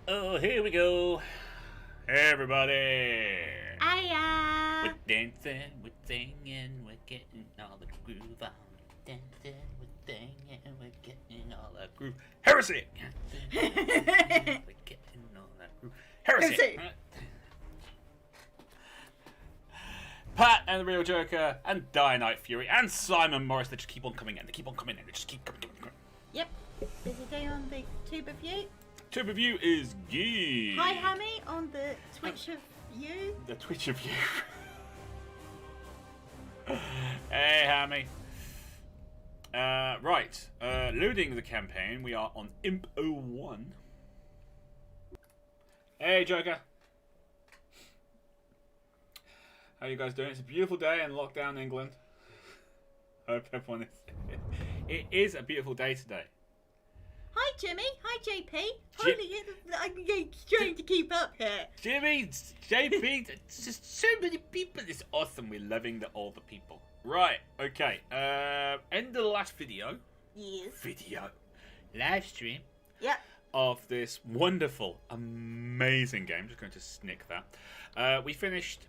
Oh, here we go. Hey, everybody. Hiya. We're dancing, we're singing, we're getting all the groove on. Dancing, we're singing, we're getting all the groove. Heresy! We're getting all that groove. Heresy! Pat and the Real Joker and Dianite Fury and Simon Morris, they just keep on coming in. They keep on coming in. They just keep coming. Yep. Busy day on the Tube of You. Tube of You is geek. Hi, Hammy, on the Twitch of You. The Twitch of You. Hey, Hammy. Right. Loading the campaign. We are on Imp 01. Hey, Joker. How you guys doing? It's a beautiful day in lockdown England. Hope everyone is. It is a beautiful day today. Hi, Jimmy. Hi, JP. I'm trying to keep up here. Jimmy, JP, it's just so many people. It's awesome. We're loving all the people. Right. Okay. End of the last video. Yes. Live stream. Yep. Of this wonderful, amazing game. Just going to snick that. We finished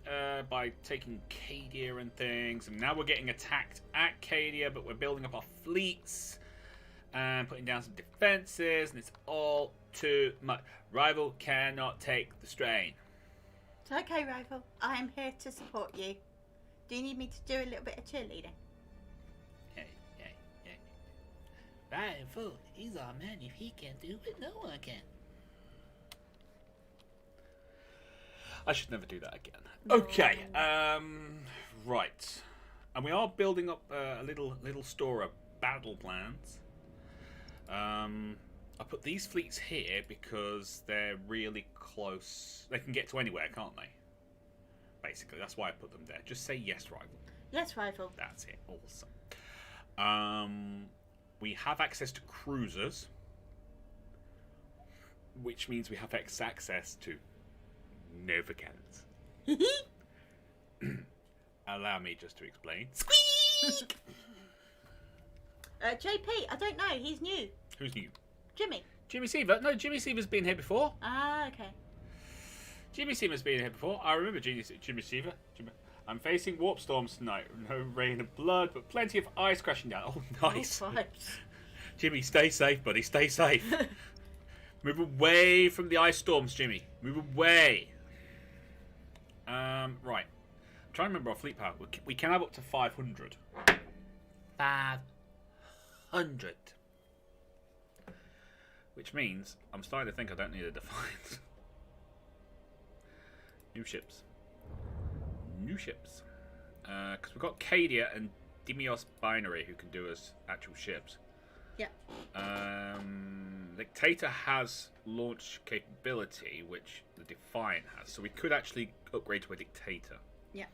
by taking Cadia and things, and now we're getting attacked at Cadia, but we're building up our fleets and putting down some defenses, and it's all too much. Rival cannot take the strain. It's okay, Rival. I'm here to support you. Do you need me to do a little bit of cheerleading? Hey. Rival, he's our man. If he can do it, no one can. I should never do that again. No. Okay, right. And we are building up a little store of battle plans. I put these fleets here because they're really close. They can get to anywhere, can't they? Basically, that's why I put them there. Just say yes, Rival. Yes, Rival. That's it. Awesome. We have access to cruisers, which means we have access to Nova cannons. Allow me just to explain. Squeak! JP, I don't know. He's new. Who's new? Jimmy. Jimmy Seaver? No, Jimmy Seaver's been here before. Ah, okay. Jimmy Seaver's been here before. I remember Jimmy Seaver. I'm facing warp storms tonight. No rain of blood, but plenty of ice crashing down. Oh, nice. Oh, Jimmy, stay safe, buddy. Stay safe. Move away from the ice storms, Jimmy. Move away. Right. I'm trying to remember our fleet power. We can have up to 500. 500. Which means I'm starting to think I don't need a Defiance. New ships. Because we've got Cadia and Dimios Binary who can do us actual ships. Yeah. Dictator has launch capability, which the Defiant has. So we could actually upgrade to a Dictator. Yeah.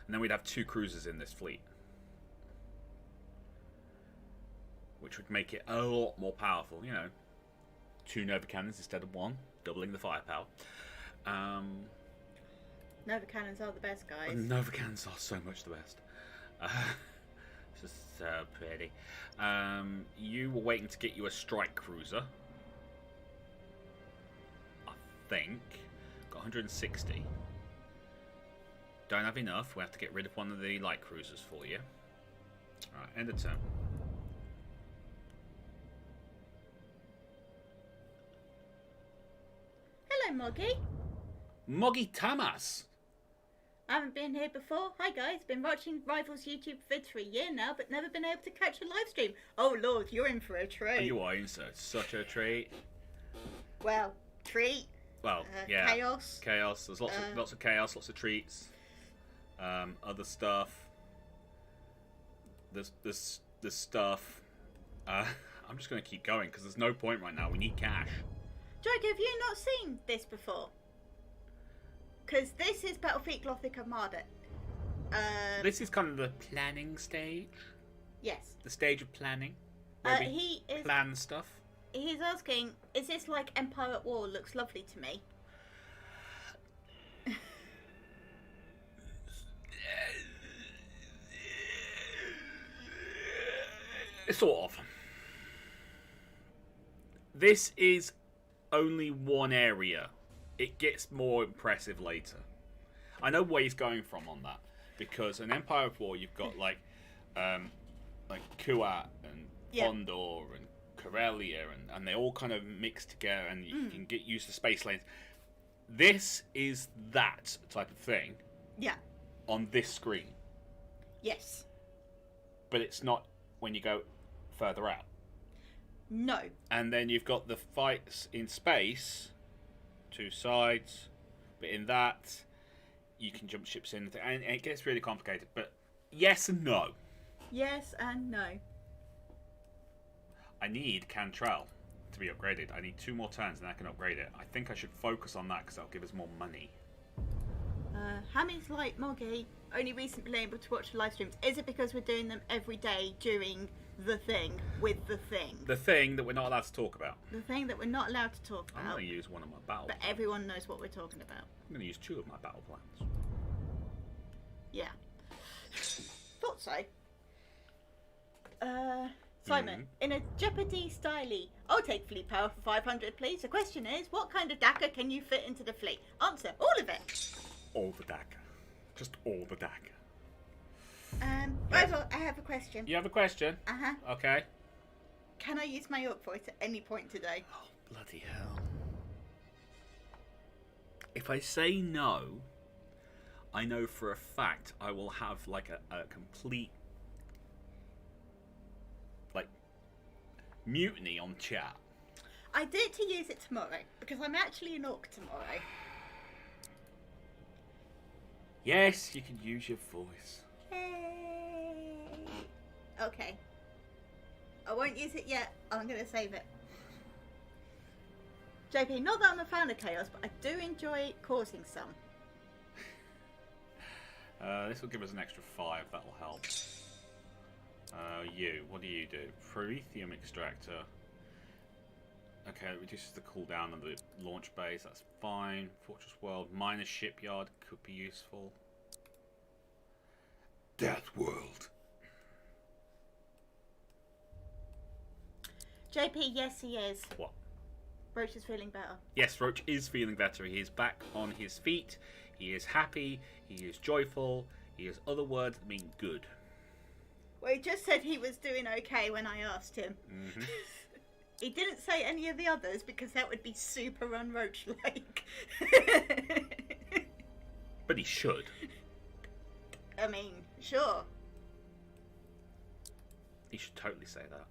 And then we'd have 2 cruisers in this fleet. Which would make it a lot more powerful, 2 Nova Cannons instead of 1, doubling the firepower. Nova Cannons are the best, guys. Nova Cannons are so much the best. It's just so pretty. You were waiting to get you a strike cruiser. I think. Got 160. Don't have enough. We have to get rid of one of the light cruisers for you. Alright, end of turn. Hello, Moggy. Moggy Tamas. I haven't been here before. Hi, guys. Been watching Rivals YouTube vids for a year now, but never been able to catch a live stream. Oh, Lord, you're in for a treat. You are in such a treat. Well, treat. Well, yeah. Chaos. There's lots of chaos, lots of treats. Other stuff. There's stuff. I'm just going to keep going because there's no point right now. We need cash. Joker, have you not seen this before? Because this is Battlefleet Gothic Armada. This is kind of the planning stage. Yes. The stage of planning. Where we plan stuff. He's asking, is this like Empire at War? Looks lovely to me. Sort of. This is only one area. It gets more impressive later. I know where he's going from on that, because in Empire of War you've got like Kuat and Fondor and Corellia, and they all kind of mix together, and you can get used to space lanes. This is that type of thing. Yeah. On this screen. Yes. But it's not when you go further out. No. And then you've got the fights in space, two sides, but in that you can jump ships in, and it gets really complicated. But yes and no. Yes and no. I need Cantrell to be upgraded. I need 2 more turns and I can upgrade it. I think I should focus on that because that'll give us more money. Hammy's like, Moggy, only recently been able to watch the live streams. Is it because we're doing them every day during the thing with the thing? The thing that we're not allowed to talk about. The thing that we're not allowed to talk about. I'm going to use one of my battle But plans. everyone knows what we're talking about. I'm going to use 2 of my battle plans. Yeah. Thought so. Simon, in a Jeopardy styley, I'll take fleet power for 500, please. The question is, what kind of dagger can you fit into the fleet? Answer, all of it. All the dagger. Just all the dagger. Rival, I have a question. You have a question? Uh-huh. Okay. Can I use my orc voice at any point today? Oh, bloody hell. If I say no, I know for a fact I will have like a complete mutiny on chat. I did to use it tomorrow because I'm actually an orc tomorrow. Yes, you can use your voice. Yay! Okay. I won't use it yet. I'm going to save it. JP, not that I'm a fan of chaos, but I do enjoy causing some. This will give us an extra 5. That'll help. What do you do? Promethium extractor. Okay, it reduces the cooldown of the launch base. That's fine. Fortress world. Minor shipyard could be useful. Death world. JP, yes, he is. What? Roach is feeling better. Yes, Roach is feeling better. He is back on his feet. He is happy. He is joyful. He has other words that mean good. Well, he just said he was doing okay when I asked him. Mm-hmm. He didn't say any of the others because that would be super unroach-like. But he should. I mean, sure. He should totally say that.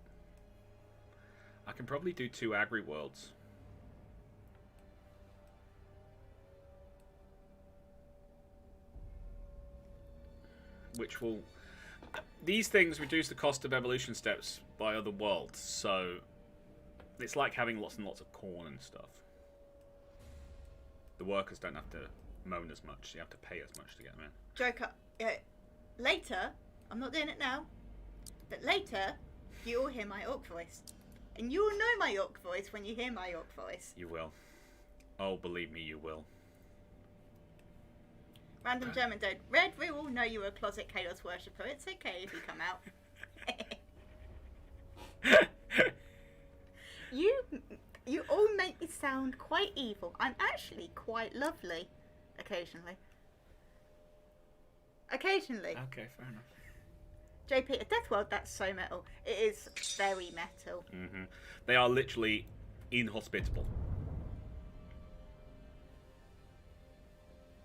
I can probably do 2 agri worlds. Which will... These things reduce the cost of evolution steps by other worlds, so it's like having lots and lots of corn and stuff. The workers don't have to moan as much, so you have to pay as much to get them in. Joker, later, I'm not doing it now, but later, you'll hear my orc voice. And you'll know my orc voice when you hear my orc voice. You will. Oh, believe me, you will. Random German dude. Red, we all know you're a closet chaos worshipper. It's okay if you come out. You all make me sound quite evil. I'm actually quite lovely. Occasionally. Occasionally. Okay, fair enough. JP, a death world, that's so metal. It is very metal. Mm-hmm. They are literally inhospitable.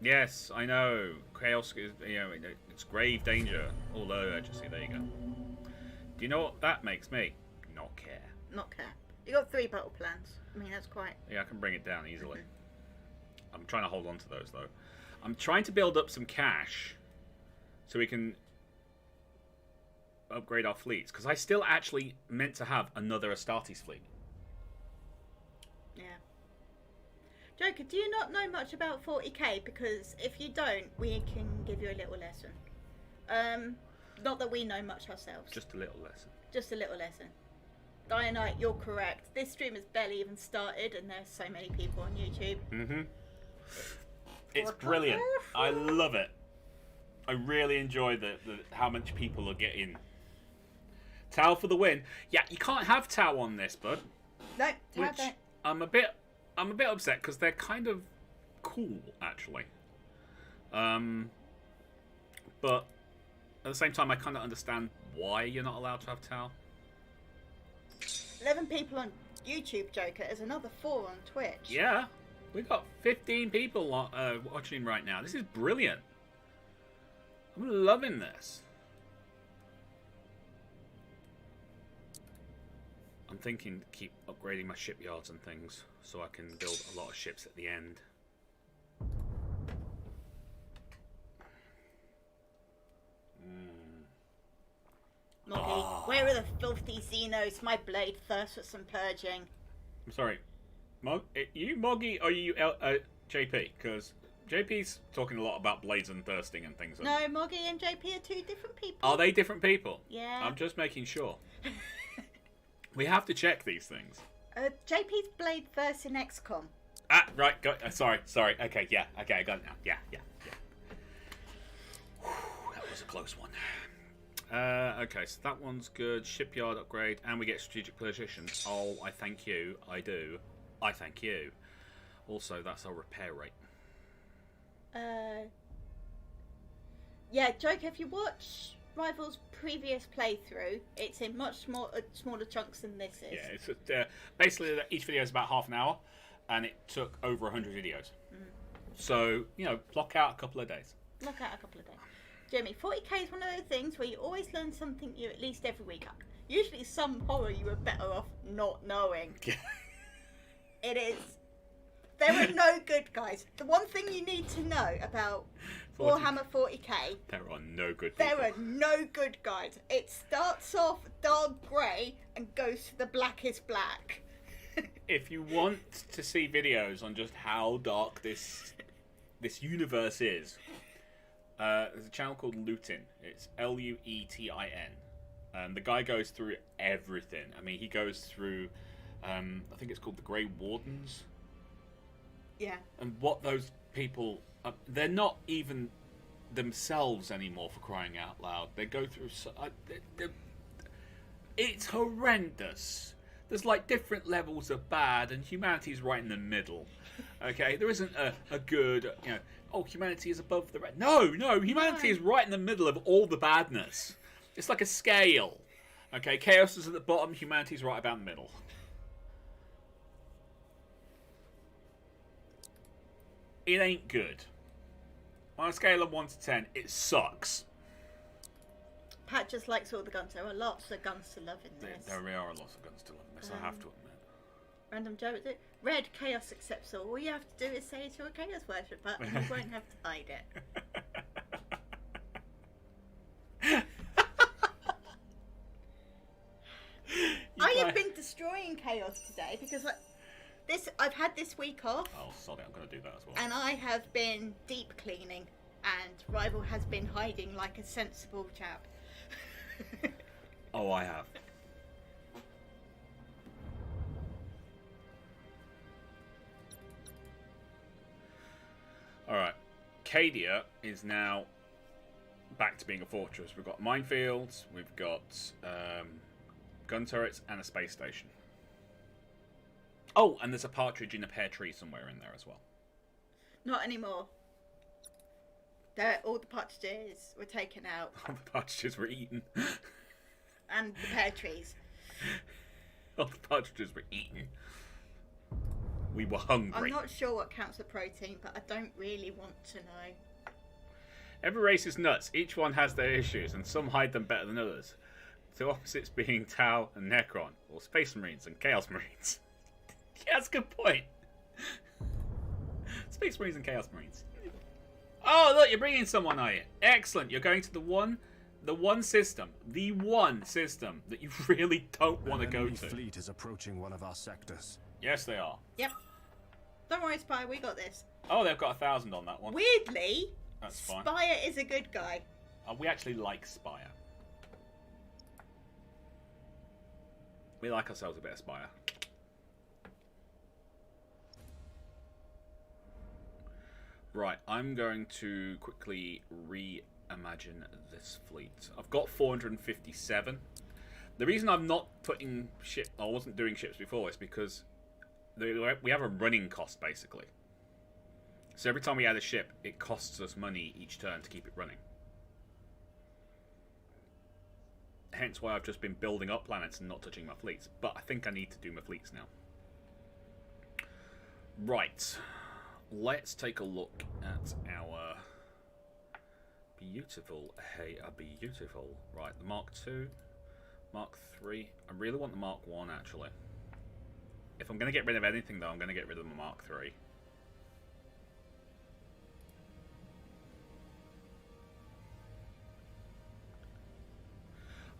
Yes, I know. Chaos is, it's grave danger. All low urgency. There you go. Do you know what that makes me? Not care. Not care. You got 3 battle plans. I mean, that's quite... Yeah, I can bring it down easily. I'm trying to hold on to those, though. I'm trying to build up some cash so we can upgrade our fleets. Because I still actually meant to have another Astartes fleet. Yeah. Joker, do you not know much about 40k? Because if you don't, we can give you a little lesson. Not that we know much ourselves. Just a little lesson. Just a little lesson. Dianite, you're correct. This stream has barely even started and there's so many people on YouTube. Mm-hmm. It's brilliant. I love it. I really enjoy the how much people are getting. Tau for the win. Yeah, you can't have Tau on this, bud. No, Which I'm a bit I'm a bit upset because they're kind of cool, actually. But at the same time, I kind of understand why you're not allowed to have Tau. 11 people on YouTube, Joker. There's another 4 on Twitch. Yeah, we've got 15 people watching right now. This is brilliant. I'm loving this. I'm thinking to keep upgrading my shipyards and things so I can build a lot of ships at the end. Moggy, where are the filthy Xenos? My blade thirsts for some purging. I'm sorry, you Moggy or you JP? Because JP's talking a lot about blades and thirsting and things. No, Moggy and JP are 2 different people. Are they different people? Yeah. I'm just making sure. We have to check these things. JP's blade thirsts in XCOM. Ah, right. Sorry. Okay, yeah. Okay, I got it now. Yeah. Whew, that was a close one. Okay, so that one's good. Shipyard upgrade, and we get strategic position. Oh, I thank you. I do. I thank you. Also, that's our repair rate. Yeah, Joker, if you watch Rival's previous playthrough, it's in much smaller chunks than this is. Yeah, it's basically each video is about half an hour, and it took over 100 videos. So, block out a couple of days. Block out a couple of days. Jimmy, 40k is one of those things where you always learn something new at least every week. Usually some horror you were better off not knowing. It is. There are no good guys. The one thing you need to know about Warhammer 40k... There are no good people. There are no good guys. It starts off dark grey and goes to the blackest black. If you want to see videos on just how dark this universe is, there's a channel called Lutin. It's Luetin. The guy goes through everything. I mean, he goes through, I think it's called the Grey Wardens. Yeah. And what those people, they're not even themselves anymore, for crying out loud. They go through, it's horrendous. There's like different levels of bad, and humanity's right in the middle. Okay, there isn't a good, humanity is above the rest. No, humanity is right in the middle of all the badness. It's like a scale. Okay, chaos is at the bottom, humanity's right about the middle. It ain't good. On a scale of 1 to 10, it sucks. Pat just likes all the guns. There are lots of guns to love in this. There are lots of guns to love in this, I have to admit. Random Joe, Red, Chaos accepts all. All you have to do is say it's your Chaos worshipper, and you won't have to hide it. I have been destroying Chaos today because I've had this week off. Oh, sorry, I'm going to do that as well. And I have been deep cleaning, and Rival has been hiding like a sensible chap. Oh, I have. Alright, Cadia is now back to being a fortress. We've got minefields, we've got gun turrets, and a space station. Oh, and there's a partridge in a pear tree somewhere in there as well. Not anymore. All the partridges were taken out. All the partridges were eaten. And the pear trees. All the partridges were eaten. We were hungry. I'm not sure what counts as protein, but I don't really want to know. Every race is nuts. Each one has their issues, and some hide them better than others. The opposites being Tau and Necron, or Space Marines and Chaos Marines. Yeah, that's a good point. Space Marines and Chaos Marines. Oh, look, you're bringing someone, are you? Excellent. You're going to the one system that you really don't want to go to. The fleet is approaching one of our sectors. Yes, they are. Yep. Don't worry, Spire, we got this. Oh, they've got 1,000 on that one. Weirdly, that's fine. Spire is a good guy. We actually like Spire. We like ourselves a bit of Spire. Right, I'm going to quickly reimagine this fleet. I've got 457. The reason I'm not putting I wasn't doing ships before is because we have a running cost basically. So every time we add a ship, it costs us money each turn to keep it running. Hence why I've just been building up planets and not touching my fleets. But I think I need to do my fleets now. Right. Let's take a look at our beautiful, right, the Mark II, Mark III. I really want the Mark I actually. If I'm going to get rid of anything though, I'm going to get rid of the Mark III.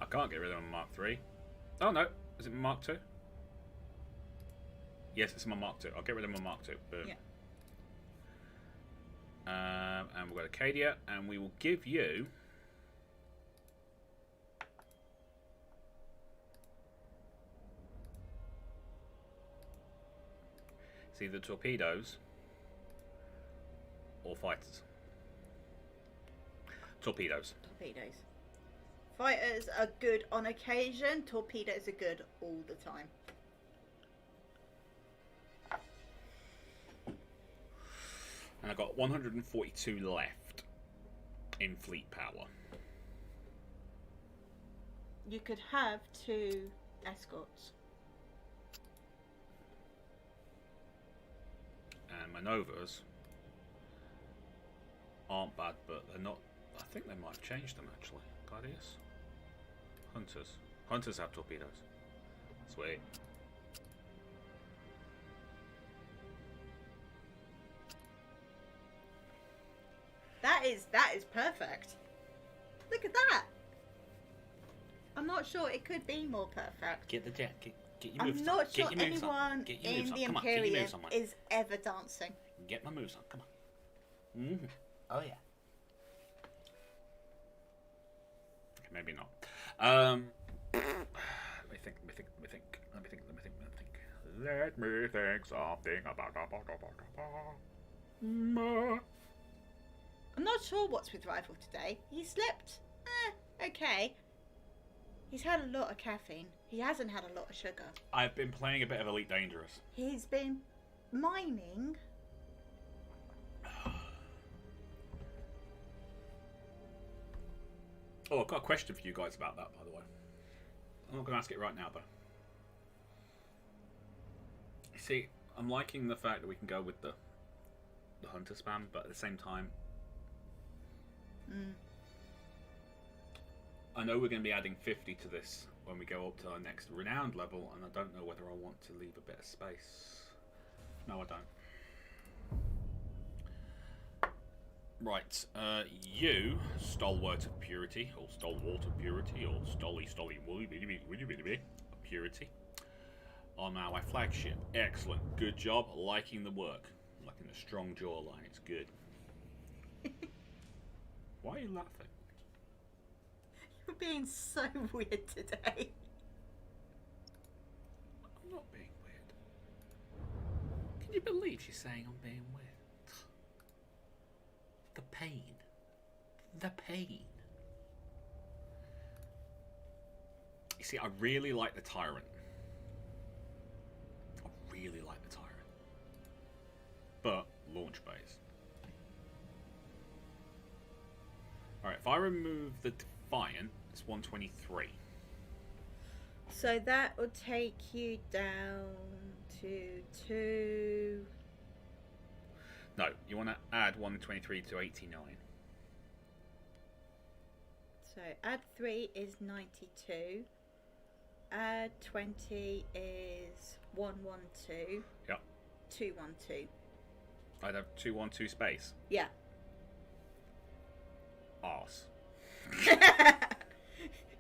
I can't get rid of my Mark III. Oh no, is it my Mark II? Yes, it's my Mark II. I'll get rid of my Mark II. Boom. Yeah. And we'll go to Acadia, and we will give you... It's either torpedoes or fighters. Torpedoes. Torpedoes. Fighters are good on occasion. Torpedoes are good all the time. And I've got 142 left in fleet power. You could have 2 escorts. And my Novas aren't bad, but they're not... I think they might have changed them, actually. Gladius? Hunters. Hunters have torpedoes. Sweet. That is perfect. Look at that. I'm not sure it could be more perfect. Get the jet. Get your moves I'm on. not sure Get your moves anyone on. Get your in moves the on. Come on, get your Imperium moves on, mate. is ever dancing. Get my moves on. Come on. Mm-hmm. Oh yeah. Okay, maybe not. Let me think. Let me think something about. I'm not sure what's with Rifle today. He slept, okay. He's had a lot of caffeine. He hasn't had a lot of sugar. I've been playing a bit of Elite Dangerous. He's been mining. Oh, I've got a question for you guys about that, by the way. I'm not going to ask it right now, though. You see, I'm liking the fact that we can go with the hunter spam, but at the same time, I know we're going to be adding 50 to this when we go up to our next renowned level, and I don't know whether I want to leave a bit of space. No, I don't. Right, you, Stalwart of Purity, or Stalwart of Purity, or Stolly Purity, are now my flagship. Excellent, good job, liking the work. Liking the strong jawline, it's good. Why are you laughing? You're being so weird today. I'm not being weird. Can you believe she's saying I'm being weird? The pain. The pain. You see, I really like the Tyrant. I really like the Tyrant. But, launch base. Alright, if I remove the Defiant, it's 123. So that will take you down to 2. No, you want to add 123 to 89. So add 3 is 92. Add 20 is 112. Yep. 212. I'd have 212 space. Yeah. Arse.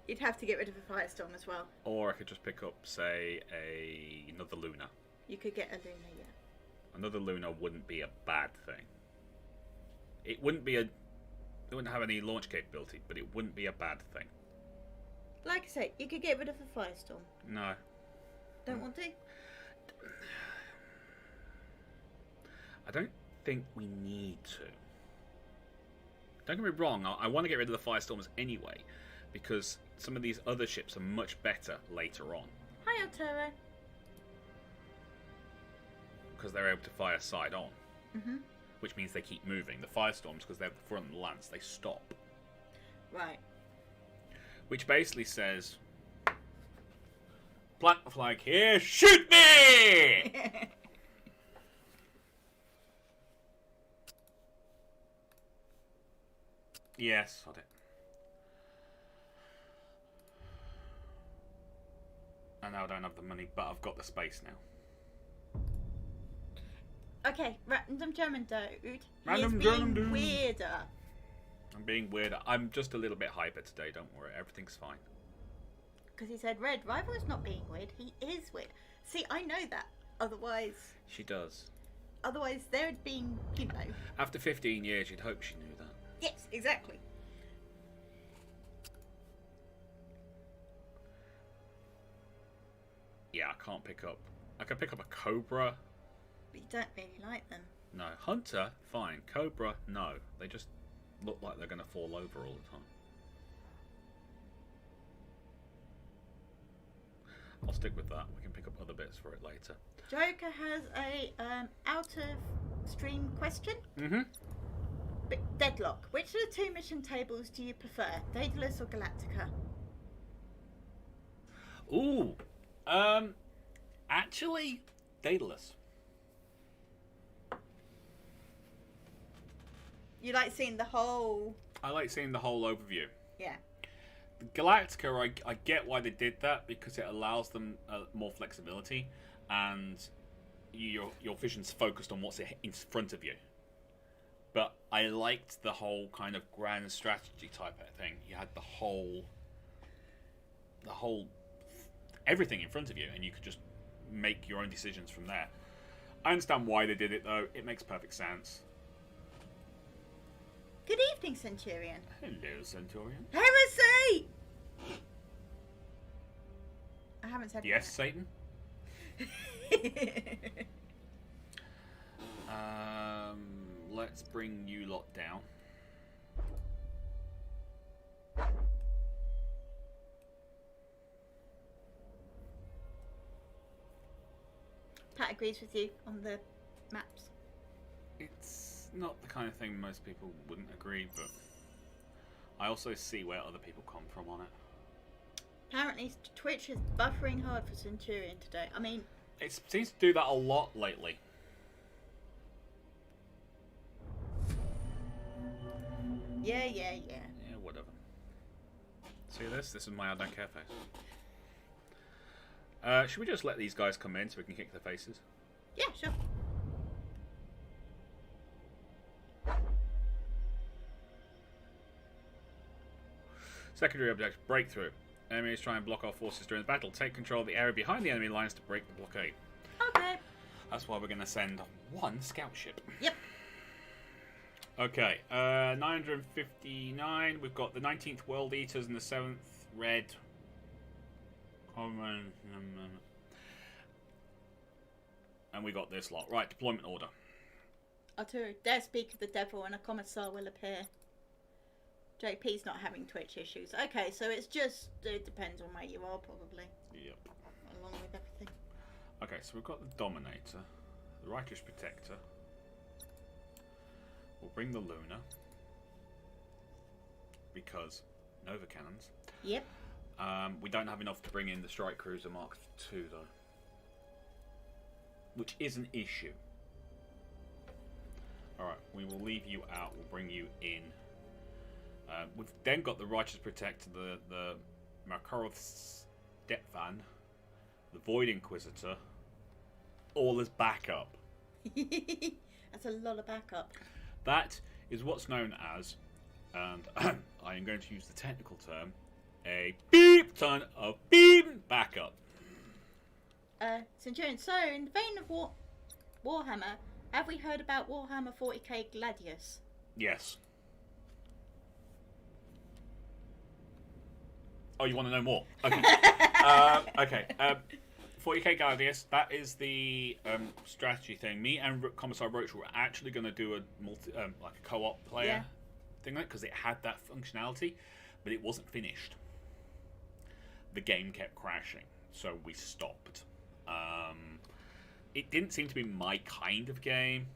You'd have to get rid of a Firestorm as well. Or I could just pick up, say, another Luna. You could get a Luna, yeah. Another Luna wouldn't be a bad thing. It wouldn't be it wouldn't have any launch capability, but it wouldn't be a bad thing. Like I say, you could get rid of a Firestorm. No. Don't want to? I don't think we need to. Don't get me wrong, I want to get rid of the Firestorms anyway, because some of these other ships are much better later on. Hi, Otero. because they're able to fire side on. Mm-hmm. Which means they keep moving. The firestorms, because they're the front of the lance, they stop. Right. Which basically says, plant the flag here, shoot me! Yes, sod it. I know I don't have the money, but I've got the space now. Okay, random German dude. Random He is German being dude. weirder. I'm being weird. I'm just a little bit hyper today, don't worry. Everything's fine. Because he said Red Rival is not being weird. He is weird. See, I know that. Otherwise, She does. they'd been, you know. After 15 years, you'd hope she knew that. Yes, exactly. Yeah, I can't pick up. I can pick up a Cobra. But you don't really like them. No. Hunter, fine. Cobra, no. They just look like they're going to fall over all the time. I'll stick with that. We can pick up other bits for it later. Joker has a out of stream question. Mm-hmm. Deadlock. Which of the two mission tables do you prefer, Daedalus or Galactica? Ooh. Actually, Daedalus. You like seeing the whole... I like seeing the whole overview. Yeah. Galactica, I get why they did that, because it allows them more flexibility, and your vision's focused on what's in front of you. But I liked the whole kind of grand strategy type of thing. You had the whole everything in front of you, and you could just make your own decisions from there. I understand why they did it, though. It makes perfect sense. Good evening, Centurion. Hello, Centurion. Heresy! I haven't said Yes, Satan. Let's bring you lot down. Pat agrees with you on the maps. It's not the kind of thing most people wouldn't agree, but I also see where other people come from on it. Apparently, Twitch is buffering hard for Centurion today. I mean... It seems to do that a lot lately. Yeah. Yeah, whatever. See this? This is my I don't care face. Should we just let these guys come in so we can kick their faces? Yeah, sure. Secondary objective, breakthrough. Enemies try and block our forces during the battle. Take control of the area behind the enemy lines to break the blockade. Okay. That's why we're going to send one scout ship. Yep. Okay, 959. We've got the 19th World Eaters and the 7th Red. And we got this lot. Right, deployment order. Arturo, dare speak of the devil and a commissar will appear. JP's not having Twitch issues. Okay, so it's just, it depends on where you are, probably. Yep. Along with everything. Okay, so we've got the Dominator, the Righteous Protector. We'll bring the Luna, because Nova Cannons. Yep. We don't have enough to bring in the Strike Cruiser Mark II, though. Which is an issue. Alright, we will leave you out. We'll bring you in. We've then got the Righteous Protector, the Makaroth Stepvan, the Void Inquisitor, all as backup. That's a lot of backup. That is what's known as, and I am going to use the technical term, a beep ton of beep backup. Centurion, so in the vein of Warhammer, have we heard about Warhammer 40k Gladius? Yes. Oh, you want to know more? Okay. Okay. 40k Gladius, that is the strategy thing. Me and Commissar Roach were actually going to do a like a co-op player thing, because it had that functionality, but it wasn't finished. The game kept crashing, so we stopped. it didn't seem to be my kind of game.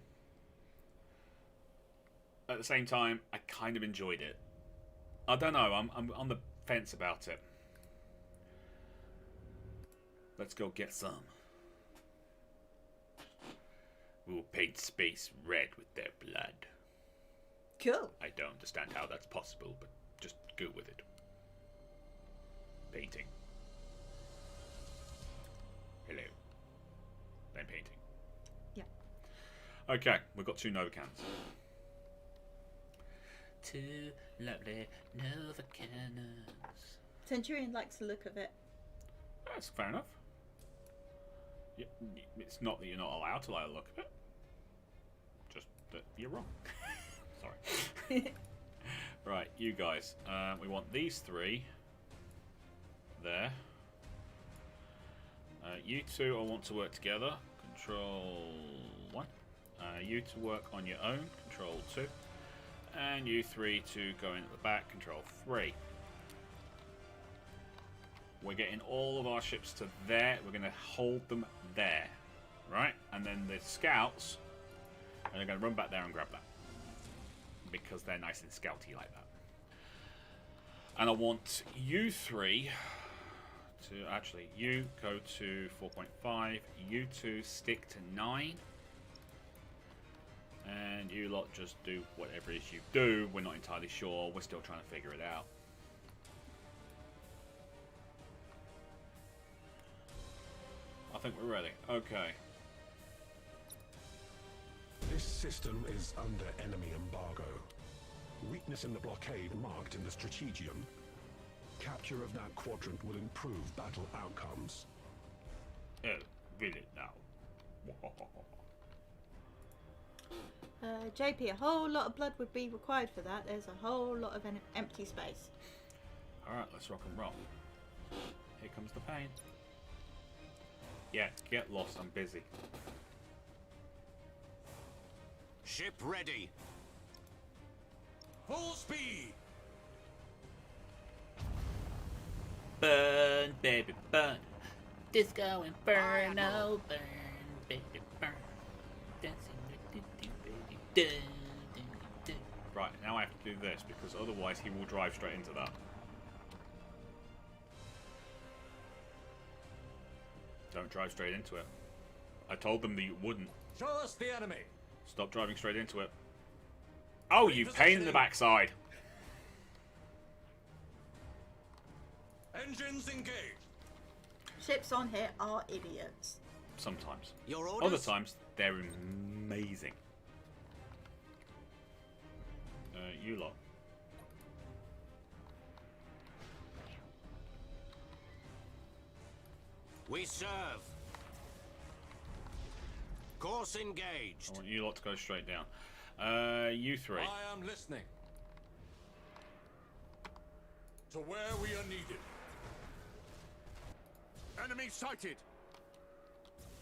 At the same time, I kind of enjoyed it. I don't know. I'm on the fence about it. Let's go get some. We'll paint space red with their blood. Cool. I don't understand how that's possible, but just go with it. Painting. Hello. I'm painting. Yeah. Okay, we've got 2 Nova cannons. 2 lovely Nova cannons. Centurion likes the look of it. That's fair enough. Yeah, it's not that you're not allowed to like the look of it. Just that you're wrong. Sorry. Right, you guys. We want these 3 there. You 2 I want to work together. Control 1. You to work on your own. Control 2. And you 3 to go in at the back. Control 3. We're getting all of our ships to there. We're going to hold them there. Right? And then the scouts are going to run back there and grab that. Because they're nice and scouty like that. And I want you 3 to... Actually, you go to 4.5. You 2 stick to 9. And you lot just do whatever it is you do. We're not entirely sure. We're still trying to figure it out. I think we're ready. Okay. This system is under enemy embargo. Weakness in the blockade marked in the strategium. Capture of that quadrant will improve battle outcomes. Oh, really now? JP, a whole lot of blood would be required for that. There's a whole lot of empty space. Alright, let's rock and roll. Here comes the pain. Yeah, get lost, I'm busy. Ship ready. Full speed. Burn, baby, burn. Disco Inferno, burn, baby, burn. Dancing, baby. Right, now I have to do this because otherwise he will drive straight into that. Don't drive straight into it. I told them that you wouldn't. Show us the enemy. Stop driving straight into it. Oh, you pain in the backside. Engines engaged. Ships on here are idiots. Sometimes. Your orders? Other times, they're amazing. You lot. We serve. Course engaged. I want you lot to go straight down. You 3. I am listening. To where we are needed. Enemy sighted.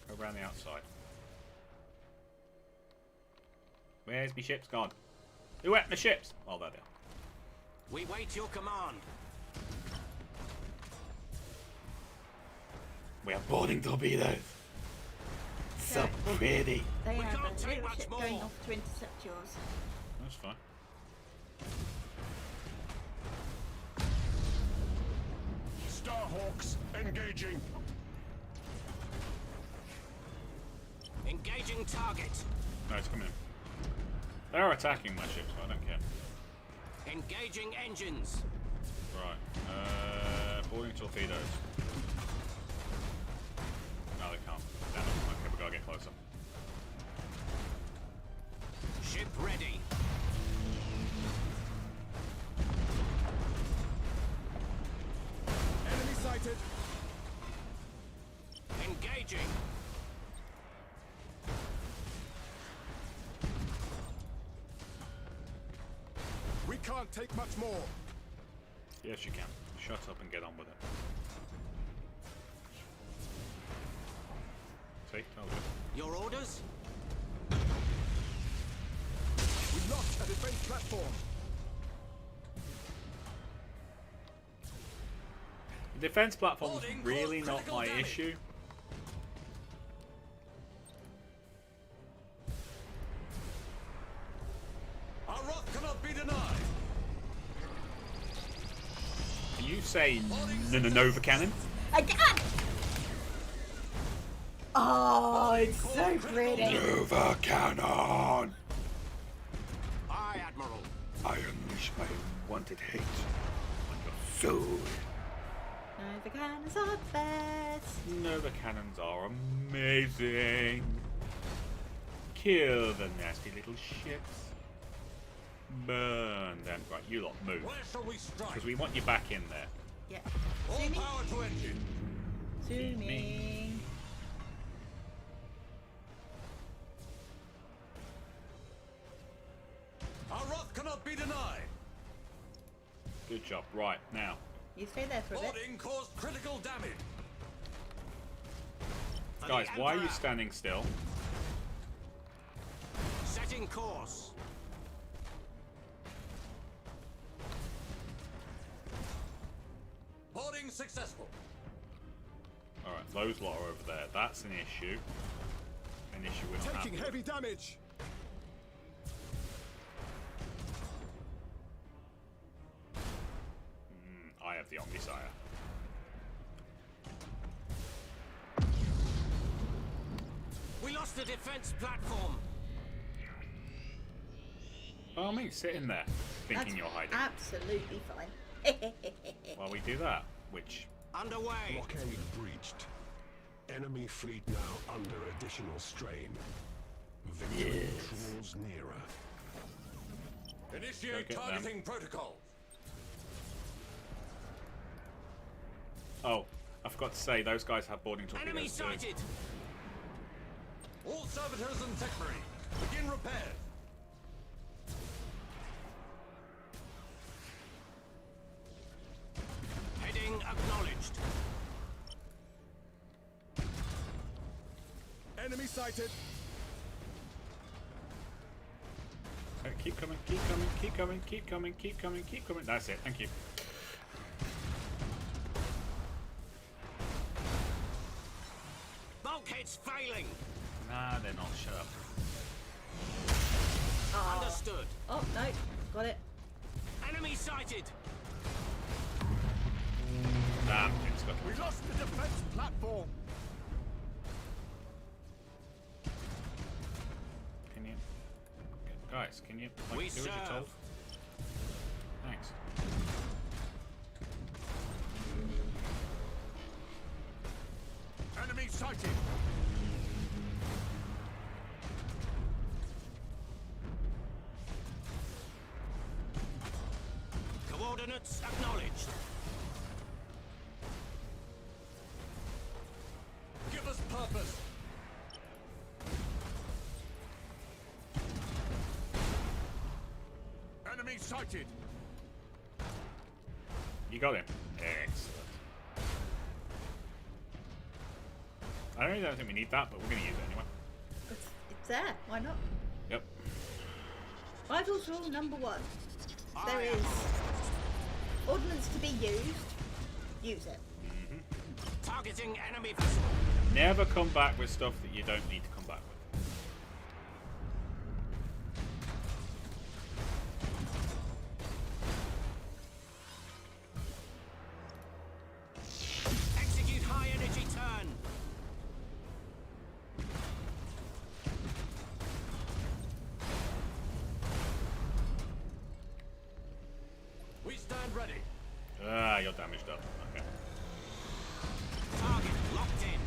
Go around the outside. Where's my ships gone? Who at my ships? Oh, there they are. We wait your command. We are boarding torpedoes. So pretty. They We have can't a take little much ship more. going off to intercept yours. That's fine. Starhawks engaging. Engaging target. No, it's coming in. They're attacking my ships, so I don't care. Engaging engines. Right. Boarding torpedoes. No, they can't. Damn it. Okay, we gotta get closer. Ship ready. Enemy sighted. Engaging. We can't take much more. Yes, you can. Shut up and get on with it. See? Told you. Your orders? We lost a defense platform. The defense platform's Boarding really cause not critical my damage. issue. You say Nova Cannon? Again! Oh, it's so pretty. Nova Cannon! Aye, Admiral. I unleash my wanted hate on your soul. No, the cannons are the best. Nova Cannons are amazing. Kill the nasty little ships. Burn them. Right, you lot move. Where shall we strike? Because we want you back in there. Yeah. All Zooming. power to engine. Zooming. Our wrath cannot be denied. Good job. Right, now. You stay there for a bit. Boarding caused critical damage. For Guys, the why are you Emperor. standing still? Setting course. Boarding successful. Alright, those lot are over there. That's an issue. An issue we're not Taking having. heavy damage. I have the Omnisire. We lost the defense platform. Oh, me, sit in there, thinking That's you're hiding. absolutely fine. While we do that, which Underway. Blockade breached. Enemy fleet now under additional strain. Victory draws nearer. Initiate Go get them. targeting protocol. oh, I forgot to say those guys have boarding Enemy torpedoes too. sighted. All servitors and tech marine, begin repairs. Heading acknowledged. Enemy sighted. Keep coming, keep coming, keep coming, keep coming, keep coming, keep coming. That's it. Thank you. Bulkheads failing. Nah, they're not. Shut up. Oh. Understood. Oh, no. Got it. Enemy sighted. Damn, it's got. We lost the defense platform. Can you, guys? Can you like, We do as you're told? serve. Thanks. Enemy sighted. Coordinates acknowledged. Give us purpose. Enemy sighted. You got him. Excellent. I really don't think we need that, but we're going to use it anyway. It's there. Why not? Yep. Rivals rule number 1. There Aye, is Admiral. ordnance to be used. Use it. Targeting enemy vessel. Never come back with stuff that you don't need to come back with. Execute high energy turn. We stand ready. Ah, you're damaged up. Okay. Target locked in.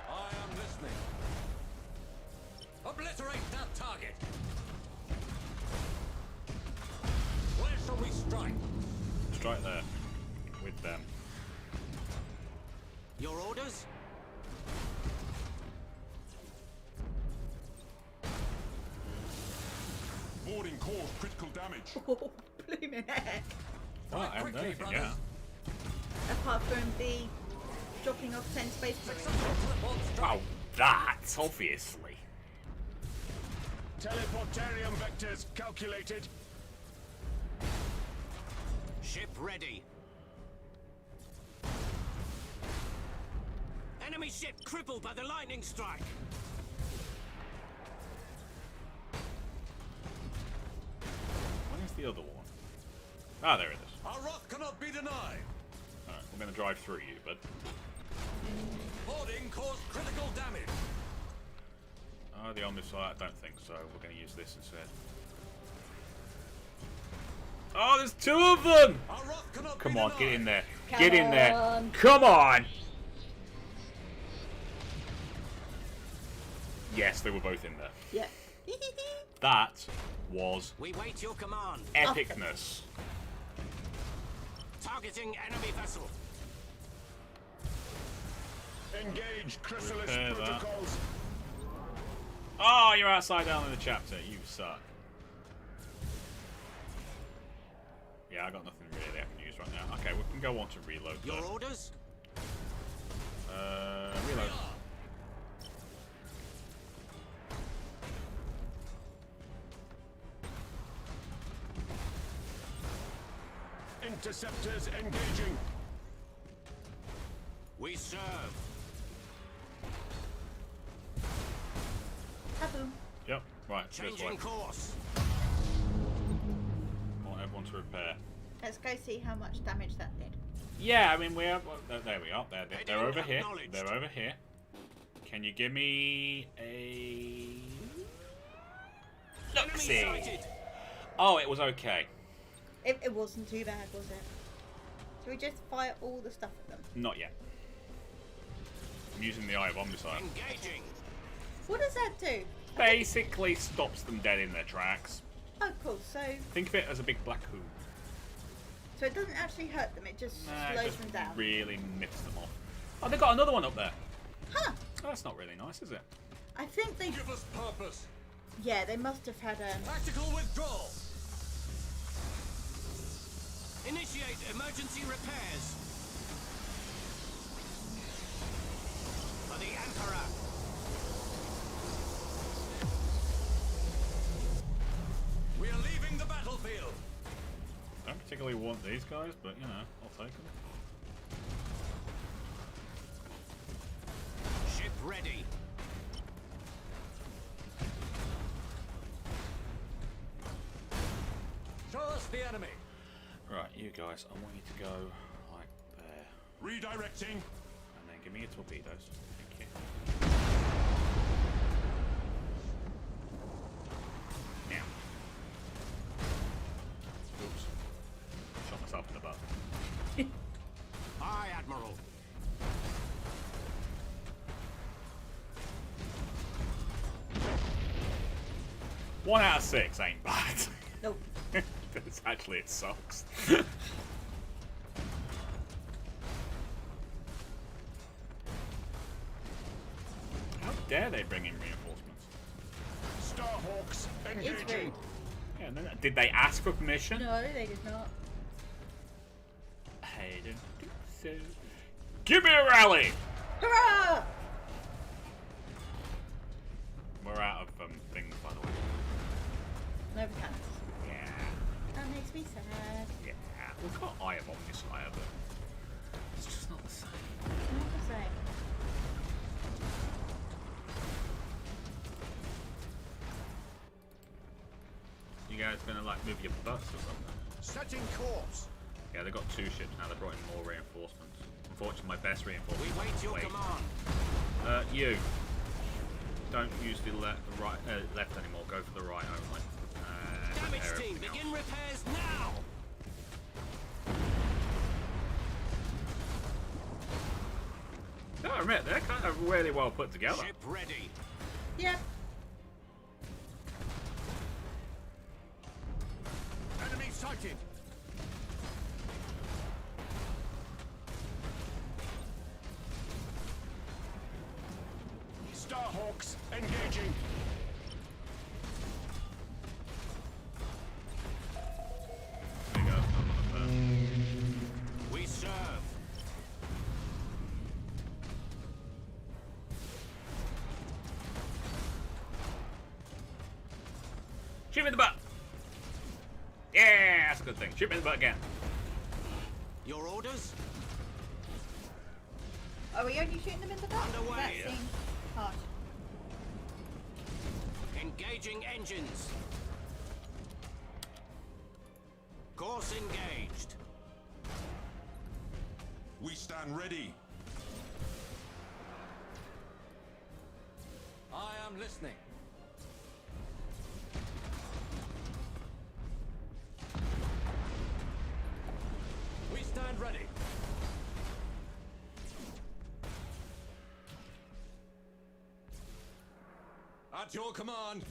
I am listening. Obliterate that target. Where shall we strike? Strike there. With them. Your orders? Boarding caused critical damage. Oh, blooming heck. Oh, I haven't done anything yet. Apart from the dropping off 10 space marines. Oh, that, obviously. Teleportarium vectors calculated. Ship ready. Enemy ship crippled by the lightning strike. the other one? Ah, there it is. Our wrath cannot be denied. Alright, we're going to drive through you, bud. Boarding caused critical damage. Oh, the Omniscient, I don't think so. We're going to use this instead. Oh, there's two of them! Our wrath cannot Come be on, denied. get in there. Come Get in there. on. Come on! Yes, they were both in there. Yeah. That was We wait your command. epicness. Targeting enemy vessel. Engage Chrysalis Repair that. protocols. Oh, you're outside down in the chapter. You suck. Yeah, I got nothing really I can use right now. Okay, we can go on to reload. Your though. orders? Reload. Interceptors engaging. We serve. Kaboom. Yep, right, this way. Changing course. I want everyone to repair. Let's go see how much damage that did. Yeah, I mean, we have. There we are. They're Heading over here. acknowledged. They're over here. Can you give me a. Enemy Look-see. sighted. Oh, it was okay. It wasn't too bad, was it? Should we just fire all the stuff at them? Not yet. I'm using the Eye of Omnicide. Engaging. What does that do? Basically stops them dead in their tracks. Oh, cool. So Think of it as a big black hood. it doesn't actually hurt them. It just Nah, it slows just them down. really nips them off. Oh, they've got another one up there. Huh. Oh, that's not really nice, is it? I think they. Give us purpose. Yeah, they must have had Tactical withdrawal. Initiate emergency repairs. For the Emperor. We are leaving the battlefield. I don't particularly want these guys, but you know, I'll take them. Ship ready. Show us the enemy. Right, you guys, I want you to go like there. Redirecting. And then give me your torpedoes. Thank you. Now. Oops. Shot myself in the butt. Aye, Admiral. One out of 6 ain't bad. nope. It's actually, it sucks. How dare they bring in reinforcements? Starhawks It's engaging. rude. Yeah, and then, did they ask for permission? No, they did not. I don't think so. Give me a rally! Hurrah! We're out of things, by the way. No mechanics. Yeah. That makes me sad. Yeah. We've got Eye of Omnisire, but it's just not the same. Not the same. You guys gonna like move your butts or something? Setting course. Yeah, they've got 2 ships now. They brought in more reinforcements. Unfortunately, my best We reinforcement. wait your command. You. Don't use the left anymore. Go for the right only. Damage repair team, everything begin else. repairs now. I admit, they're kind of really well put together. Ship ready. Yep. Enemy sighted. Starhawks engaging. There you go. We serve. Shoot me in the butt! Yeah, that's a good thing. Shoot me in the butt again. Your orders? Are we only shooting them in the butt? Underway. That Yeah. seems harsh. Engaging engines. Course engaged. We stand ready. I am listening. We stand ready. At your command.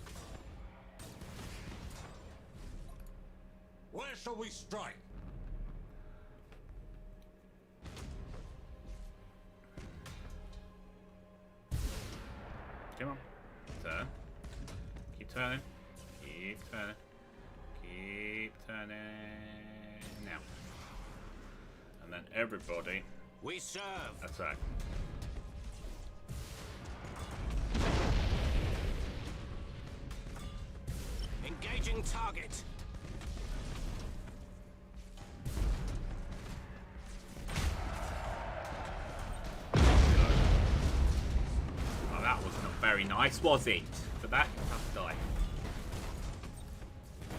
Where shall we strike? Come on. Turn. Keep turning. Keep turning. Keep turning. Now. And then everybody We serve. attack. Engaging target. Oh, that wasn't very nice, was it? For that, you have to die.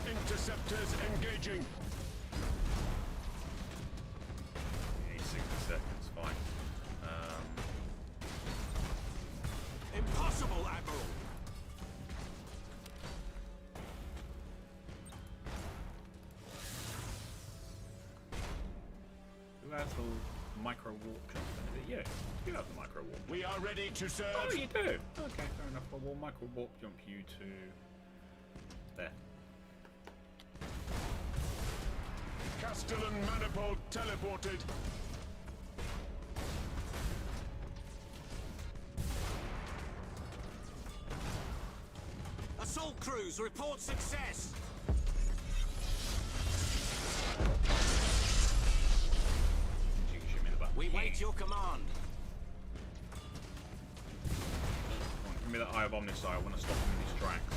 Interceptors engaging. 60 seconds, fine. Impossible, Admiral. Who has the micro warp jump? Is it you? You have the micro warp. We are ready to serve. Oh, you do? Okay, fair enough. Well, we'll micro warp jump you to there. Castellan manifold teleported. Assault crews report success. You can shoot me in the butt. We wait your command. Come on, give me that eye of Omnis eye. I want to stop him in his tracks.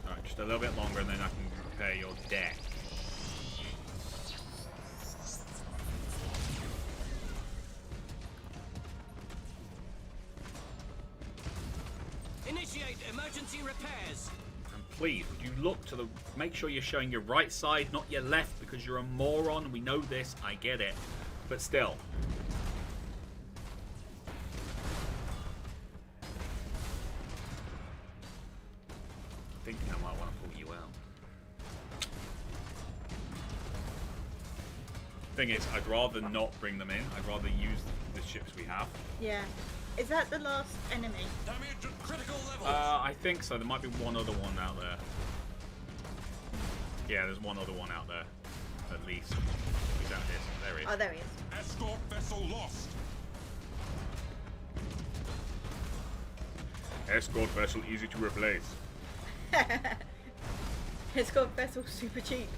Alright, just a little bit longer and then I can repair your deck. Initiate emergency repairs. And please, would you look to the... Make sure you're showing your right side, not your left, because you're a moron. We know this. I get it. But still. Thinking I might want to pull you out. Thing is, I'd rather not bring them in. I'd rather use the ships we have. Yeah. Is that the last enemy? Damage at critical levels. I think so. There might be one other one out there. Yeah, there's one other one out there. At least. He's out here. There he is. Oh, there he is. Escort vessel lost. Escort vessel easy to replace. Escort vessel super cheap.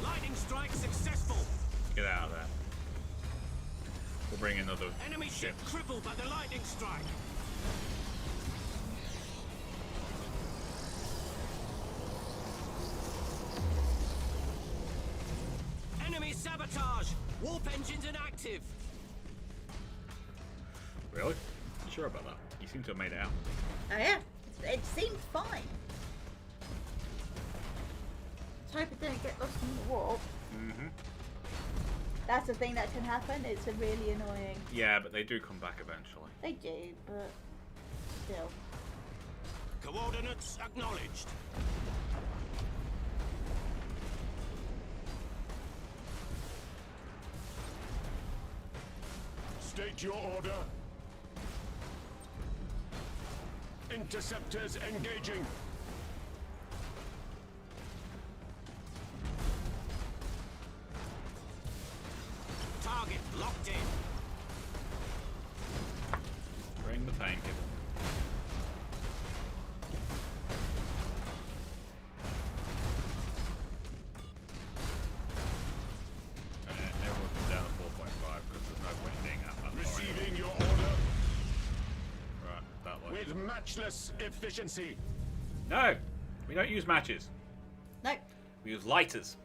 Lightning strike successful. Get out of there. We'll bring in another Enemy ship ship. crippled by the lightning strike. Enemy sabotage. Warp engines inactive. Really? You sure about that? You seem to have made it out. Oh yeah. It seemed fine. Let's hope it didn't get lost in the warp. Mm-hmm. That's the thing that can happen. It's a really annoying. Yeah, but they do come back eventually. They do, but still. Coordinates acknowledged. State your order. Interceptors engaging. Target locked in. Bring the painkiller. Everyone come down to 4.5 because there's no point being at that far anyway. Receiving your order Right, that way. with matchless efficiency. No! We don't use matches. No. We use lighters.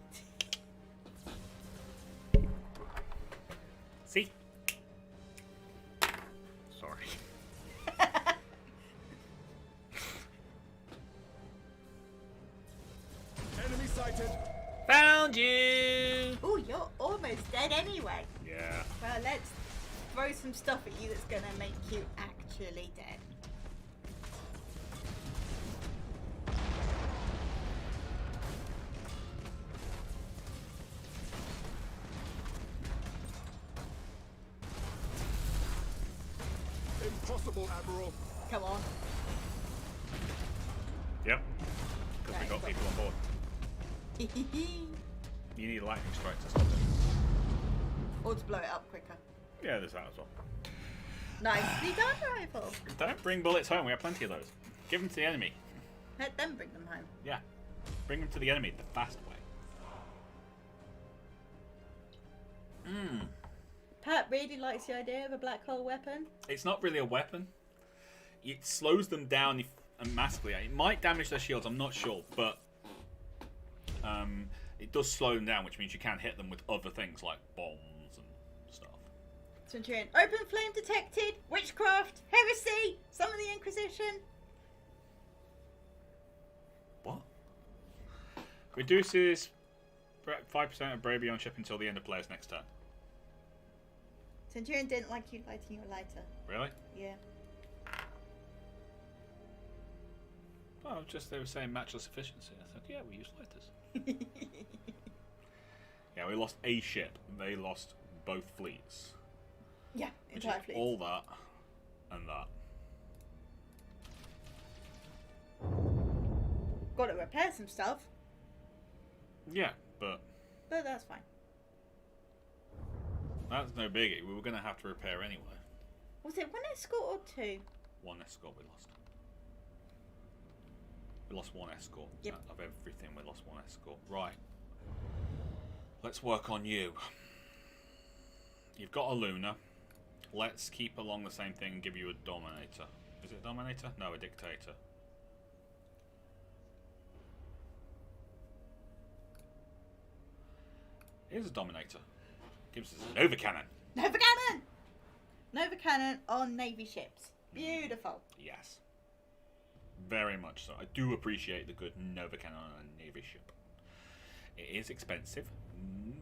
See? Sorry. Enemy sighted. Found you! Oh, you're almost dead anyway. Yeah. Well, let's throw some stuff at you that's gonna make you actually dead. Impossible, Admiral. Come on. Yep. Because we Right, got got- people on board. You need a lightning strike to stop it. Or to blow it up quicker. Yeah, there's that as well. Nicely done, Rifle. Don't bring bullets home. We have plenty of those. Give them to the enemy. Let them bring them home. Yeah. Bring them to the enemy the fast way. Pat really likes the idea of a black hole weapon. It's not really a weapon. It slows them down massively. It might damage their shields, I'm not sure, but it does slow them down, which means you can hit them with other things like bombs and stuff. Centurion, open flame detected, witchcraft, heresy, summon the Inquisition. What? Reduces 5% of bravery on ship until the end of player's next turn. Centurion didn't like you lighting your lighter. Really? Yeah. Well, just they were saying matchless efficiency. I thought, yeah, we use lighters. Yeah, we lost a ship. They lost both fleets. Yeah, Which entire is fleet. all that and that. Got to repair some stuff, Yeah, but but that's fine. that's no biggie. We were going to have to repair anyway. Was it one escort or two? One escort we lost. We lost one escort. Yep. Out of everything, we lost one escort. Right. Let's work on you. You've got a Luna. Let's keep along the same thing and give you a Dominator. Is it a Dominator? No, a Dictator. Here's a Dominator. Gives us a Nova Cannon. Nova Cannon! Nova Cannon on Navy ships. Beautiful. Yes. Very much so. I do appreciate the good Nova Cannon on a Navy ship. It is expensive,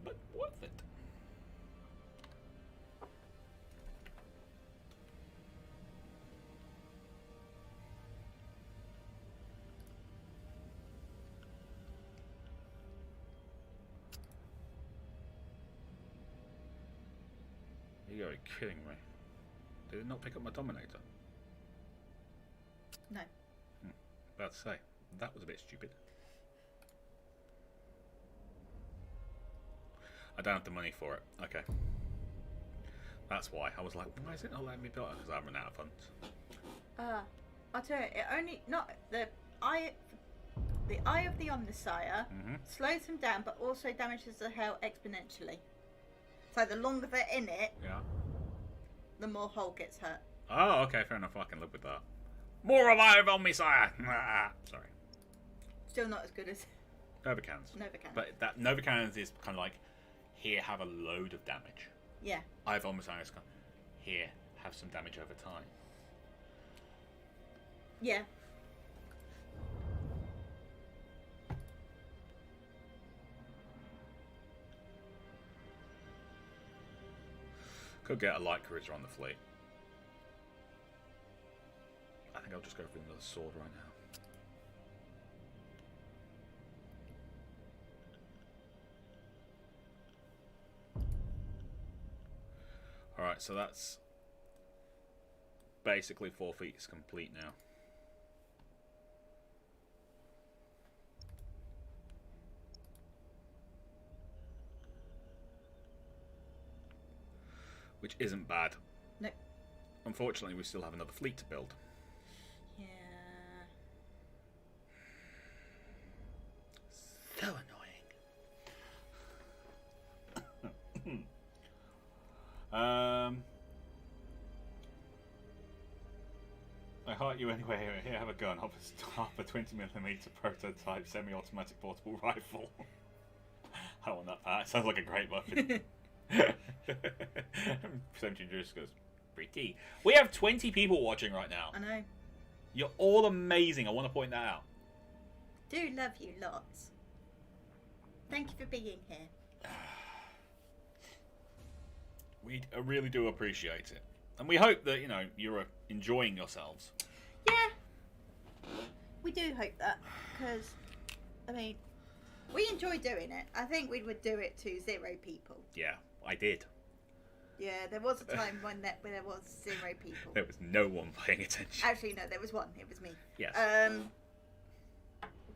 but worth it. You gotta be kidding me. Did it not pick up my Dominator? No. About to say, that was a bit stupid. I don't have the money for it. Okay. That's why. I was like, why is it not letting me build it? Because I haven't run out of funds. I'll tell you, it only not the eye of the Omnissiah slows him down, but also damages the hull exponentially. So the longer they're in it, Yeah. the more hull gets hurt. Oh, okay, fair enough. I can live with that. More alive on me, sire! Sorry. Still not as good as Nova Cannons. Nova Cannon. But that Nova Cannons is kind of like, here, have a load of damage. Yeah. I've almost kind of here, have some damage over time. Yeah. Could get a light cruiser on the fleet. I think I'll just go for another sword right now. Alright, so that's basically 4 feet is complete now. Which isn't bad. No. Unfortunately, we still have another fleet to build. Yeah. So annoying. I heart you anyway. Here, have a gun. Half a 20mm prototype semi-automatic portable rifle. I want that part. It sounds like a great weapon. Percentage just goes, pretty. We have 20 people watching right now. I know. You're all amazing. I want to point that out. Do love you lots. Thank you for being here. We really do appreciate it. And we hope that, you're enjoying yourselves. Yeah. We do hope that. Because, we enjoy doing it. I think we would do it to 0 people. Yeah, I did. Yeah, there was a time when there was 0 people. There was no one paying attention. Actually, no, there was one. It was me. Yes.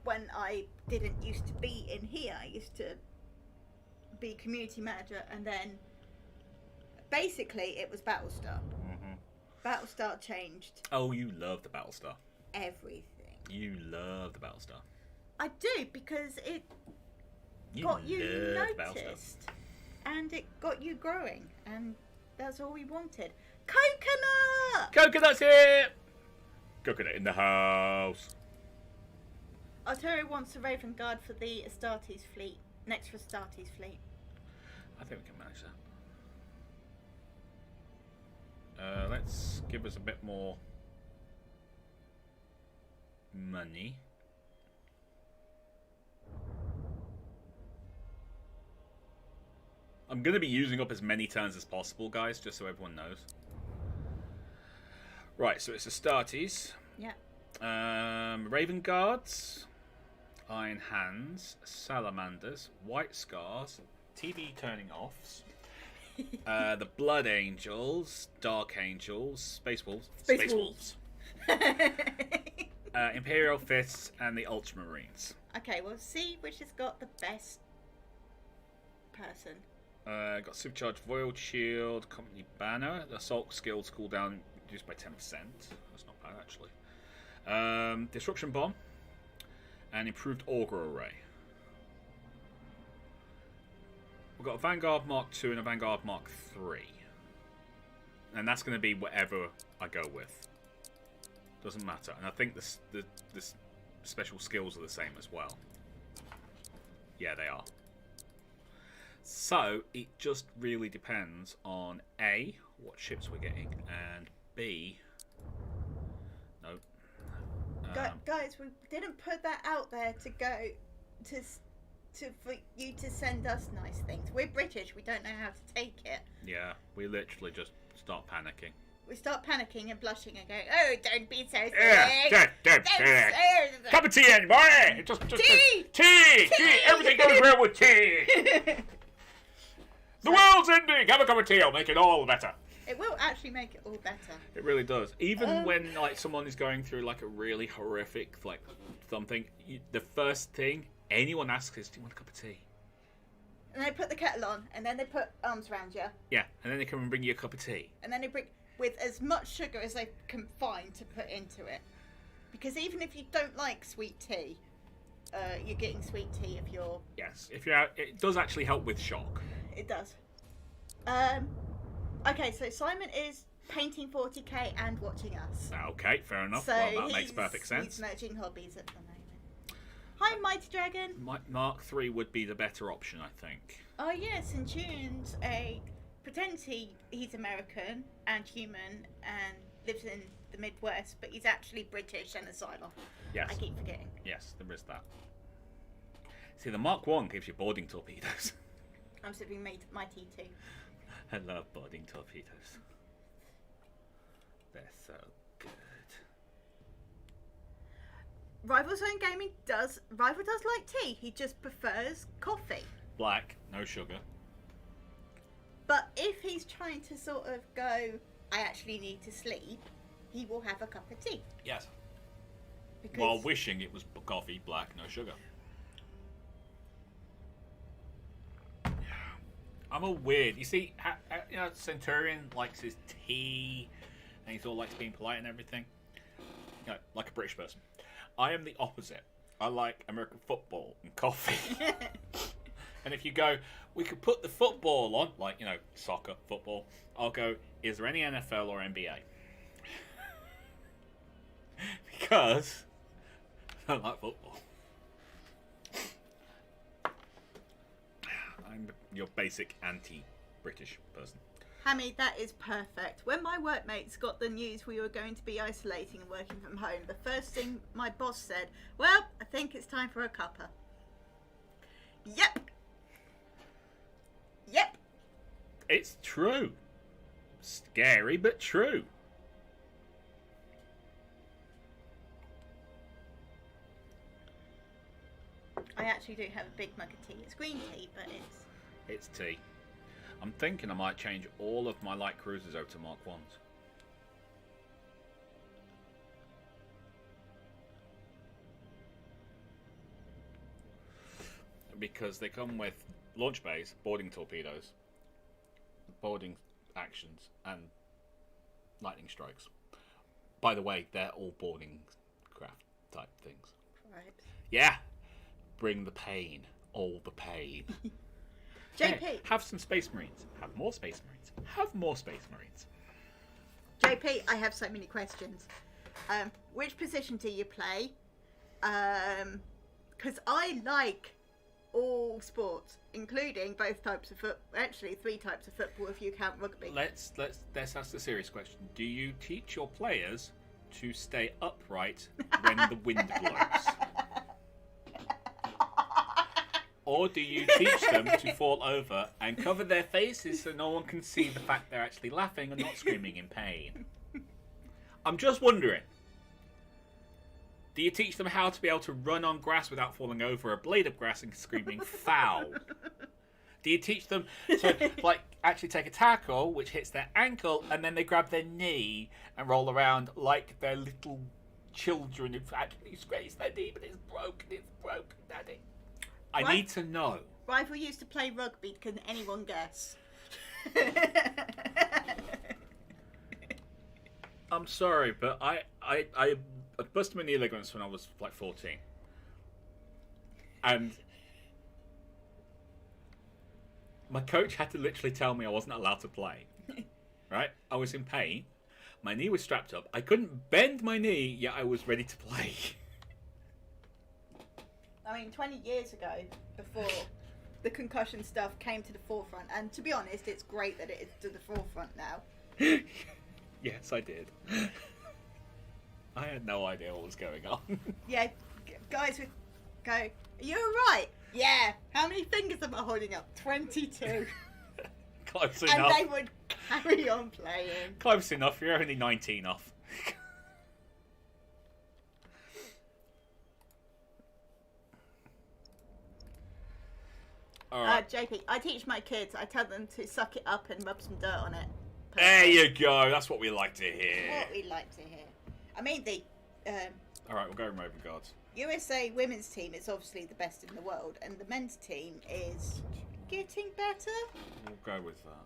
When I didn't used to be in here, I used to be community manager, and then basically it was Battlestar. Battlestar changed Oh, you love the Battlestar. everything. You love the Battlestar. I do, because it got you noticed, and it got you growing, and that's all we wanted. Coconut! Coconut's here! Coconut in the house. Arturo wants a Raven Guard for the Astartes fleet. Next for Astartes fleet. I think we can manage that. Let's give us a bit more money. I'm going to be using up as many turns as possible, guys, just so everyone knows. Right, so it's Astartes. Yeah. Raven Guards, Iron Hands, Salamanders, White Scars, TV Turning Offs, the Blood Angels, Dark Angels, Space Wolves, Space Wolves. Imperial Fists, and the Ultramarines. Okay, we'll see which has got the best person. Got Supercharged Void Shield, Company Banner, the Assault Skills cooldown reduced by 10%. That's not bad, actually. Disruption Bomb, and Improved Augur Array. We've got a Vanguard Mark II and a Vanguard Mark III. And that's going to be whatever I go with. Doesn't matter. And I think the special skills are the same as well. Yeah, they are. So, it just really depends on A, what ships we're getting, and B... No. Guys, we didn't put that out there to go for you to send us nice things. We're British, we don't know how to take it. Yeah, we literally just start panicking. We start panicking and blushing and going, "Oh, don't be so sick. Don't Cup of tea, anybody! Just Tea! Tea! Everything goes well with tea! The world's ending! Have a cup of tea, I'll make it all better. It will actually make it all better. It really does. Even when someone is going through a really horrific something, the first thing anyone asks is, "Do you want a cup of tea?" And they put the kettle on, and then they put arms around you. Yeah, and then they come and bring you a cup of tea. And then they bring with as much sugar as they can find to put into it. Because even if you don't like sweet tea, you're getting sweet tea if you're... Yes, if you're out, it does actually help with shock. It does. Okay, so Simon is painting 40k and watching us. Okay, fair enough. So well, that makes perfect sense. He's merging hobbies at the moment. Hi, Mighty Dragon. Mark III would be the better option, I think. Oh yeah, Centurion's pretends he's American and human and lives in the Midwest, but he's actually British and a Cylon. Yes. I keep forgetting. Yes, there is that. See, the Mark I gives you boarding torpedoes. I'm sipping my tea too. I love boarding torpedoes. They're so good. Rival Zone Gaming does like tea. He just prefers coffee. Black, no sugar. But if he's trying to sort of go, I actually need to sleep, he will have a cup of tea. Yes. Because While wishing it was coffee, black, no sugar. I'm all weird. You see, Centurion likes his tea, and he's all likes being polite and everything. Like a British person. I am the opposite. I like American football and coffee. And if you go, we could put the football on, soccer, football. I'll go, is there any NFL or NBA? Because I don't like football. I'm your basic British person. Hammy, that is perfect. When my workmates got the news we were going to be isolating and working from home, the first thing my boss said, well, I think it's time for a cuppa. Yep. Yep. It's true. Scary, but true. I actually do have a big mug of tea. It's green tea, but It's tea. I'm thinking I might change all of my light cruisers over to Mark 1s. Because they come with launch bays, boarding torpedoes, boarding actions, and lightning strikes. By the way, they're all boarding craft type things. right. Yeah! Bring the pain. All the pain. JP. Hey, have some Space Marines. Have more Space Marines. Have more Space Marines. JP, I have so many questions. Which position do you play? Because I like all sports, including both types of actually 3 types of football if you count rugby. Let's ask the serious question. Do you teach your players to stay upright when the wind blows? Or do you teach them to fall over and cover their faces so no one can see the fact they're actually laughing and not screaming in pain? I'm just wondering. Do you teach them how to be able to run on grass without falling over a blade of grass and screaming foul? Do you teach them to, like, actually take a tackle which hits their ankle and then they grab their knee and roll around like they're little children who've actually scraped their knee, but it's broken, Daddy? I Right. need to know. Rival used to play rugby. Can anyone guess? I'm sorry, but I busted my knee ligaments when I was like 14. And my coach had to literally tell me I wasn't allowed to play. Right? I was in pain. My knee was strapped up. I couldn't bend my knee, yet I was ready to play. I mean, 20 years ago, before the concussion stuff came to the forefront, and to be honest, it's great that it is to the forefront now. Yes, I did. I had no idea what was going on. Yeah, guys would go, "Are you alright?" "Yeah." "How many fingers am I holding up?" 22. Close And enough. they would carry on playing. Close enough. You're only 19 off. Alright. JP, I teach my kids. I tell them to suck it up and rub some dirt on it. There you go. That's what we like to hear. What we like to hear. I mean, the Alright, we'll go Raven Guards. USA women's team is obviously the best in the world, and the men's team is getting better. We'll go with that.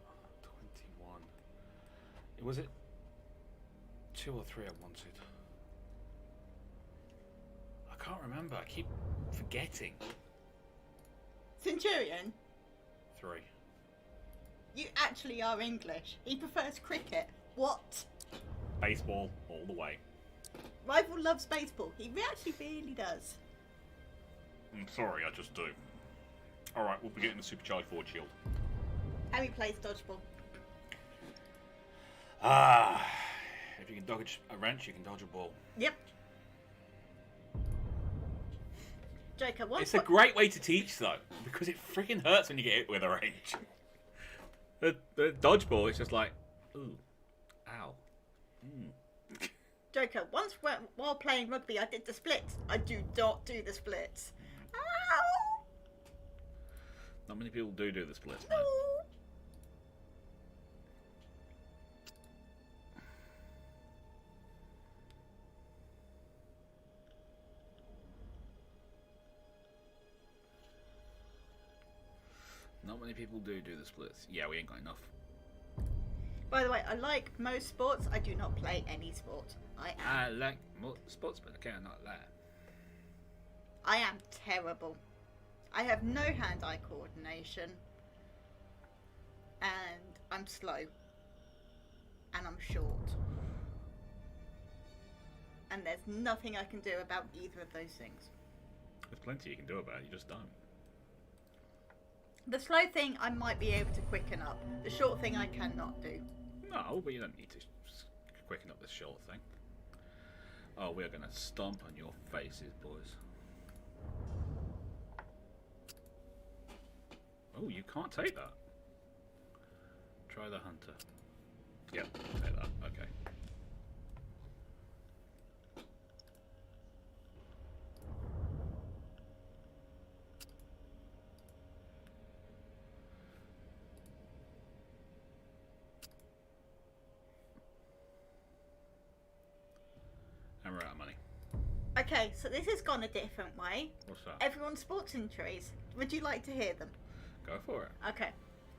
21. Was it 2 or 3 I wanted? I can't remember. I keep forgetting. Centurion, 3. you actually are English. He prefers cricket. What? Baseball all the way. Rival loves baseball. He actually really does. I'm sorry, I just do. Alright, we'll be getting the Supercharged Forward Shield. Harry plays dodgeball. Ah, if you can dodge a wrench, you can dodge a ball. Yep. Joker, what? It's a great way to teach, though, because it freaking hurts when you get hit with a wrench. The dodgeball is just like, ooh, ow. Joker, once while playing rugby, I did the splits. I do not do the splits. Ow! Not many people do the splits, man. No. Not many people do the splits. Yeah, we ain't got enough. By the way, I like most sports. I do not play any sport. I like sports, but I cannot lie. I am terrible. I have no hand-eye coordination. And I'm slow. And I'm short. And there's nothing I can do about either of those things. There's plenty you can do about it, you just don't. The slow thing I might be able to quicken up. The short thing I cannot do. No, but you don't need to quicken up this short thing. Oh, we're going to stomp on your faces, boys. Oh, you can't take that. Try the hunter. Yep, take that. Okay. And we're out of money. Okay, so this has gone a different way. What's that? Everyone's sports injuries. Would you like to hear them? Go for it. Okay.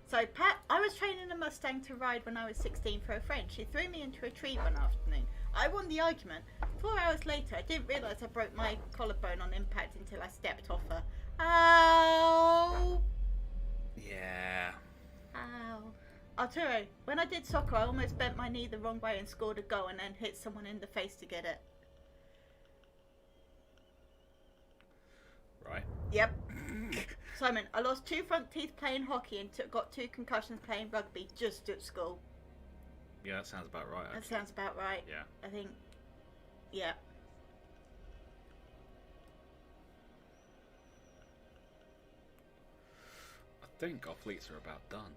So, Pat, I was training a Mustang to ride when I was 16 for a friend. She threw me into a tree one afternoon. I won the argument. 4 hours later, I didn't realise I broke my collarbone on impact until I stepped off her. Ow! Yeah. Ow. Arturo, when I did soccer, I almost bent my knee the wrong way and scored a goal and then hit someone in the face to get it. Right. Yep. Simon, I lost 2 front teeth playing hockey and got 2 concussions playing rugby just at school. Yeah, that sounds about right. That Actually. sounds about right. Yeah. I think, yeah. I think our fleets are about done.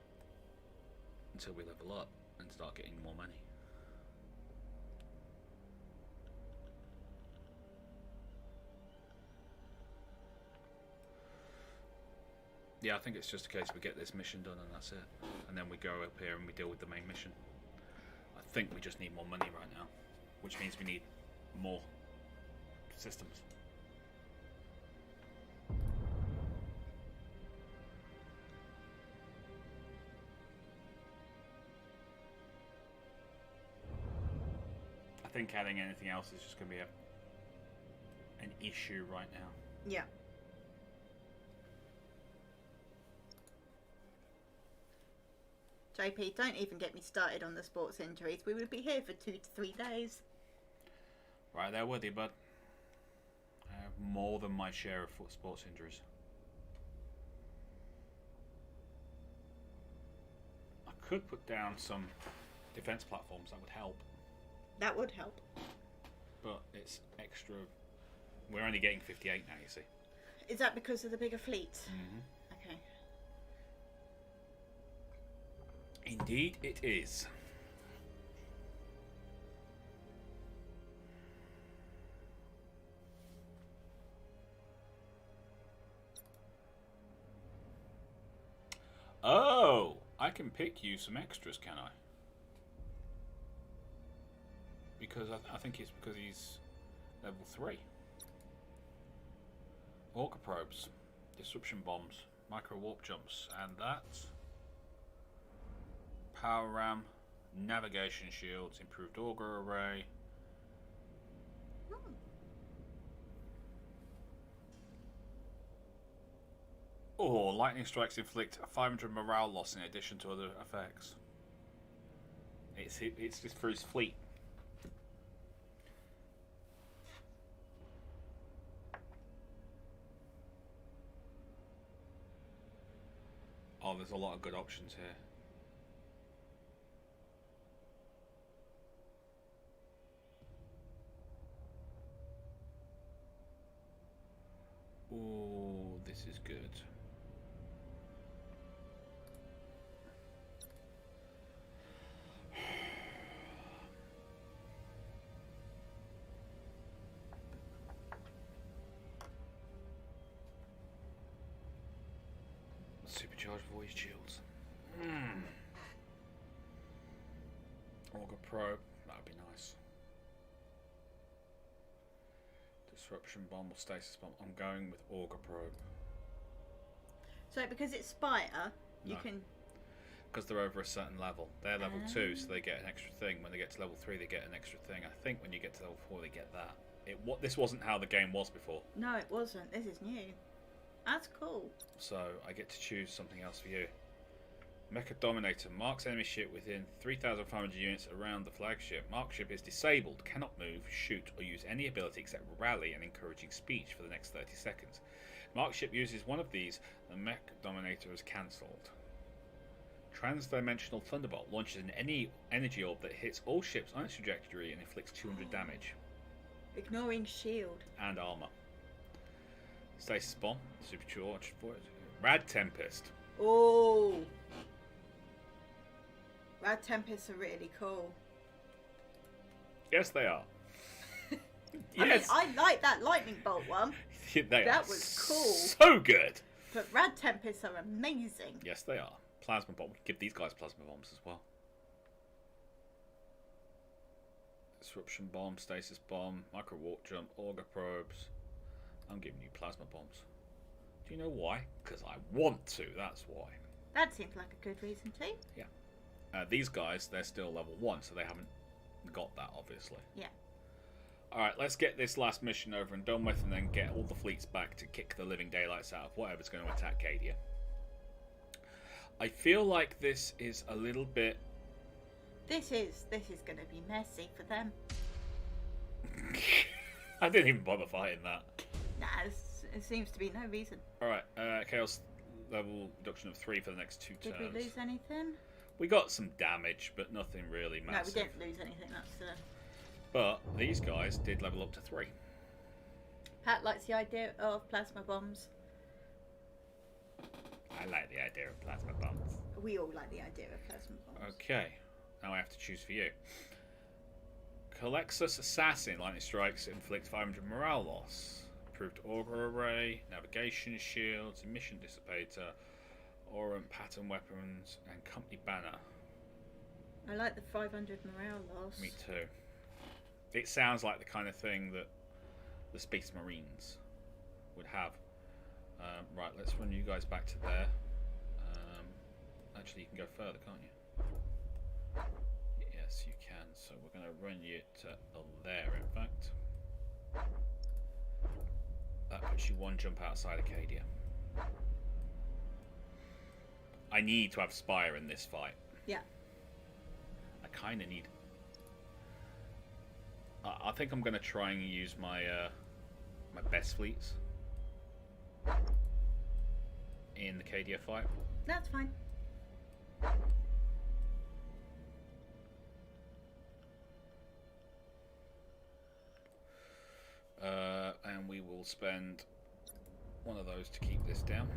Until we level up and start getting more money. Yeah, I think it's just a case we get this mission done and that's it. And then we go up here and we deal with the main mission. I think we just need more money right now. Which means we need more systems. I think adding anything else is just going to be an issue right now. Yeah. JP, don't even get me started on the sports injuries. We would be here for 2 to 3 days. Right there with you, bud. I have more than my share of sports injuries. I could put down some defense platforms, that would help. That would help. But it's extra. We're only getting 58 now, you see. Is that because of the bigger fleet? Mm-hmm. Okay. Indeed it is. Oh, I can pick you some extras, can I? Because I think it's because he's level 3. Orca probes, disruption bombs, micro warp jumps, and that. Power ram, navigation shields, improved auger array. Oh, lightning strikes inflict a 500 morale loss in addition to other effects. It's just for his fleet. Oh, there's a lot of good options here. Oh, this is good. Supercharged voice shields. Auger probe, that would be nice. Disruption bomb or stasis bomb. I'm going with auger probe. So because it's Spire, you No. can... Because they're over a certain level. They're level 2, so they get an extra thing. When they get to level 3, they get an extra thing. I think when you get to level 4, they get that. This wasn't how the game was before. No, it wasn't. This is new. That's cool. So I get to choose something else for you. Mecha Dominator marks enemy ship within 3,500 units around the flagship. Marked ship is disabled, cannot move, shoot, or use any ability except rally and encouraging speech for the next 30 seconds. Mark ship uses one of these. The mech dominator is cancelled. Transdimensional Thunderbolt launches any energy orb that hits all ships on its trajectory and inflicts 200 damage. Ignoring shield. And armor. Stasis Bomb. Supercharged for it. Rad Tempest. Oh. Rad Tempests are really cool. Yes, they are. Yes. I mean, I like that lightning bolt one. That was cool. So good. But Rad Tempests are amazing. Yes, they are. Plasma bomb. We can give these guys plasma bombs as well. Disruption bomb, stasis bomb, micro warp jump, auger probes. I'm giving you plasma bombs. Do you know why? Because I want to. That's why. That seems like a good reason too. Yeah. These guys, they're still level 1, so they haven't got that, obviously. Yeah. Alright, let's get this last mission over and done with, and then get all the fleets back to kick the living daylights out of whatever's going to attack Cadia. I feel like this is a little bit... This is going to be messy for them. I didn't even bother fighting that. Nah, it seems to be no reason. Alright, Chaos level reduction of 3 for the next 2 turns. Did we lose anything? We got some damage, but nothing really massive. No, we didn't lose anything. That's But these guys did level up to 3. Pat likes the idea of plasma bombs. I like the idea of plasma bombs. We all like the idea of plasma bombs. Okay, now I have to choose for you. Colexus Assassin, lightning strikes, inflict 500 morale loss. Improved auger array, navigation shields, emission dissipator, aura and pattern weapons, and company banner. I like the 500 morale loss. Me too. It sounds like the kind of thing that the Space Marines would have. Right, let's run you guys back to there. Actually, you can go further, can't you? Yes, you can. So we're going to run you to there, in fact. That puts you 1 jump outside Acadia. I need to have Spire in this fight. Yeah. I kind of need... I think I'm going to try and use my my best fleets in the Cadia fight. That's fine. And we will spend one of those to keep this down.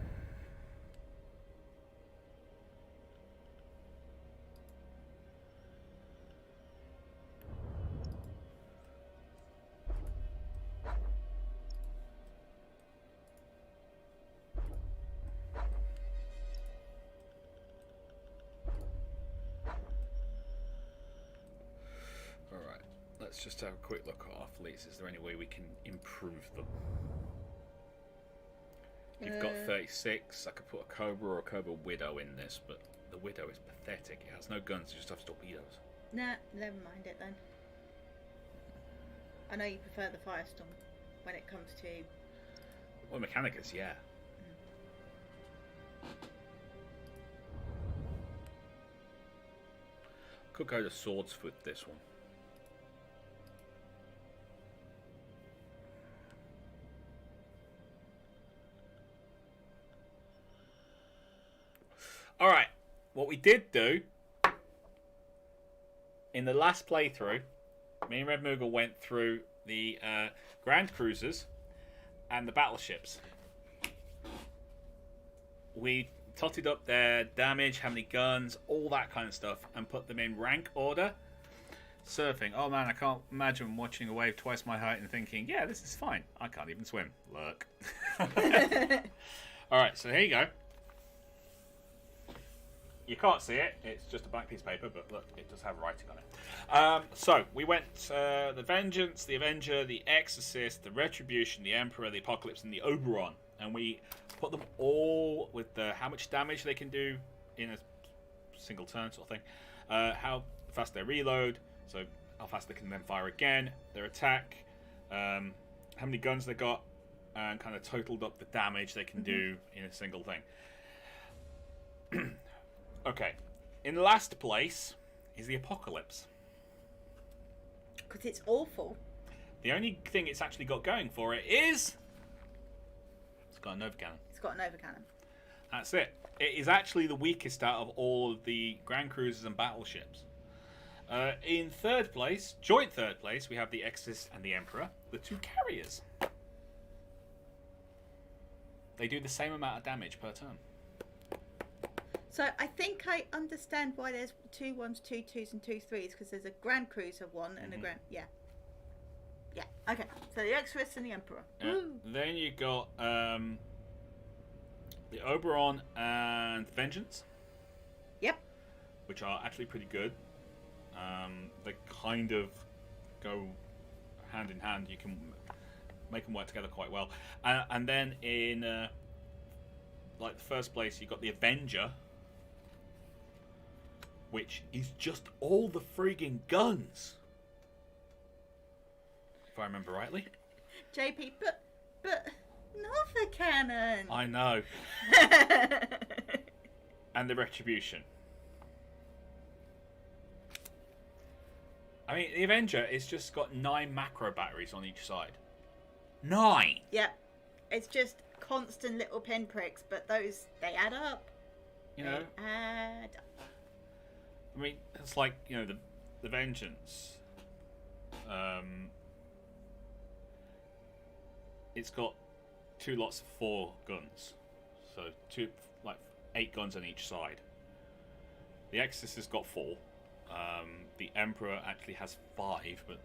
Let's just have a quick look at our fleets. Is there any way we can improve them? You've got 36. I could put a Cobra or a Cobra Widow in this, but the Widow is pathetic. It has no guns, it just has torpedoes. Nah, never mind it then. I know you prefer the Firestorm when it comes to... Well, Mechanicus, yeah. Could go to Swordsfoot this one. Alright, what we did do in the last playthrough, me and Red Moogle went through the Grand Cruisers and the battleships. We totted up their damage, how many guns, all that kind of stuff, and put them in rank order. Surfing. Oh man, I can't imagine watching a wave twice my height and thinking, yeah, this is fine. I can't even swim. Look. Alright, so here you go. You can't see it, it's just a blank piece of paper, but look, it does have writing on it. So, we went the Vengeance, the Avenger, the Exorcist, the Retribution, the Emperor, the Apocalypse, and the Oberon. And we put them all with how much damage they can do in a single turn sort of thing. How fast they reload, so how fast they can then fire again, their attack, how many guns they got, and kind of totaled up the damage they can do in a single thing. Okay, in last place is the Apocalypse. Because it's awful. The only thing it's actually got going for it is It's got a Nova Cannon. It's got an overcannon. That's it. It is actually the weakest out of all of the Grand Cruisers and battleships. In third place, joint third place, we have the Exorcist and the Emperor, the two carriers. They do the same amount of damage per turn. So I think I understand why there's 2 1s, 2 2s, and 2 3s, because there's a Grand Cruiser one and a Grand. Yeah. Yeah. Okay. So the Exorcist and the Emperor. Woo. Then you got the Oberon and Vengeance. Yep. Which are actually pretty good. They kind of go hand in hand. You can make them work together quite well. And then in like the first place, you got the Avenger, which is just all the frigging guns, if I remember rightly. JP, but Nova Cannon. I know. And the Retribution. I mean, the Avenger is just got 9 macro batteries on each side. 9! Yep. It's just constant little pinpricks, but those, they add up. You know? They add up. I mean, it's like, you know, the Vengeance. It's got 2 lots of 4 guns. So, 8 guns on each side. The Exorcist has got 4. The Emperor actually has 5, but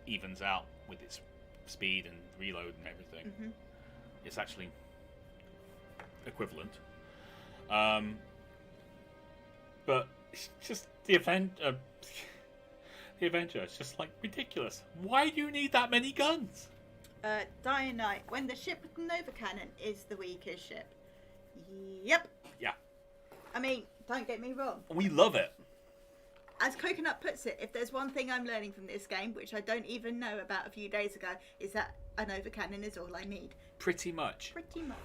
evens out with its speed and reload and everything. Mm-hmm. It's actually equivalent. But it's just the Avenger. The Avenger is just like ridiculous. Why do you need that many guns? Dying Knight, when the ship with the Nova Cannon is the weakest ship. Yep. Yeah. I mean, don't get me wrong. We love it. As Coconut puts it, if there's one thing I'm learning from this game, which I don't even know about a few days ago, is that a Nova Cannon is all I need. Pretty much. Pretty much.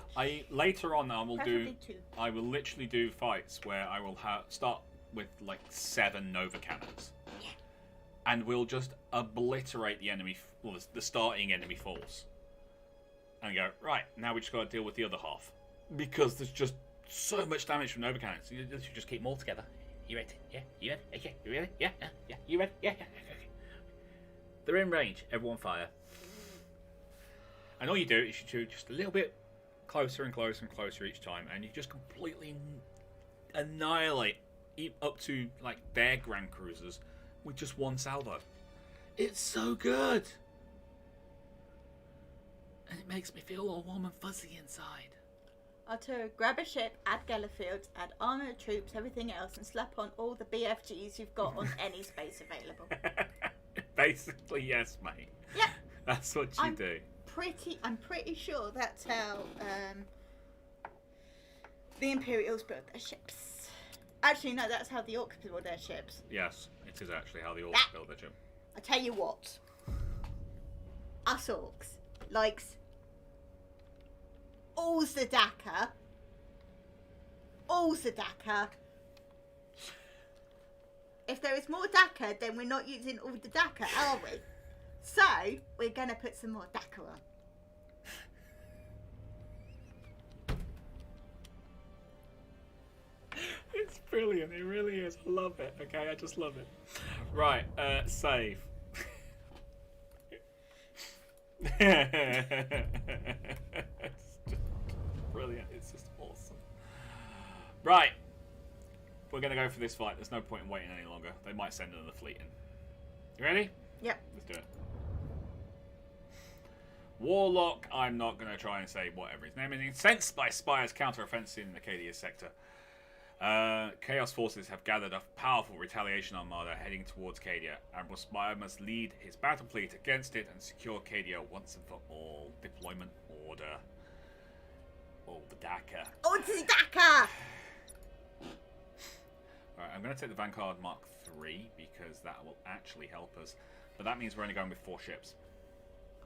Later on I will Preferably 2. I will literally do fights where I will start with like 7 Nova Cannons. Yeah. And we'll just obliterate the enemy, the starting enemy force. And go, right, now we just got to deal with the other half. Because there's just so much damage from Nova Cannons. You just keep them all together. You ready? Yeah? You ready? Okay. You ready? Yeah? Yeah? You ready? Yeah? Okay. They're in range. Everyone fire. And all you do is you do just a little bit closer and closer and closer each time, and you just completely annihilate up to like their Grand Cruisers with just one salvo. It's so good, and it makes me feel all warm and fuzzy inside. Arturo, grab a ship, add Gellerfields, add armoured troops, everything else, and slap on all the BFGs you've got on any space available. Basically, yes, mate. Yeah. That's what you do. I'm pretty sure that's how the Imperials build their ships. Actually, no, that's how the Orcs build their ships. Yes, it is actually how the Orcs build their ship. I tell you what, us Orcs likes all the Dakar. If there is more Dakar, then we're not using all the Dakar, are we? So, we're going to put some more Dakar on. It's brilliant, it really is. I love it, okay? I just love it. Right, save. It's just brilliant, it's just awesome. Right, we're going to go for this fight. There's no point in waiting any longer. They might send another fleet in. You ready? Yep. Let's do it. Warlock, I'm not going to try and say whatever his name is. Incensed by Spire's counter-offensive in Acadia sector. Chaos forces have gathered a powerful retaliation armada heading towards Cadia. Admiral Spire must lead his battle fleet against it and secure Cadia once and for all. Deployment order. Oh, the Dakar. Oh, it's the Dakar! Alright, I'm going to take the Vanguard Mark III because that will actually help us. But that means we're only going with 4 ships.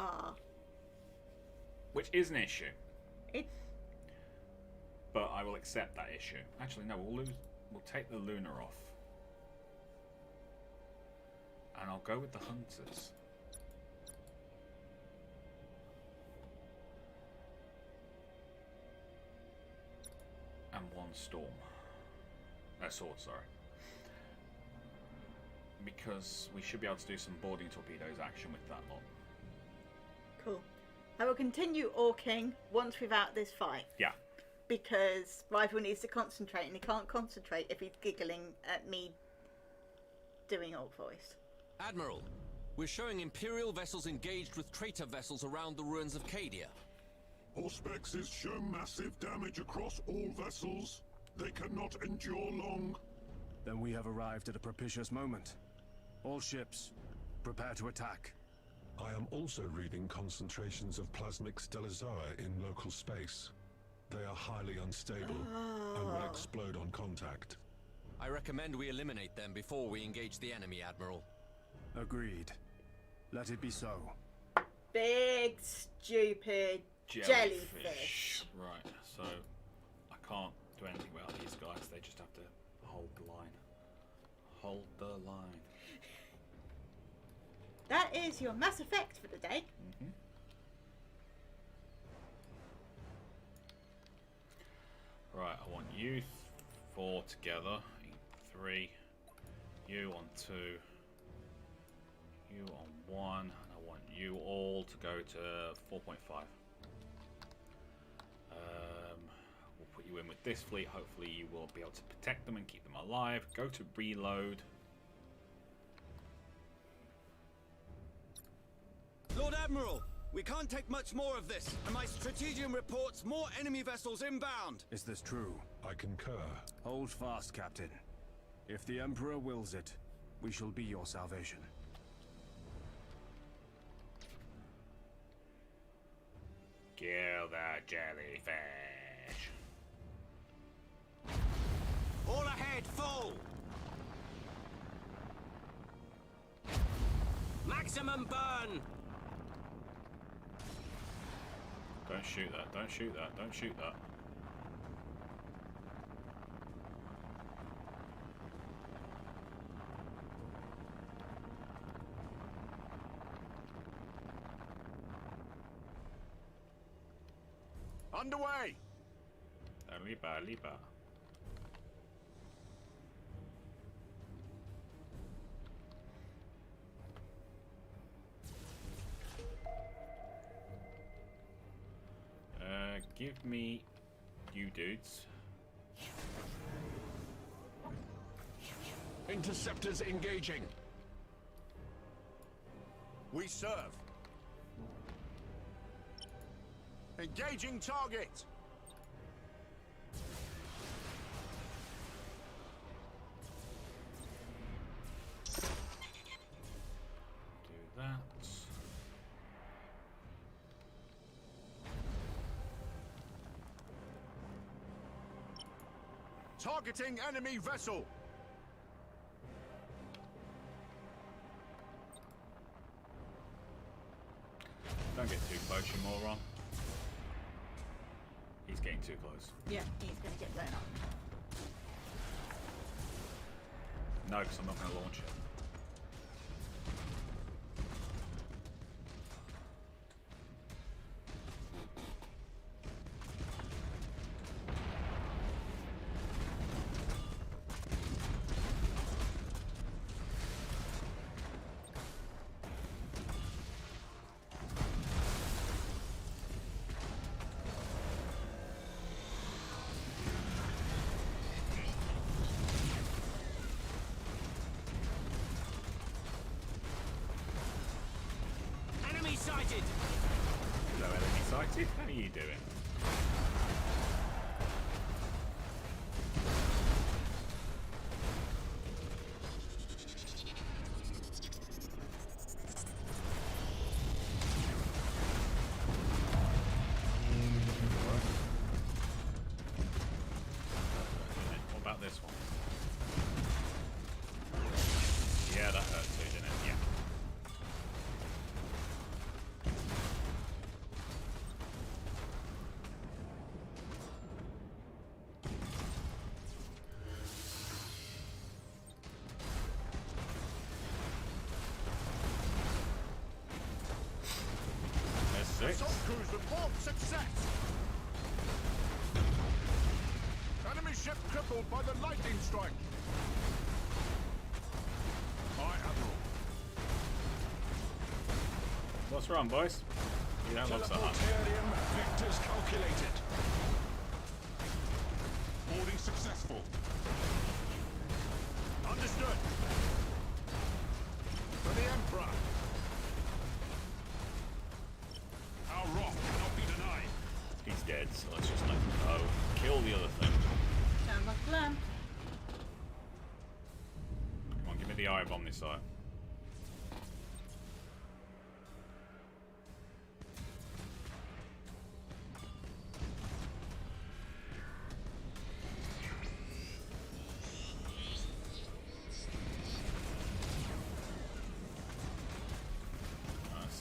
Ah. Which is an issue. It. But I will accept that issue. Actually, no, we'll take the Lunar off. And I'll go with the Hunters. on Storm. Sword, sorry. Because we should be able to do some boarding torpedoes action with that lot. Cool. I will continue orking once we've out this fight. Yeah. Because Rival needs to concentrate, and he can't concentrate if he's giggling at me doing orc voice. Admiral, we're showing Imperial vessels engaged with traitor vessels around the ruins of Cadia. Auspexes show massive damage across all vessels. They cannot endure long. Then we have arrived at a propitious moment. All ships, prepare to attack. I am also reading concentrations of plasmic stellizoa in local space. They are highly unstable and will explode on contact. I recommend we eliminate them before we engage the enemy, Admiral. Agreed. Let it be so. Big, stupid jellyfish. Right, so I can't do anything about these guys. They just have to hold the line. Hold the line. That is your Mass Effect for the day. Mm-hmm. Right, I want you 4 together. 3. You on 2. You on 1. And I want you all to go to 4.5. We'll put you in with this fleet. Hopefully you will be able to protect them and keep them alive. Go to reload. Lord Admiral, we can't take much more of this, and my strategium reports more enemy vessels inbound. Is this true? I concur. Hold fast, Captain. If the Emperor wills it, we shall be your salvation. Kill the jellyfish. All ahead, full! Maximum burn! Don't shoot that, don't shoot that, don't shoot that. Underway! Liba, liba. Give me you dudes. Interceptors engaging. We serve. Engaging target. Do that. Targeting enemy vessel. Don't get too close, you moron. He's getting too close. Yeah, he's going to get blown up. No, because I'm not going to launch it. Enemy sighted! Hello, enemy sighted. How are you doing? What about this one? Yeah, that hurt too, didn't it? Yeah. There's 6. Assault crews report success. Enemy ship crippled by the lightning strike. Aye, Admiral. What's wrong, boys? You don't look so hot. Teleportarium vectors calculated. Boarding successful. Understood. For the Emperor. Our wrath cannot be denied. He's dead, so let's just let him go. Kill the other thing. Sounds like a plan. Come on, give me the eye bomb this side.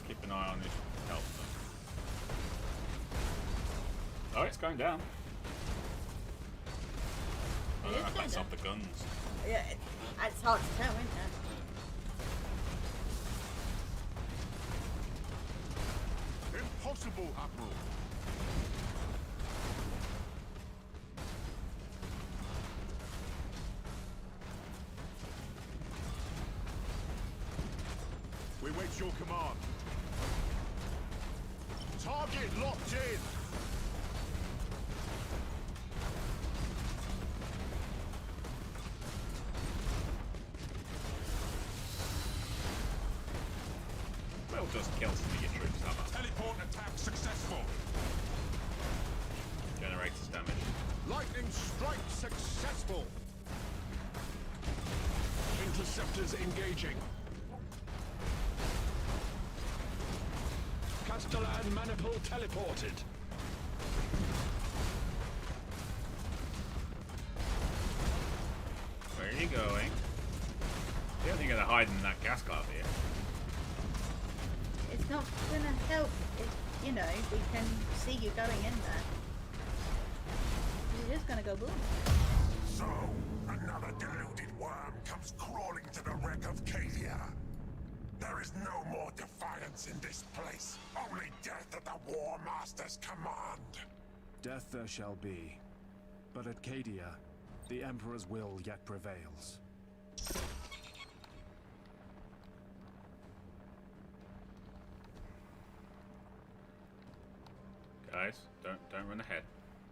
Keep an eye on his health. Oh, it's going down. I don't know if that's off the guns. Yeah, it's hard to tell, isn't it? Impossible, Admiral. We wait your command. Target locked in. We'll just kill some of your troops, how about? Teleport attack successful. Generators damage. Lightning strike successful. Interceptors engaging. Castellan maniple teleported. Where are you going? I don't think you're hiding in that gas cloud here. It's not gonna help if, you know, we can see you going in there. You're just gonna go boom. So, another deluded worm comes crawling to the wreck of Cadia. There is no more defiance in this place. Only death at the War Master's command. Death there shall be. But at Cadia, the Emperor's will yet prevails. Guys, don't run ahead.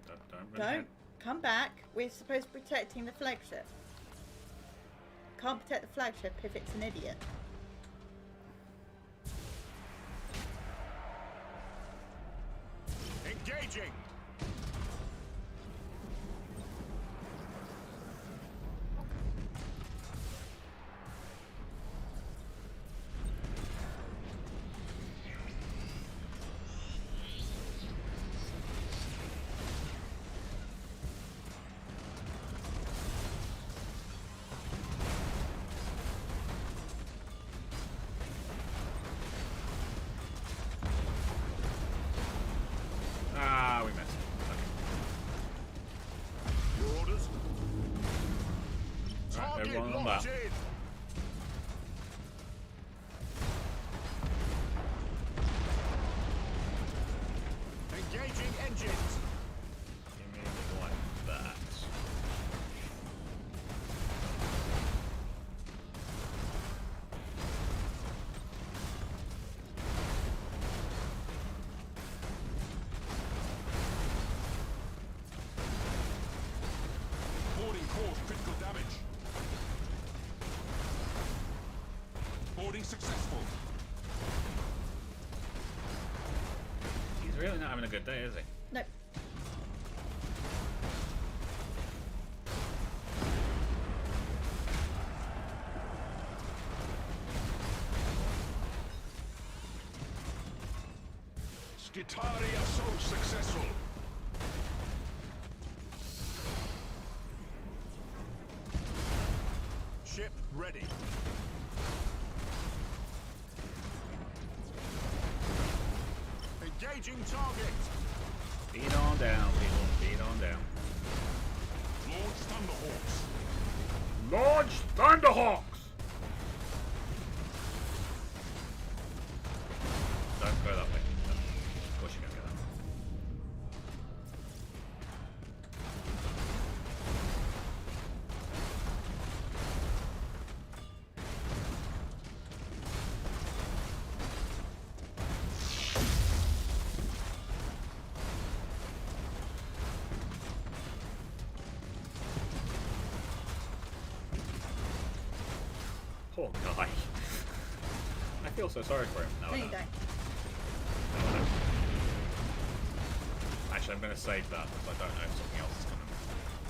Don't run Don't ahead. come back. We're supposed to be protecting the flagship. Can't protect the flagship if it's an idiot. Engaging. Ah, we missed. Okay. Your orders? Right, Target everyone on locked that. in. Engaging engines. Give me a little like that. Boarding caused critical damage. Boarding successful. He's really not having a good day, is he? Nope. Skitaria assault successful. Ship ready. Engaging target. Feed on down, people. Feed on down. Launch Thunderhawks. Launch Thunderhawks! Don't go that way. No. Of course you're going to go that way. Poor guy. I feel so sorry for him. No, you don't. No. Actually, I'm going to save that because I don't know if something else is coming.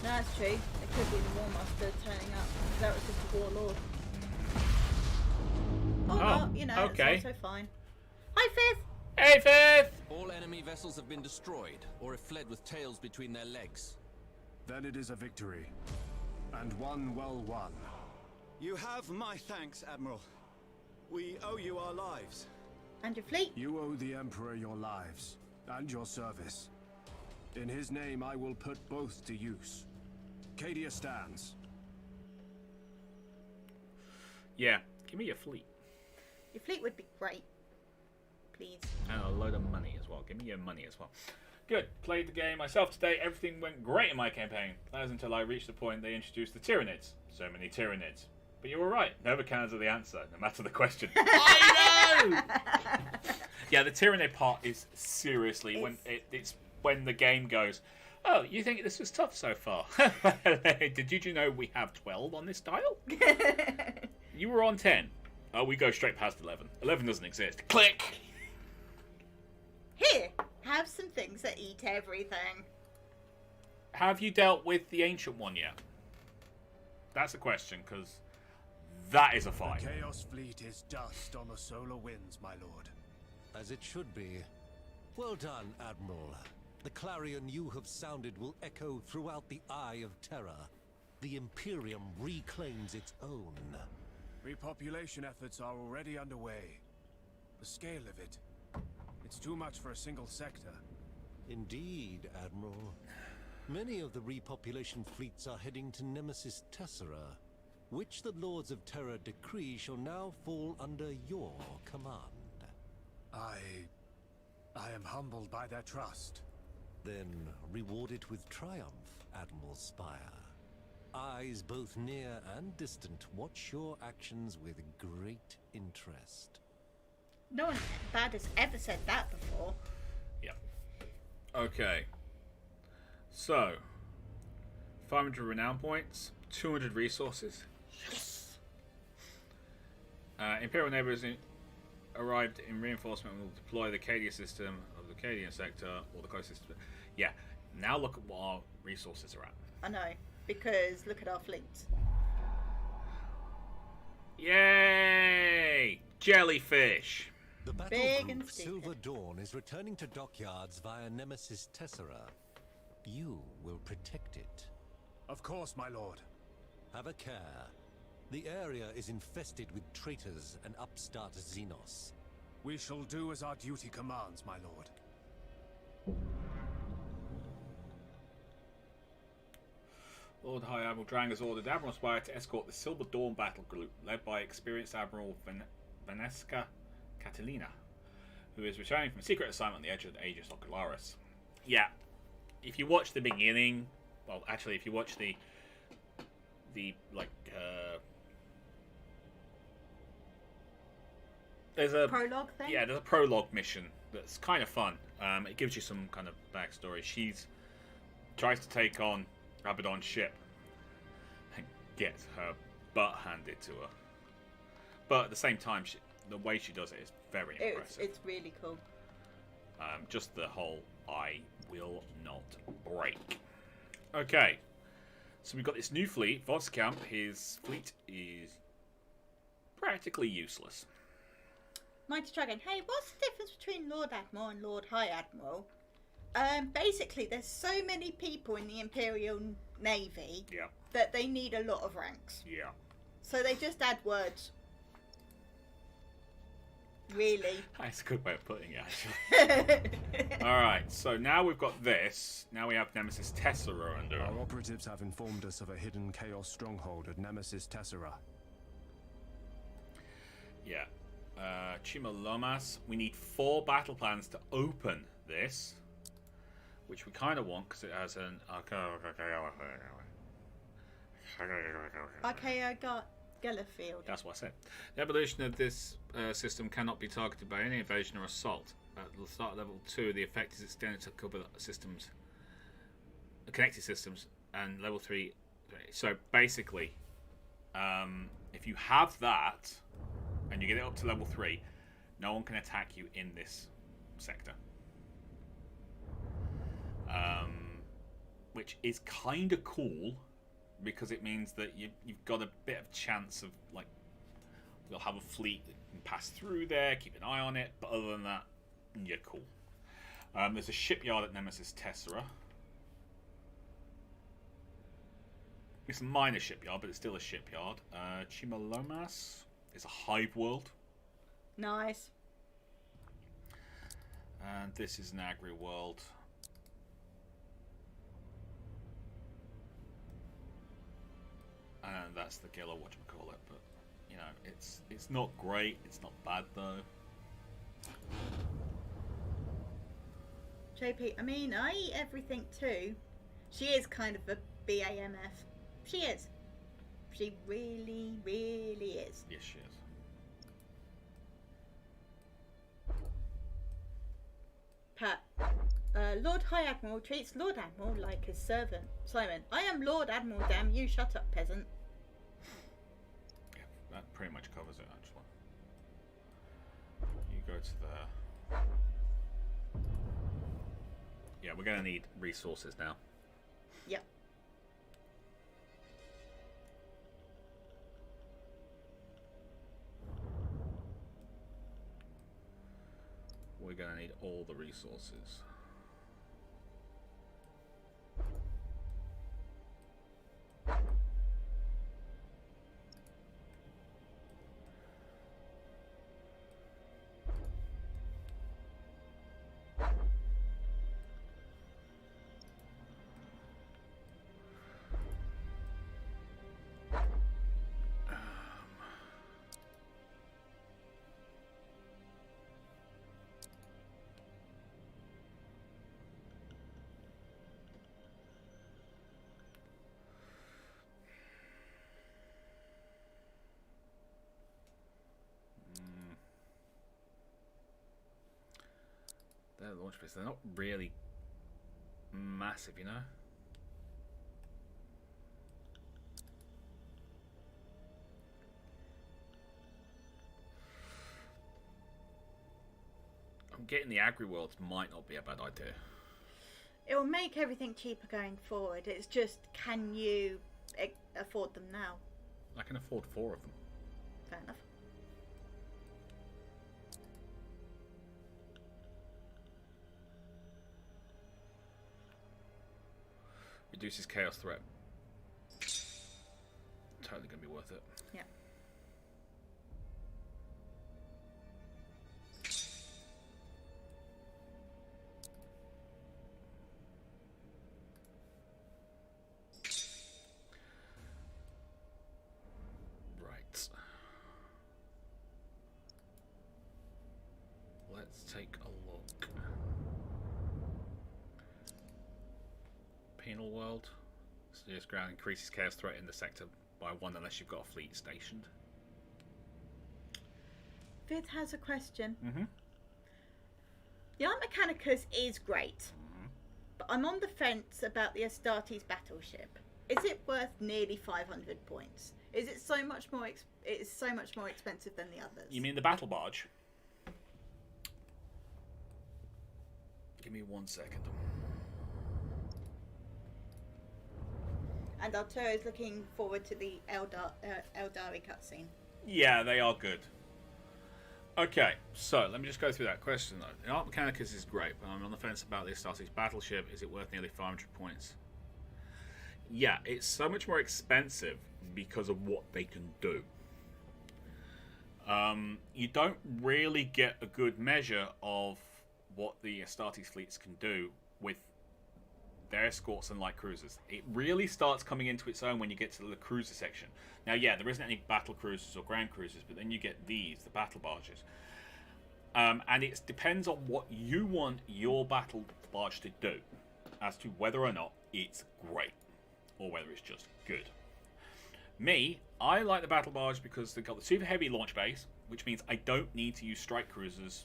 No, that's true. It could be the War Master turning up. That was just a Warlord. Oh, well, you know, okay. it's also fine. Hi, Fifth! Hey, Fifth! All enemy vessels have been destroyed, or have fled with tails between their legs. Then it is a victory. And one well won. You have my thanks, Admiral. We owe you our lives. And your fleet. You owe the Emperor your lives, and your service. In his name, I will put both to use. Cadia stands. Yeah, give me your fleet. Your fleet would be great. Please. And a load of money as well. Give me your money as well. Good. Played the game myself today. Everything went great in my campaign. That was until I reached the point they introduced the Tyranids. So many Tyranids. But you were right. Never counts are the answer, no matter the question. I know! Yeah, the Tyranid part is seriously it's when the game goes, oh, you think this was tough so far? Did you know we have 12 on this dial? You were on 10. Oh, we go straight past 11. 11 doesn't exist. Click! Here, have some things that eat everything. Have you dealt with the Ancient One yet? That's a question, because that is a fight. The Chaos Fleet is dust on the solar winds, my lord. As it should be. Well done, Admiral. The clarion you have sounded will echo throughout the Eye of Terror. The Imperium reclaims its own. Repopulation efforts are already underway. The scale of it, it's too much for a single sector. Indeed, Admiral. Many of the repopulation fleets are heading to Nemesis Tessera, which the Lords of Terror decree shall now fall under your command. I am humbled by their trust. Then reward it with triumph, Admiral Spire. Eyes both near and distant watch your actions with great interest. No one bad has ever said that before. Yeah. Okay. So, 500 renown points, 200 resources. Yes! Imperial neighbors arrived in reinforcement and will deploy the Cadia system of the Cadian sector or the closest. Yeah. Now look at what our resources are at. I know, because look at our fleets. Yay! Jellyfish! The battle Big and group stupid. Silver Dawn is returning to dockyards via Nemesis Tessera. You will protect it. Of course, my lord. Have a care. The area is infested with traitors and upstart Xenos. We shall do as our duty commands, my lord. Lord High Admiral Drang has ordered Admiral Spire to escort the Silver Dawn battle group, led by experienced Admiral Vanessa Catalina, who is returning from a secret assignment on the edge of the Aegis Ocularis. Yeah, if you watch the beginning, well, actually, if you watch the there's a Prologue thing? Yeah, there's a prologue mission that's kind of fun. It gives you some kind of backstory. She's tries to take on Abaddon's ship and gets her butt handed to her. But at the same time, the way she does it is very impressive. It's really cool. Just the whole I will not break. Okay. So we've got this new fleet, Voskamp. His fleet is practically useless. Mighty Dragon, hey, what's the difference between Lord Admiral and Lord High Admiral? Basically, there's so many people in the Imperial Navy that they need a lot of ranks. Yeah. So they just add words. Really? That's a good way of putting it, actually. Alright, so now we've got this. Now we have Nemesis Tessera under. Our operatives have informed us of a hidden Chaos stronghold at Nemesis Tessera. Yeah. Chimalomas. We need 4 battle plans to open this, which we kind of want because it has an Gellerfield. That's what I said. The evolution of this system cannot be targeted by any invasion or assault. At the start of level 2, the effect is extended to cover systems, connected systems, and level 3. So basically, If you have that, and you get it up to level 3, no one can attack you in this sector. Which is kind of cool, because it means that you've got a bit of chance of, like, you'll have a fleet that can pass through there, keep an eye on it, but other than that, you're cool. There's a shipyard at Nemesis Tessera. It's a minor shipyard, but it's still a shipyard. Chimalomas is a hive world. Nice. And this is an agri world. And that's the Gilla, whatchamacallit, but you know, it's not great, it's not bad though. JP, I mean, I eat everything too. She is kind of a BAMF. She is. She really, really is. Yes, she is. Pat, Lord High Admiral treats Lord Admiral like his servant. Simon, I am Lord Admiral, damn you, shut up, peasant. Yeah, that pretty much covers it, actually. You go to there. Yeah, we're going to need resources now. Yep. We're going to need all the resources. Their launch base, they're not really massive, you know? I'm getting the agri worlds might not be a bad idea. It will make everything cheaper going forward. It's just, can you afford them now? I can afford 4 of them. Fair enough. Reduces chaos threat. Totally going to be worth it. Yeah. Right. Let's take a look. Penal world. Serious ground increases chaos threat in the sector by 1 unless you've got a fleet stationed. Vid has a question. Mm-hmm. The Art Mechanicus is great, but I'm on the fence about the Astartes battleship. Is it worth nearly 500 points? Is it so much more? It's so much more expensive than the others. You mean the battle barge? Give me 1 second. And Arturo is looking forward to the Eldari cutscene. Yeah, they are good. Okay, so let me just go through that question though. The Art Mechanicus is great, but I'm on the fence about the Astartes battleship. Is it worth nearly 500 points? Yeah, it's so much more expensive because of what they can do. You don't really get a good measure of what the Astartes fleets can do with their escorts and light cruisers. It really starts coming into its own when you get to the cruiser section. Now, yeah, there isn't any battle cruisers or grand cruisers, but then you get these, the battle barges. And it depends on what you want your battle barge to do as to whether or not it's great or whether it's just good. Me, I like the battle barge because they've got the super heavy launch base, which means I don't need to use strike cruisers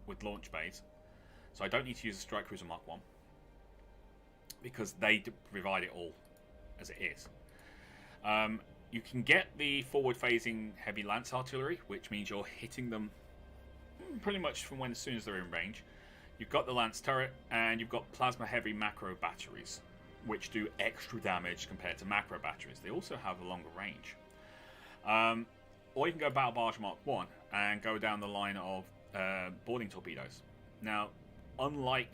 with launch bays. So I don't need to use a Strike Cruiser Mark 1 because they provide it all as it is. You can get the forward-facing heavy lance artillery, which means you're hitting them pretty much from as soon as they're in range. You've got the lance turret, and you've got plasma-heavy macro batteries, which do extra damage compared to macro batteries. They also have a longer range. Or you can go Battle Barge Mark 1 and go down the line of boarding torpedoes. Now, unlike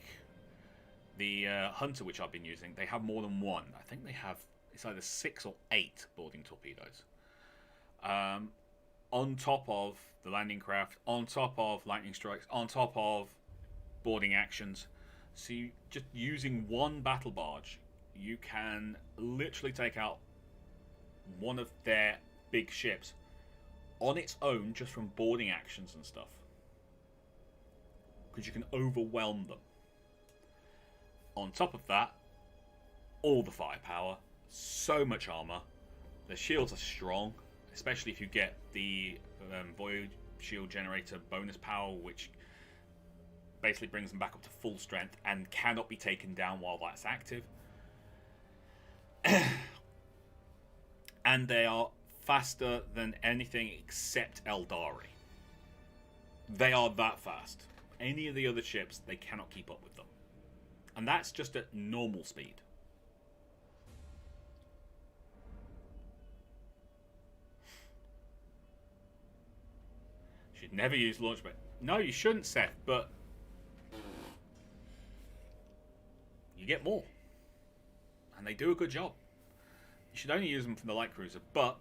the Hunter, which I've been using, they have more than one. I think they have, it's either 6 or 8 boarding torpedoes. On top of the landing craft, on top of lightning strikes, on top of boarding actions. So you, just using one battle barge, you can literally take out one of their big ships on its own just from boarding actions and stuff. Because you can overwhelm them. On top of that, all the firepower, so much armor. The shields are strong, especially if you get the Void Shield Generator bonus power, which basically brings them back up to full strength and cannot be taken down while that's active. And they are faster than anything except Eldari. They are that fast. Any of the other ships, they cannot keep up with them. And that's just at normal speed. Should never use launch bait. No, you shouldn't, Seth, but you get more. And they do a good job. You should only use them for the light cruiser, but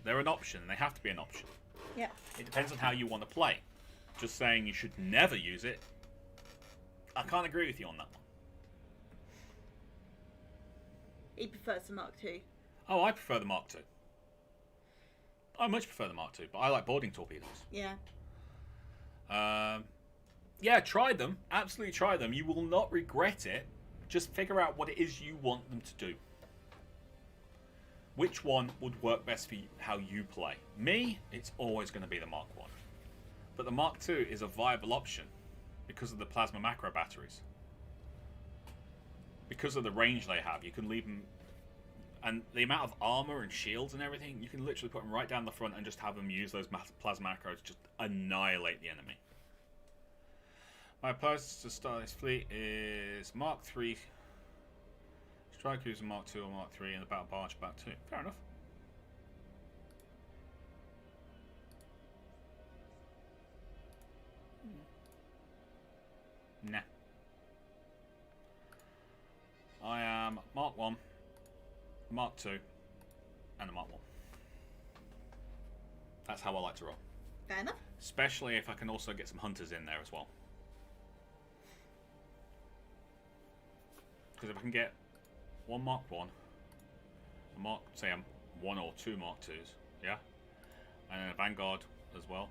they're an option. They have to be an option. Yeah. It depends on how you want to play. Just saying you should never use it, I can't agree with you on that one. He prefers the Mark II. Oh, I prefer the Mark II. I much prefer the Mark II, but I like boarding torpedoes. Yeah. Yeah, try them. Absolutely try them. You will not regret it. Just figure out what it is you want them to do. Which one would work best for you, how you play? Me, it's always going to be the Mark I. But the Mark II is a viable option because of the plasma macro batteries. Because of the range they have, you can leave them... And the amount of armor and shields and everything, you can literally put them right down the front and just have them use those plasma macros to just annihilate the enemy. My approach to start this fleet is Mark III, Strike Cruiser Mark II or Mark III, and the Battle Barge Mark II. Fair enough. Nah. I am Mark 1, Mark II, and a Mark 1. That's how I like to roll. Fair enough. Especially if I can also get some hunters in there as well. Because if I can get one Mark 1, a Mark, say I'm 1 or 2 Mark 2s, yeah? And then a Vanguard as well,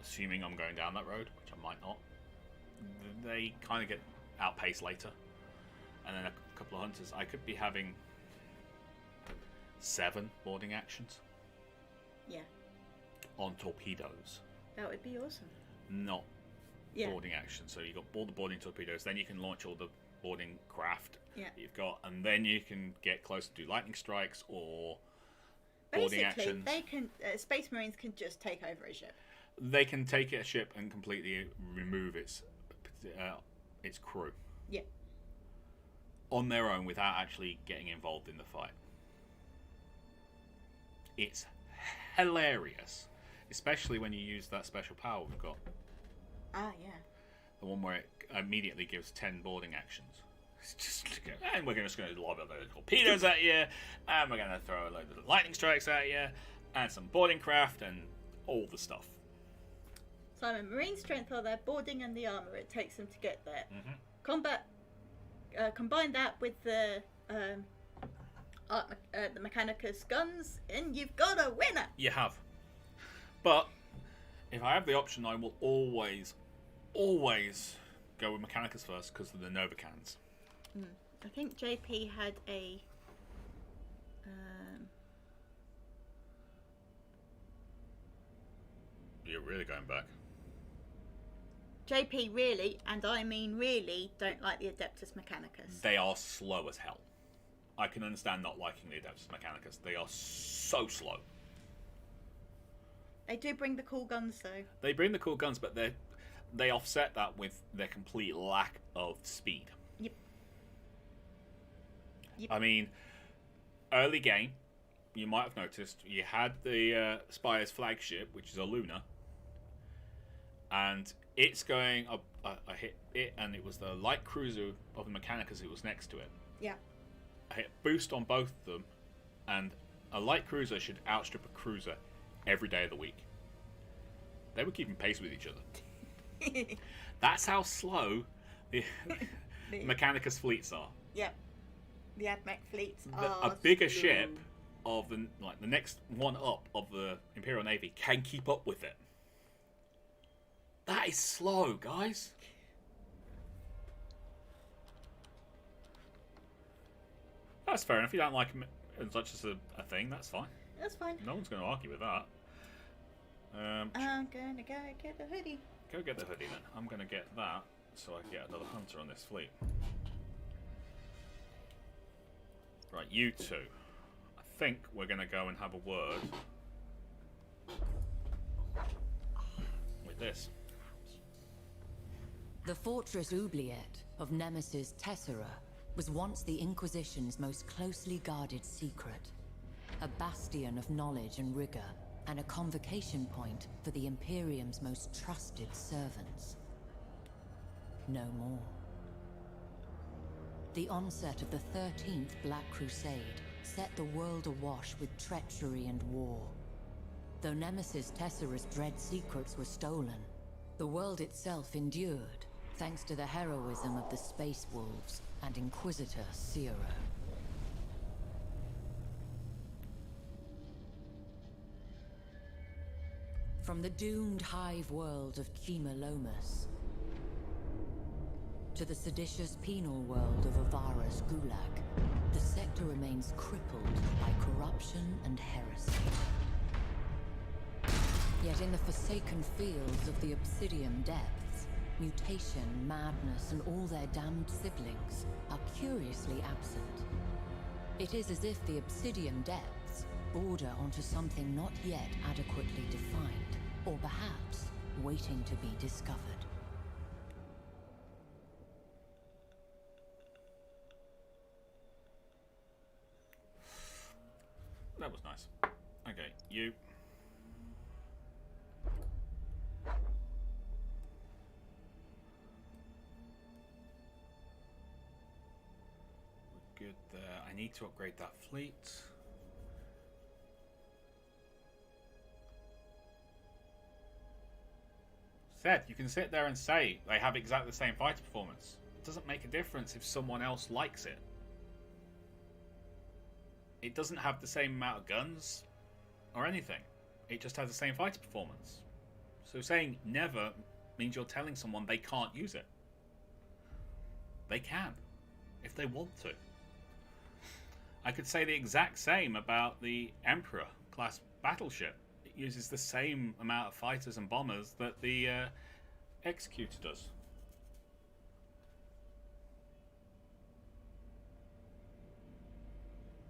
assuming I'm going down that road, which I might not. They kind of get outpaced later. And then a couple of hunters. I could be having 7 boarding actions. Yeah. On torpedoes. That would be awesome. Not boarding actions. So you've got all the boarding torpedoes, then you can launch all the boarding craft you've got, and then you can get close to do lightning strikes or boarding actions. They can Space Marines can just take over a ship. They can take a ship and completely remove its crew. Yeah. On their own without actually getting involved in the fight. It's hilarious, especially when you use that special power we've got. Ah, yeah. The one where it immediately gives 10 boarding actions. It's just, and we're just going to lob a load of torpedoes at you, and we're going to throw a load of lightning strikes at you, and some boarding craft, and all the stuff. Simon, Marine strength are their boarding and the armor it takes them to get there. Mm-hmm. Combat, combine that with the Mechanicus guns, and you've got a winner. You have. But if I have the option, I will always go with Mechanicus first because of the Novacans. I think JP had a You're really going back. JP really, and I mean really, don't like the Adeptus Mechanicus. They are slow as hell. I can understand not liking the Adeptus Mechanicus. They are so slow. They do bring the cool guns, though. They bring the cool guns, but they offset that with their complete lack of speed. Yep. I mean, early game, you might have noticed, you had the Spire's flagship, which is a Luna, and it's going up. I hit it, and it was the light cruiser of the Mechanicus who was next to it. Yeah. I hit boost on both of them, and a light cruiser should outstrip a cruiser every day of the week. They were keeping pace with each other. That's how slow the Mechanicus fleets are. Yep. The AdMech fleets A bigger ship of the next one up of the Imperial Navy can keep up with it. That is slow, guys. That's fair enough. If you don't like them as much as a thing, that's fine. That's fine. No one's going to argue with that. I'm gonna go get the hoodie. Go get the hoodie then. I'm going to get that so I can get another hunter on this fleet. Right, you two. I think we're going to go and have a word with this. The fortress Oubliette of Nemesis Tessera was once the Inquisition's most closely guarded secret. A bastion of knowledge and rigor, and a convocation point for the Imperium's most trusted servants. No more. The onset of the 13th Black Crusade set the world awash with treachery and war. Though Nemesis Tessera's dread secrets were stolen, the world itself endured, thanks to the heroism of the Space Wolves and Inquisitor Ciro. From the doomed hive world of Chemolomus to the seditious penal world of Avara's Gulag, the sector remains crippled by corruption and heresy. Yet in the forsaken fields of the Obsidian Depths, mutation, madness, and all their damned siblings are curiously absent. It is as if the Obsidian Depths border onto something not yet adequately defined, or perhaps waiting to be discovered. That was nice. Okay, you. We're good there. I need to upgrade that fleet. Said, you can sit there and say they have exactly the same fighter performance. It doesn't make a difference if someone else likes it. It doesn't have the same amount of guns or anything. It just has the same fighter performance. So saying never means you're telling someone they can't use it. They can, if they want to. I could say the exact same about the Emperor class battleship. It uses the same amount of fighters and bombers that the Executor does.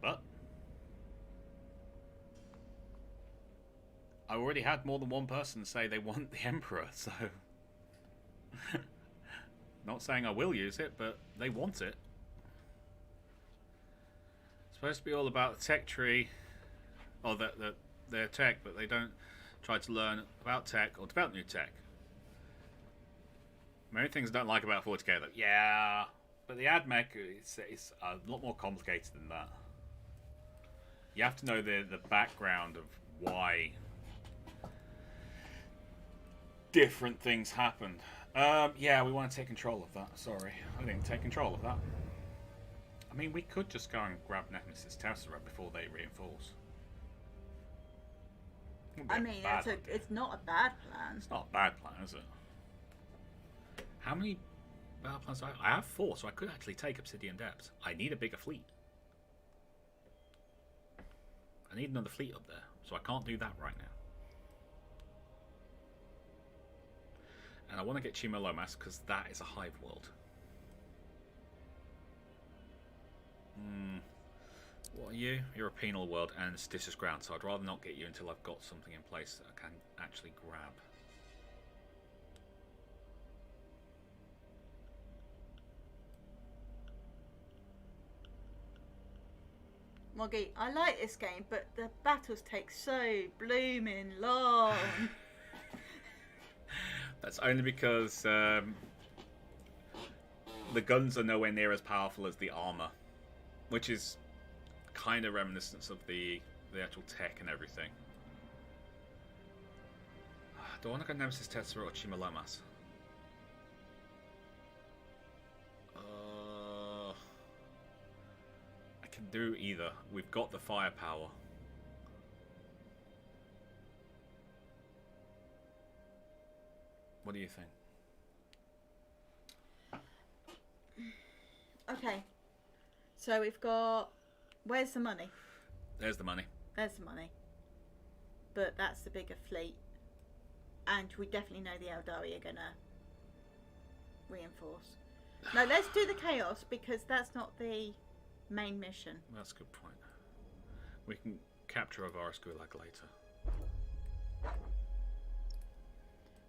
But I already had more than one person say they want the Emperor, so not saying I will use it, but they want it. It's supposed to be all about the tech tree, or their tech, but they don't try to learn about tech or develop new tech. Many things I don't like about 40k, though. Yeah, but the AdMech, it's a lot more complicated than that. You have to know the background of why different things happened. Yeah, we want to take control of that. Sorry, I didn't take control of that. I mean, we could just go and grab Nemesis Tessera before they reinforce. I mean, it's not a bad plan. It's not a bad plan, is it? How many battle plans do I have? I have 4, so I could actually take Obsidian Depths. I need a bigger fleet. I need another fleet up there, so I can't do that right now. And I want to get Chimolomas because that is a hive world. What are you? You're a penal world and this is ground, so I'd rather not get you until I've got something in place that I can actually grab. Moggy, I like this game, but the battles take so blooming long. That's only because the guns are nowhere near as powerful as the armor, which is kind of reminiscent of the actual tech and everything. Do I want to go Nemesis Tessera or Chimalomas? I can do either. We've got the firepower. What do you think? Okay. So we've got... Where's the money? There's the money. There's the money. But that's the bigger fleet. And we definitely know the Eldari are going to reinforce. No, let's do the Chaos because that's not the main mission. That's a good point. We can capture Avaris Gulag later.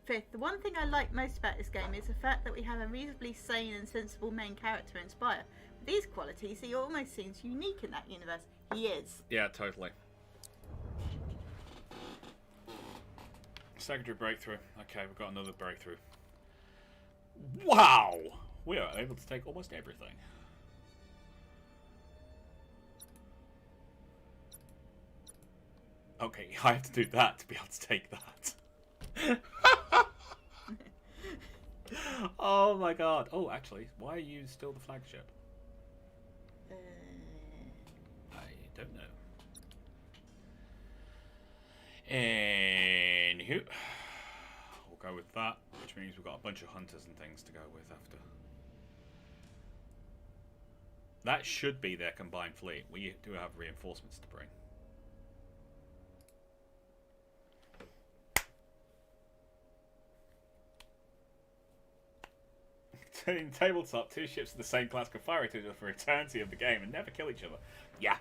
Fifth, the one thing I like most about this game is the fact that we have a reasonably sane and sensible main character in Spire. With these qualities, he almost seems unique in that universe. He is. Yeah, totally. Secondary breakthrough. Okay, we've got another breakthrough. Wow! We are able to take almost everything. Okay, I have to do that to be able to take that. Oh my god. Oh, actually, why are you still the flagship? I don't know. Anywho, we'll go with that, which means we've got a bunch of hunters and things to go with after. That should be their combined fleet. We do have reinforcements to bring. In tabletop, two ships of the same class can fire each other for eternity of the game and never kill each other. Yeah.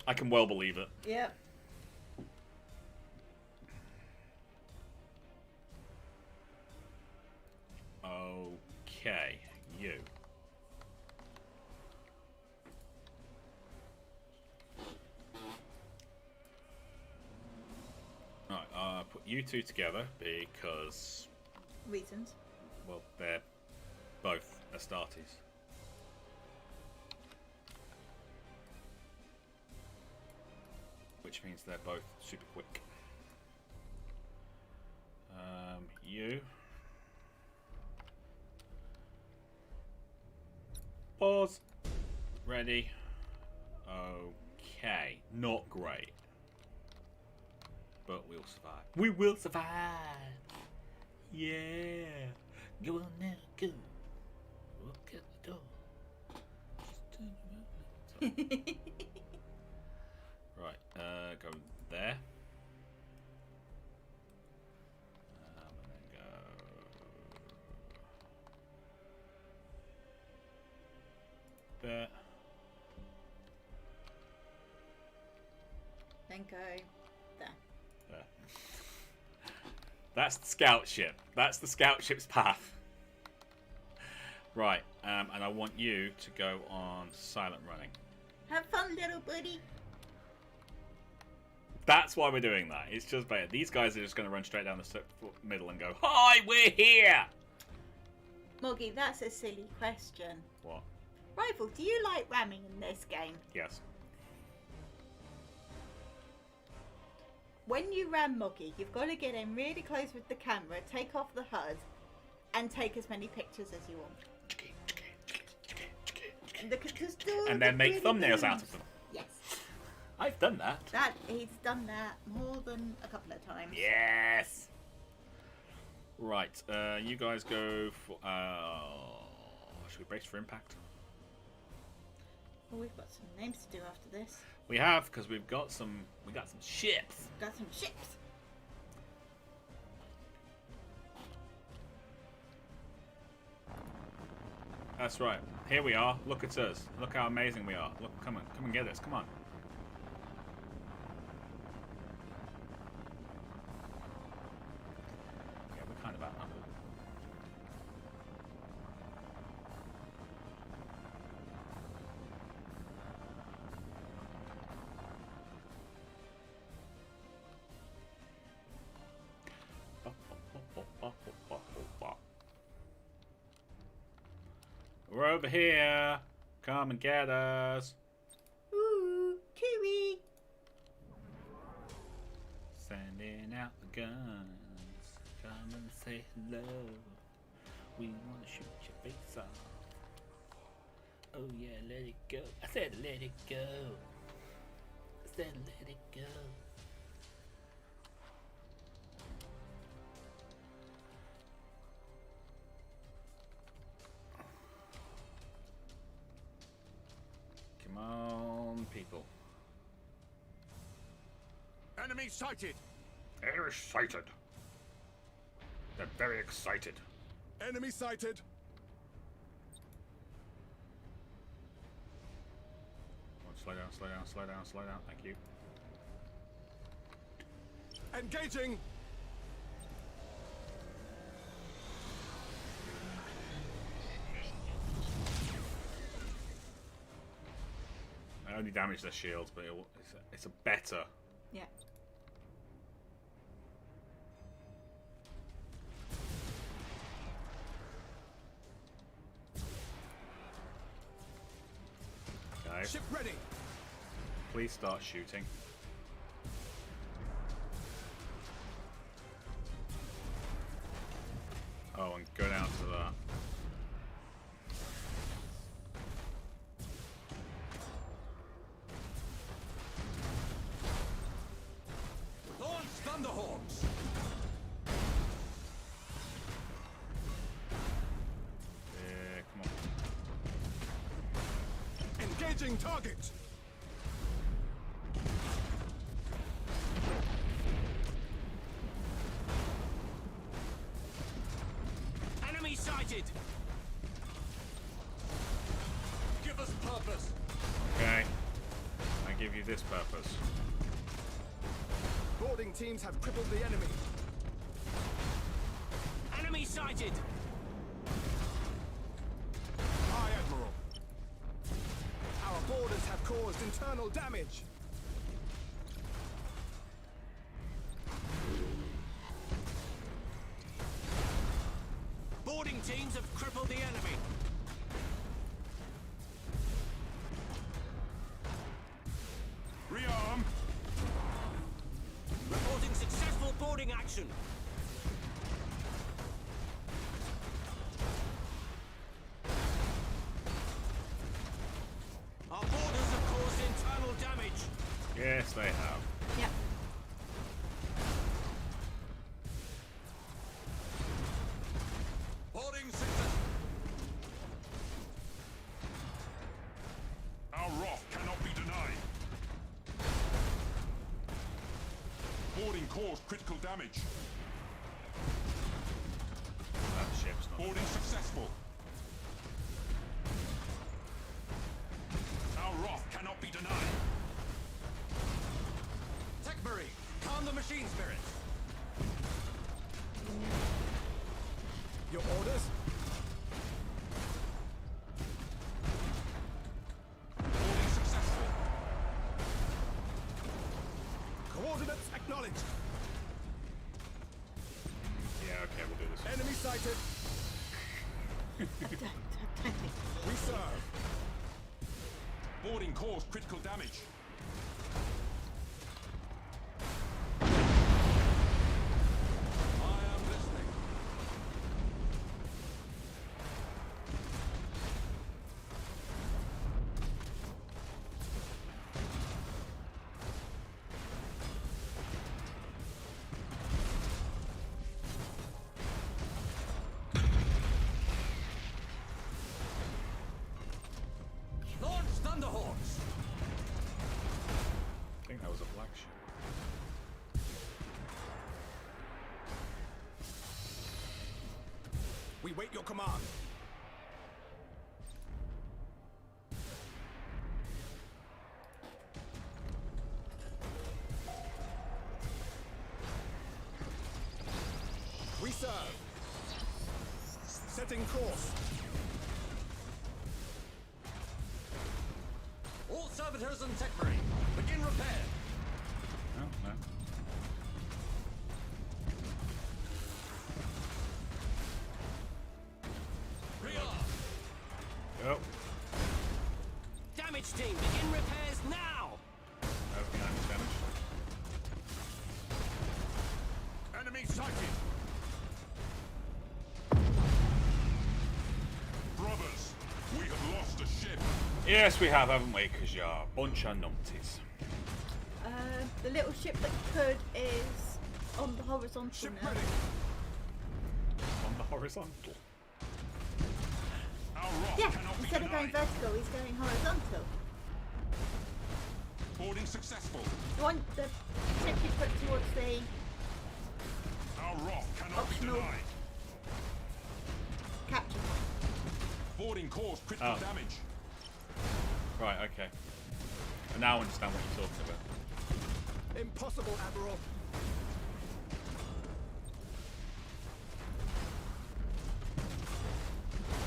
I can well believe it. Yep. Okay, you. Alright, put you two together because... Reasons. Well, they're both Astartes. Which means they're both super quick. You. Pause. Ready. Okay. Not great. But we'll survive. We will survive! Yeah! Go on now, go. Look at the door. Just turn around. Right, go there. And then go... there. Then go there. There. That's the scout ship. That's the scout ship's path. Right, and I want you to go on silent running. Have fun, little buddy. That's why we're doing that. It's just better. These guys are just going to run straight down the middle and go, "Hi, we're here!" Moggy, that's a silly question. What? Rival, do you like ramming in this game? Yes. When you ram Moggy, you've got to get in really close with the camera, take off the HUD, and take as many pictures as you want. And, look at And then make thumbnails out of them. Yes. I've done that. He's done that more than a couple of times. Yes. Right, you guys go for. Should we brace for impact? Well, we've got some names to do after this. We have, because we got some ships. Got some ships. That's right. Here we are. Look at us. Look how amazing we are. Look, come on. Come and get us. Come on. Yeah, we're kind of outnumbered. We're over here. Come and get us. Ooh, Kiwi. Sending out the guns. Come and say hello. We want to shoot your face off. Oh yeah, let it go. I said let it go. I said let it go. Come on, people. Enemy sighted! They're excited. They're very excited. Enemy sighted! Oh, slow down, slow down, slow down, slow down. Thank you. Engaging! I only damage their shields, but it's a better. Yeah. Okay. Ship ready! Please start shooting. Oh, and go down to that. Launch Thunderhawks! Yeah, come on. Engaging target! Enemy sighted! Give us purpose! Okay. I give you this purpose. Boarding teams have crippled the enemy. Enemy sighted! Aye, Admiral. Our boarders have caused internal damage. Boarding teams have crippled the enemy. Rearm. Reporting successful boarding action. Our boarders have caused internal damage. Yes, they have. Yep. Boarding success. Our wrath cannot be denied. Boarding caused critical damage. That ship's not. Boarding successful. Our wrath cannot be denied. Techbury, calm the machine spirits. Your orders? Boarding successful. Coordinates acknowledged. Yeah, okay, we'll do this. Enemy sighted. We serve. Boarding caused critical damage. I am listening. Launch Thunderhawks! I think that was a black ship. We wait your command. serve. Setting course. All servitors and techmarine, begin repair. Oh, no. Oh. Damage team, begin repairs now. Okay, I'm damaged. Enemy sighted! Brothers, we have lost a ship. Yes, we have, haven't we? Because you're a bunch of numpties. The little ship that could is on the horizontal Ship now. ready. On the horizontal. Our wrath Yeah, cannot be instead of going denied. vertical, he's going horizontal. Boarding successful. The one, the ship you put towards the Our wrath cannot Optional. be denied. capture. Boarding caused critical Oh. damage. Right, okay. I now understand what you're talking about. Impossible, Admiral.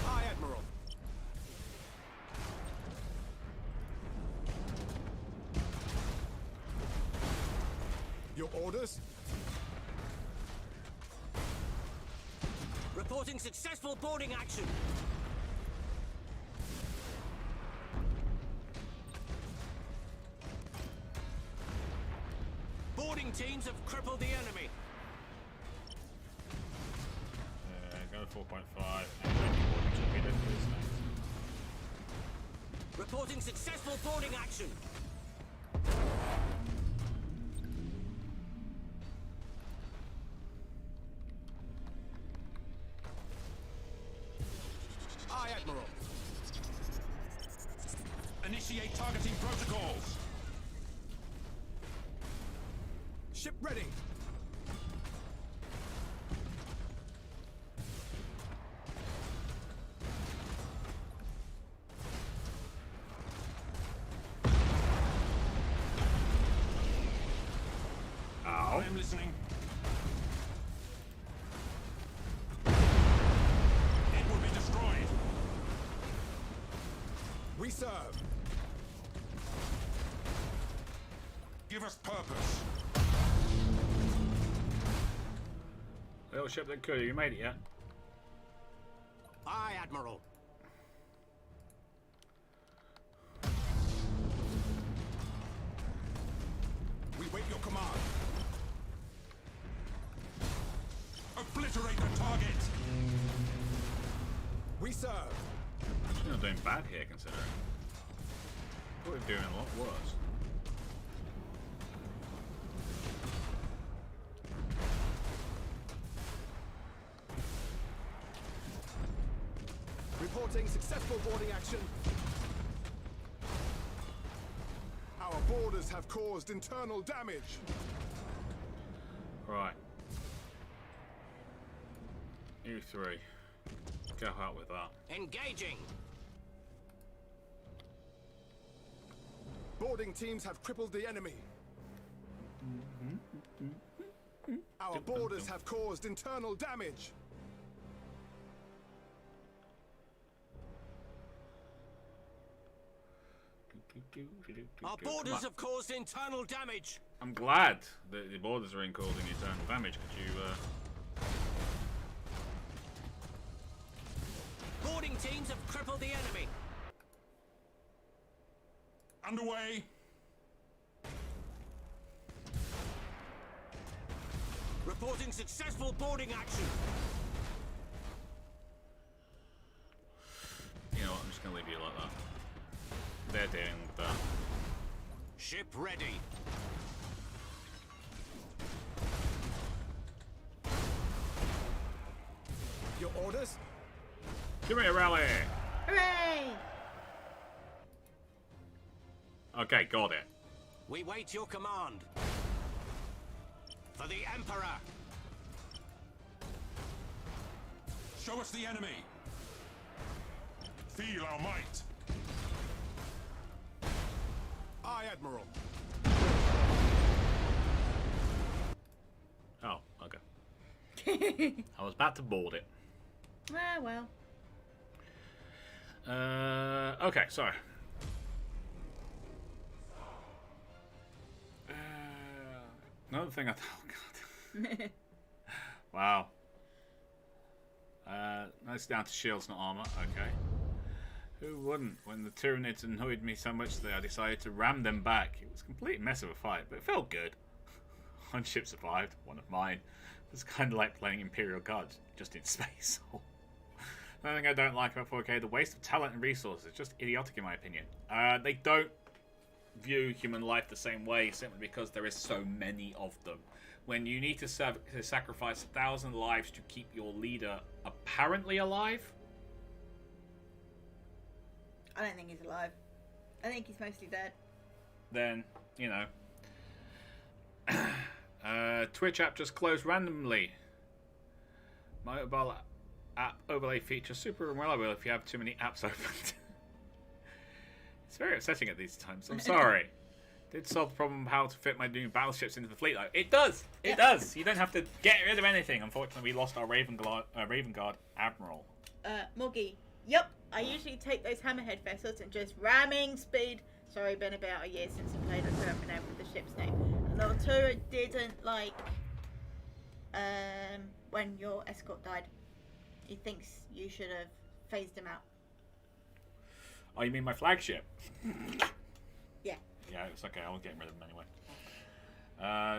Aye, Admiral. Your orders? Reporting successful boarding action. Boarding teams have crippled the enemy. Go 4.5. And then torpedo is next. Reporting successful boarding action. Aye, Admiral. Initiate targeting protocols. Ship ready. Ow. I am listening. It will be destroyed. We serve. Give us purpose. Little ship that could. Have you made it yet? Aye, Admiral. We wait your command. Obliterate the target. We serve. Actually not doing bad here, considering. Thought we were doing a lot worse. Reporting successful boarding action. Our borders have caused internal damage. Right. You three. Go out with that. Engaging. Boarding teams have crippled the enemy. Our borders have caused internal damage. Our borders have caused internal damage. I'm glad that the borders are in causing internal damage. Could you, Boarding teams have crippled the enemy. Underway. Reporting successful boarding action. you know what, I'm just going to leave you like that. They're dealing with that. Ship ready. Your orders? Give me a rally! Hooray! Okay, got it. We wait your command. For the Emperor. Show us the enemy. Feel our might. Aye, Admiral. Oh, okay. I was about to board it. Ah, well. Okay, sorry. Another thing I thought. Oh, God. Wow. That's down to shields, not armor. Okay. Who wouldn't? When the Tyranids annoyed me so much that I decided to ram them back. It was a complete mess of a fight, but it felt good. One ship survived, one of mine. It was kind of like playing Imperial Guards, just in space. Another thing I don't like about 4K, the waste of talent and resources. It's just idiotic in my opinion. They don't view human life the same way simply because there is so many of them. When you need to sacrifice 1,000 lives to keep your leader apparently alive. I don't think he's alive. I think he's mostly dead. Then, you know. Twitch app just closed randomly. My mobile app overlay feature super unreliable if you have too many apps opened. It's very upsetting at these times. I'm sorry. Did solve the problem of how to fit my new battleships into the fleet though. It does. It does. You don't have to get rid of anything. Unfortunately, we lost our Raven Guard Admiral. Moggy. Yep. I usually take those hammerhead vessels and just ramming speed. Sorry, been about a year since I played. I don't remember the ship's name. And Arturo didn't like when your escort died. He thinks you should have phased him out. Oh, you mean my flagship? Yeah. Yeah, it's okay. I won't get rid of them anyway.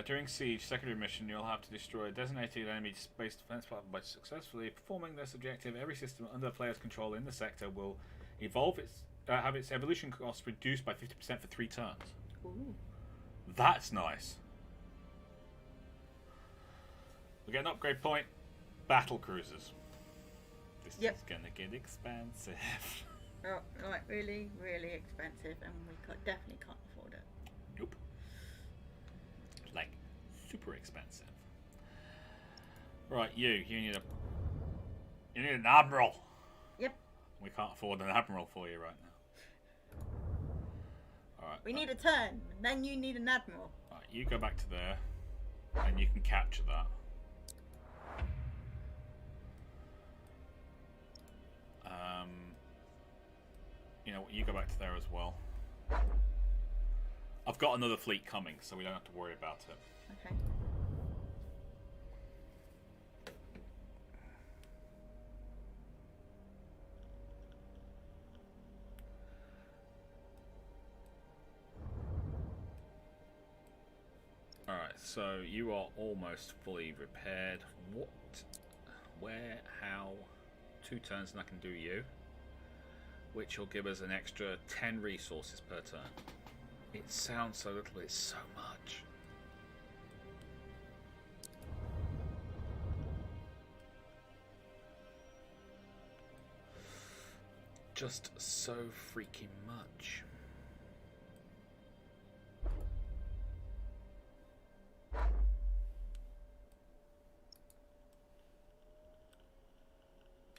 During siege, secondary mission, you'll have to destroy a designated enemy space defense platform by successfully performing this objective. Every system under the player's control in the sector will evolve have its evolution cost reduced by 50% for 3 turns. Ooh. That's nice. We get an upgrade point. Battle cruisers. This is gonna get expensive. Like really, really expensive, and we definitely can't afford it. Nope. Like super expensive. Right, you need an admiral. Yep. We can't afford an admiral for you right now. All right. We need a turn, and then you need an admiral. Right, you go back to there, and you can capture that. You know, you go back to there as well. I've got another fleet coming, so we don't have to worry about it. Okay. Alright, so you are almost fully repaired. What? Where? How? 2 turns and I can do you. Which will give us an extra 10 resources per turn. It sounds so little, but it's so much. Just so freaking much.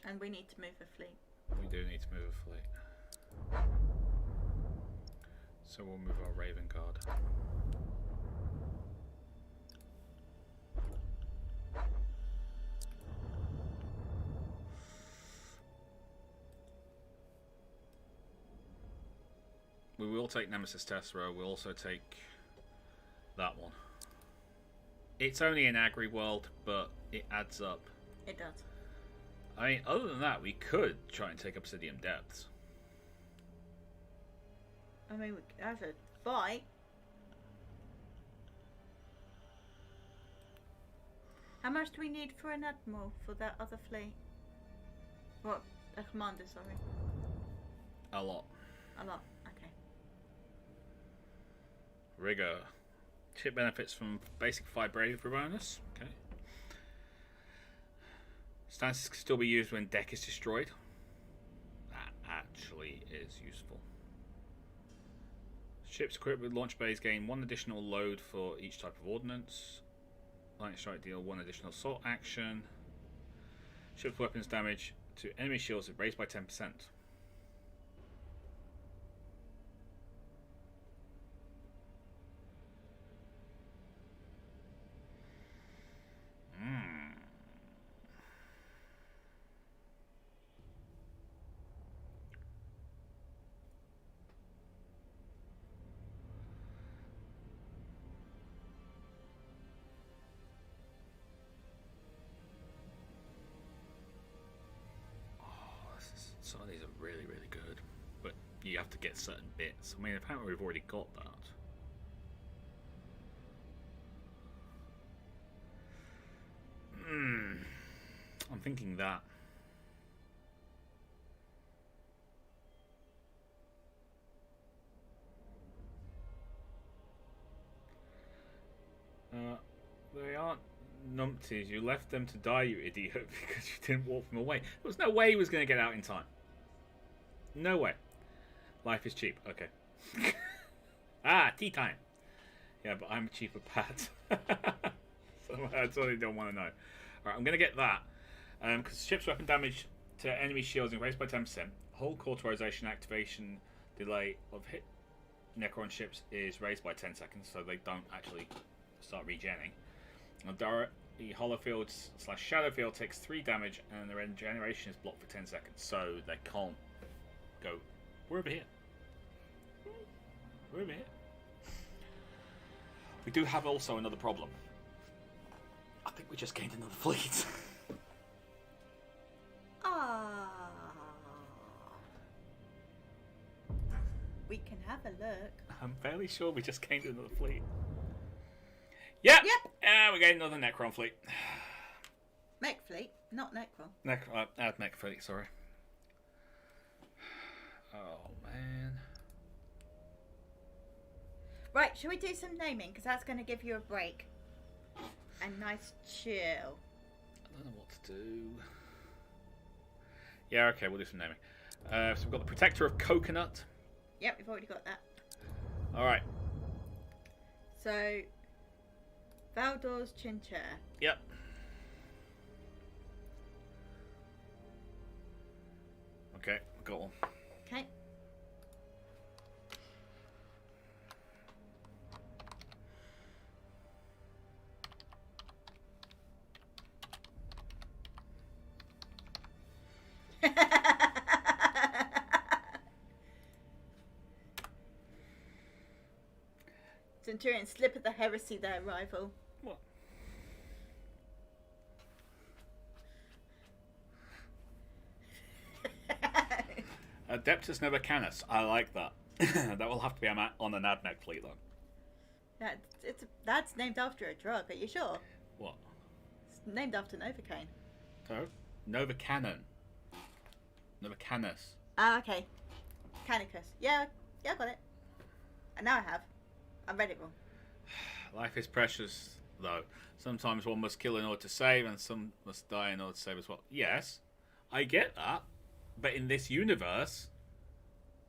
And we need to move a fleet. We do need to move a fleet. So we'll move our Raven Guard. We will take Nemesis Tessera. We'll also take that one. It's only an agri world, but it adds up. It does. I mean, other than that, we could try and take Obsidian Depths. I mean, as a fight. How much do we need for an admiral for that other fleet? What? A commander, sorry. A lot. A lot. Okay. Rigor. Ship benefits from basic 5 bravery bonus. Okay. Stances can still be used when deck is destroyed. That actually is useful. Ships equipped with launch bays gain 1 additional load for each type of ordnance. Lightning strike deal 1 additional assault action. Ship's weapons damage to enemy shields is raised by 10%. you have to get certain bits. I mean, apparently we've already got that. I'm thinking that. They aren't numpties. You left them to die, you idiot, because you didn't walk them away. There was no way he was going to get out in time. No way. Life is cheap. Okay. Tea time. Yeah, but I'm a cheaper Pat. So that's all I don't want to know. Alright, I'm going to get that. Because ship's weapon damage to enemy shields increased by 10%. Whole cauterization activation delay of hit Necron ships is raised by 10 seconds, so they don't actually start regenning. The Holofield / Shadowfield takes 3 damage, and the regeneration is blocked for 10 seconds, so they can't go. We're over here. We're over here. We do have also another problem. I think we just gained another fleet. We can have a look. I'm fairly sure we just gained another fleet. Yep. We gained another Necron fleet. Mech fleet, not Necron. Mech fleet, sorry. Oh, man. Right, shall we do some naming? Because that's going to give you a break. A nice chill. I don't know what to do. Yeah, okay, we'll do some naming. So we've got the Protector of Coconut. Yep, we've already got that. Alright. So, Valdor's Chinchair. Yep. Okay, got one. Okay. Centurion, slip of the heresy there, rival. What? Adeptus Novacanus. I like that. That will have to be on an Admech fleet, though. That's named after a drug, are you sure? What? It's named after Novocaine. So? Novacanon. Novacanus. Ah, okay. Canicus. Yeah, I got it. And now I have. I read it wrong. Life is precious, though. Sometimes one must kill in order to save, and some must die in order to save as well. Yes, I get that. But in this universe,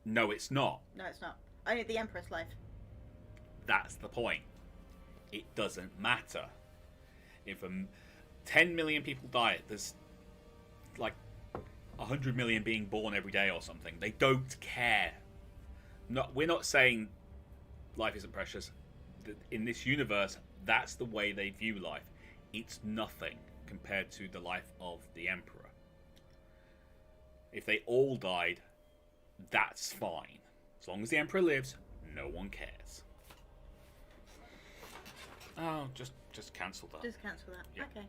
no, it's not. No, it's not. Only the Emperor's life. That's the point. It doesn't matter. If 10 million people die, there's like 100 million being born every day or something. They don't care. We're not saying life isn't precious. In this universe, that's the way they view life. It's nothing compared to the life of the Emperor. If they all died, that's fine. As long as the Emperor lives, no one cares. Oh, just cancel that. Just cancel that. Yeah. Okay.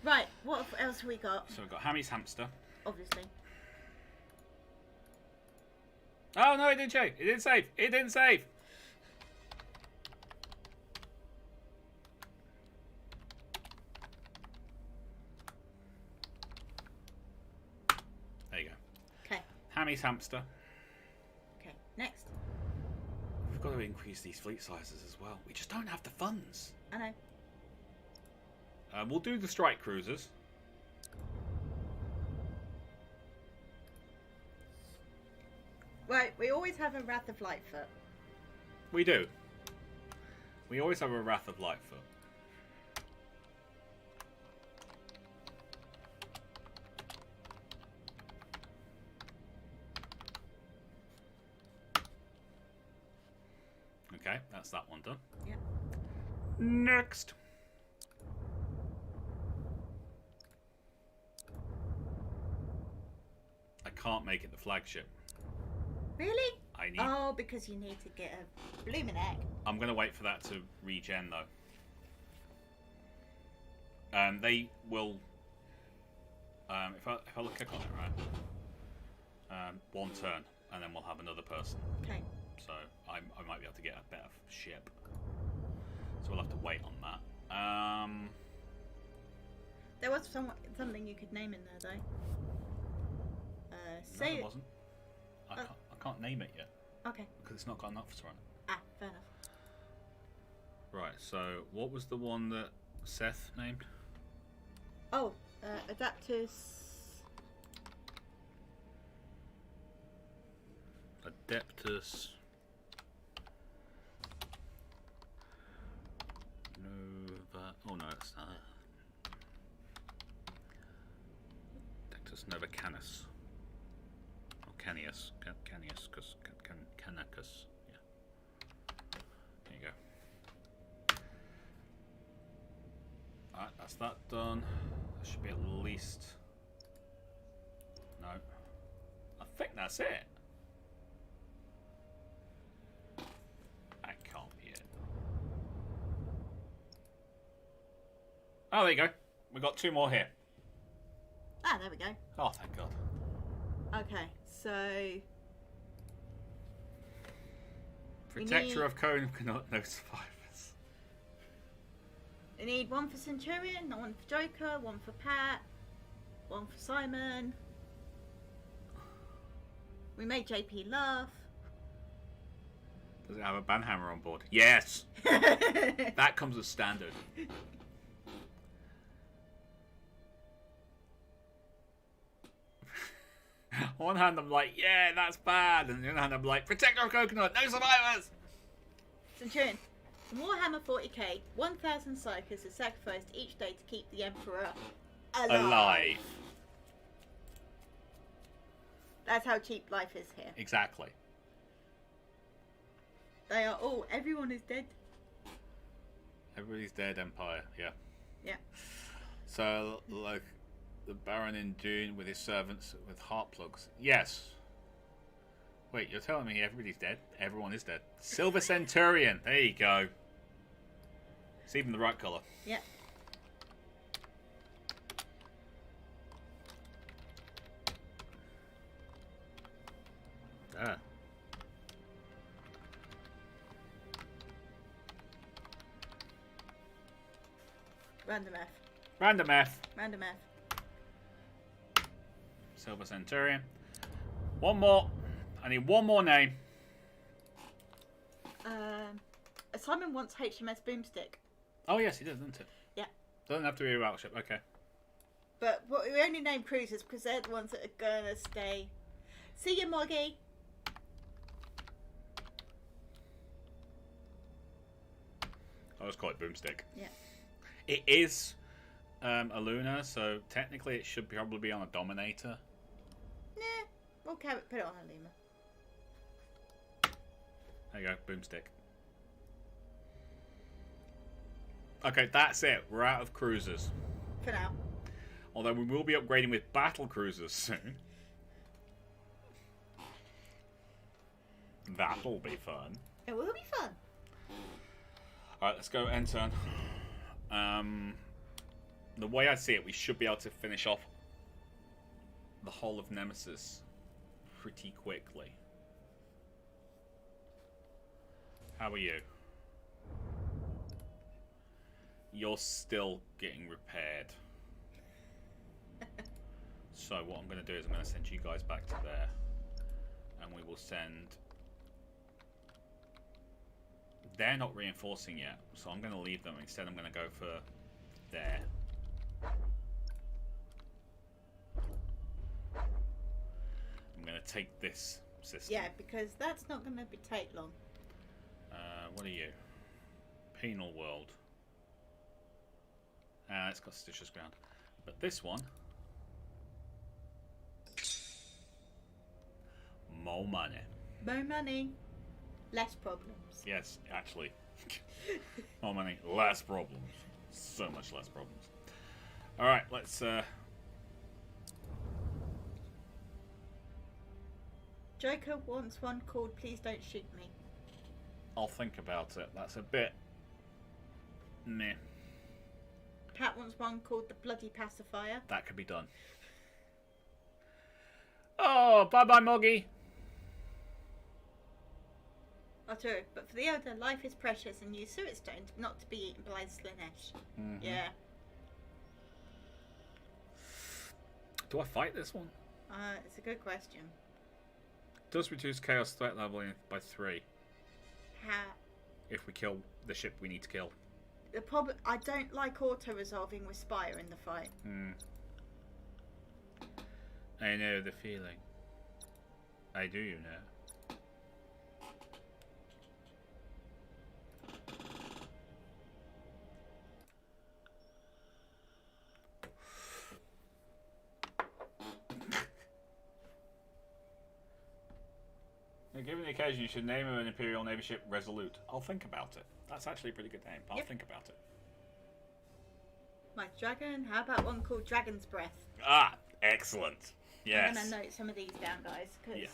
Right, what else have we got? So we've got Hammy's Hamster. Obviously. Oh no, it didn't save. It didn't save. It didn't save. There you go. Okay. Hammy's Hamster. Okay, next. We've got to increase these fleet sizes as well. We just don't have the funds. I know. We'll do the strike cruisers. Right, we always have a Wrath of Lightfoot. We do. We always have a Wrath of Lightfoot. Okay, that's that one done. Yep. Next. I can't make it the flagship. Really? I need. Oh, because you need to get a blooming egg. I'm going to wait for that to regen though. They will. If I click on it, right? 1 turn, and then we'll have another person. Okay. So I might be able to get a better ship. So we'll have to wait on that. There was something you could name in there though. No, there wasn't. I can't name it yet Okay. because it's not got an officer on it. Ah, fair enough. Right. So what was the one that Seth named? Oh, Adaptus. Adeptus. Nova. Oh no, it's Adeptus Novacanus. Or Canius. Canius. Canicus. Yeah. There you go. Alright, that's that done. That should be at least. No. I think that's it. That can't be it. Oh, there you go. We've got 2 more here. Ah, there we go. Oh, thank God. Okay, so Protector of Cone cannot no survivors. we need 1 for Centurion, 1 for Joker, 1 for Pat, 1 for Simon. We made JP laugh. Does it have a banhammer on board? Yes! That comes as standard. On one hand, I'm like, yeah, that's bad. And on the other hand, I'm like, Protector of Coconut, no survivors! Centurion. In Warhammer 40k, 1,000 psychers are sacrificed each day to keep the Emperor alive. That's how cheap life is here. Exactly. They are all. Everyone is dead. Everybody's dead, Empire, yeah. Yeah. So, like, the Baron in Dune with his servants with heart plugs. Yes. Wait, you're telling me everybody's dead? Everyone is dead. Silver Centurion. There you go. It's even the right colour. Yeah. Ah. Random F. Random F. Random F. Silver Centurion. 1 more. I need 1 more name. Simon wants HMS Boomstick. Oh, yes, he does, doesn't it? Yeah. Doesn't have to be a battleship. Okay. But we only name cruisers because they're the ones that are gonna stay. See you, Moggy. I was call it Boomstick. Yeah. It is a Luna, so technically it should probably be on a Dominator. Nah, we'll put it on a Luma. There you go, Boomstick. Okay, that's it. We're out of cruisers. For now. Although we will be upgrading with battle cruisers soon. That'll be fun. It will be fun. Alright, let's go end turn. The way I see it, we should be able to finish off the whole of Nemesis pretty quickly. How are you? You're still getting repaired. So what I'm going to do is I'm going to send you guys back to there. And we will send... They're not reinforcing yet, so I'm going to leave them. Instead, I'm going to go for there. I'm going to take this system. Yeah, because that's not going to take long. What are you? Penal World. It's got Stitcher's Ground. But this one... More money. More money. Less problems. Yes, actually. More money, less problems. So much less problems. Alright, let's... Joker wants one called Please Don't Shoot Me. I'll think about it. That's a bit... meh. Pat wants one called The Bloody Pacifier. That could be done. Oh, bye-bye, Moggy. Oh, true. But for the elder, life is precious and use suet stone not to be eaten by Slanesh. Yeah. Do I fight this one? It's a good question. Does reduce chaos threat level by 3 How? if we kill the ship we need to kill. The problem, I don't like auto-resolving with Spire in the fight. I know the feeling. I do, you know. Given the occasion, you should name an Imperial Navy ship Resolute. I'll think about it. That's actually a pretty good name. I'll think about it. My dragon? How about one called Dragon's Breath? Ah, excellent. Yes. I'm going to note some of these down, guys, because...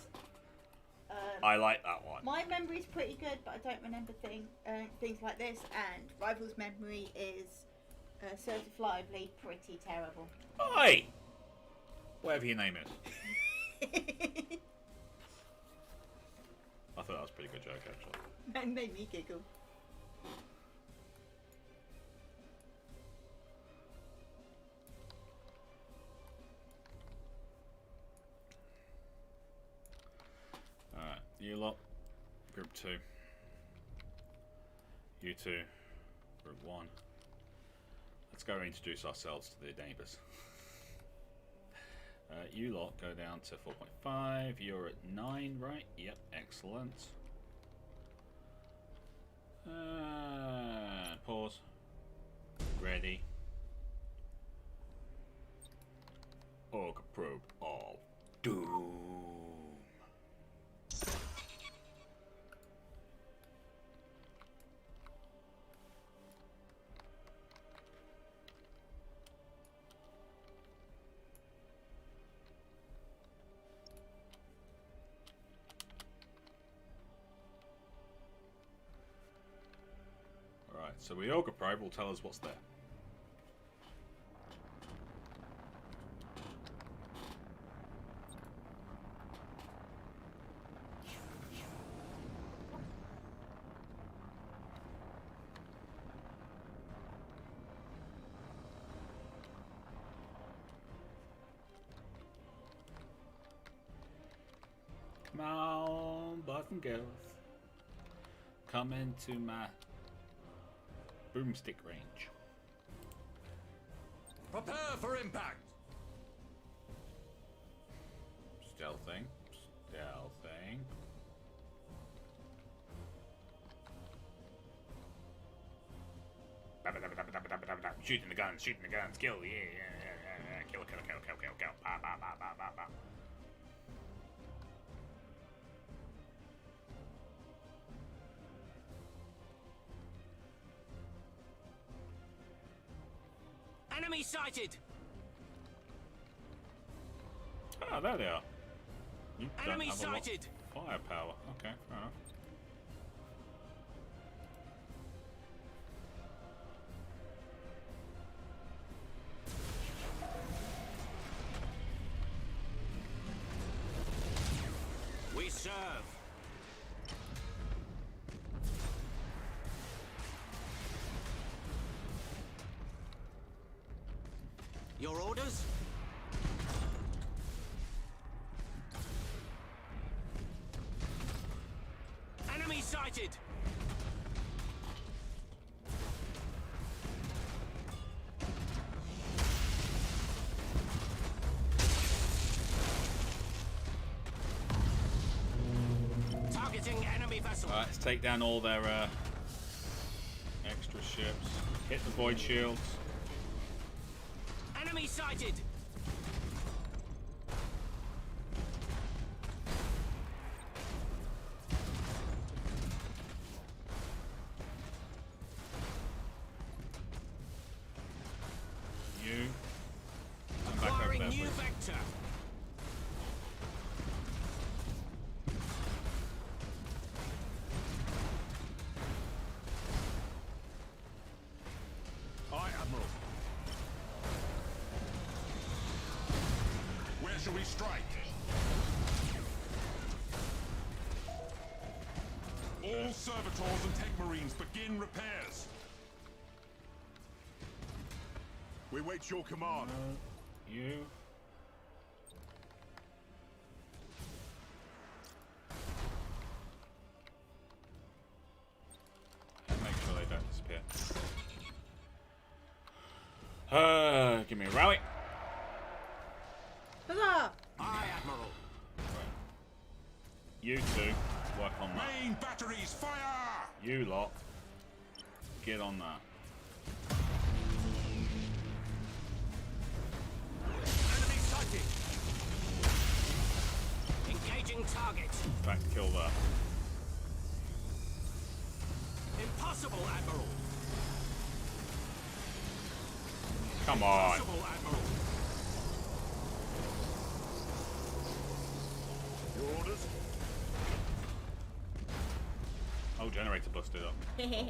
I like that one. My memory's pretty good, but I don't remember things like this, and Rival's memory is certifiably pretty terrible. Oi! Whatever your name is. I thought that was a pretty good joke, actually. That made me giggle. Alright, you lot, group 2. You two, group 1. Let's go introduce ourselves to the neighbours. You lot go down to 4.5. You're at 9, right? Yep, excellent. Pause. Ready. Orc probe of doom. So the Ogre Probe will tell us what's there. Come on, boys and girls. Come into my boomstick range. Prepare for impact. Stealthing. Stealthing. Shooting the guns, shooting the guns, kill, yeah. Kill. Bah, bah, bah, bah, bah, bah. Enemy sighted! Oh, there they are. You Enemy don't have a lot sighted! of firepower. Okay, fair enough. We serve. Your orders? Enemy sighted! Targeting enemy vessel. Alright, let's take down all their extra ships. Hit the void shields. Enemy sighted! You. Come back over Acquiring there, new please. vector. Aye, Admiral. Where shall we strike? All servitors and tech marines begin repairs. We wait your command. You. Make sure they don't disappear. Give me a rally. Huzzah! Aye, Admiral. You two, work on that. Main batteries, fire! You lot, get on that. Enemy sighted. Engaging target. In fact, kill that. Impossible, Admiral. Come on. Impossible, Admiral. Your orders? Oh, generator busted up. Alright,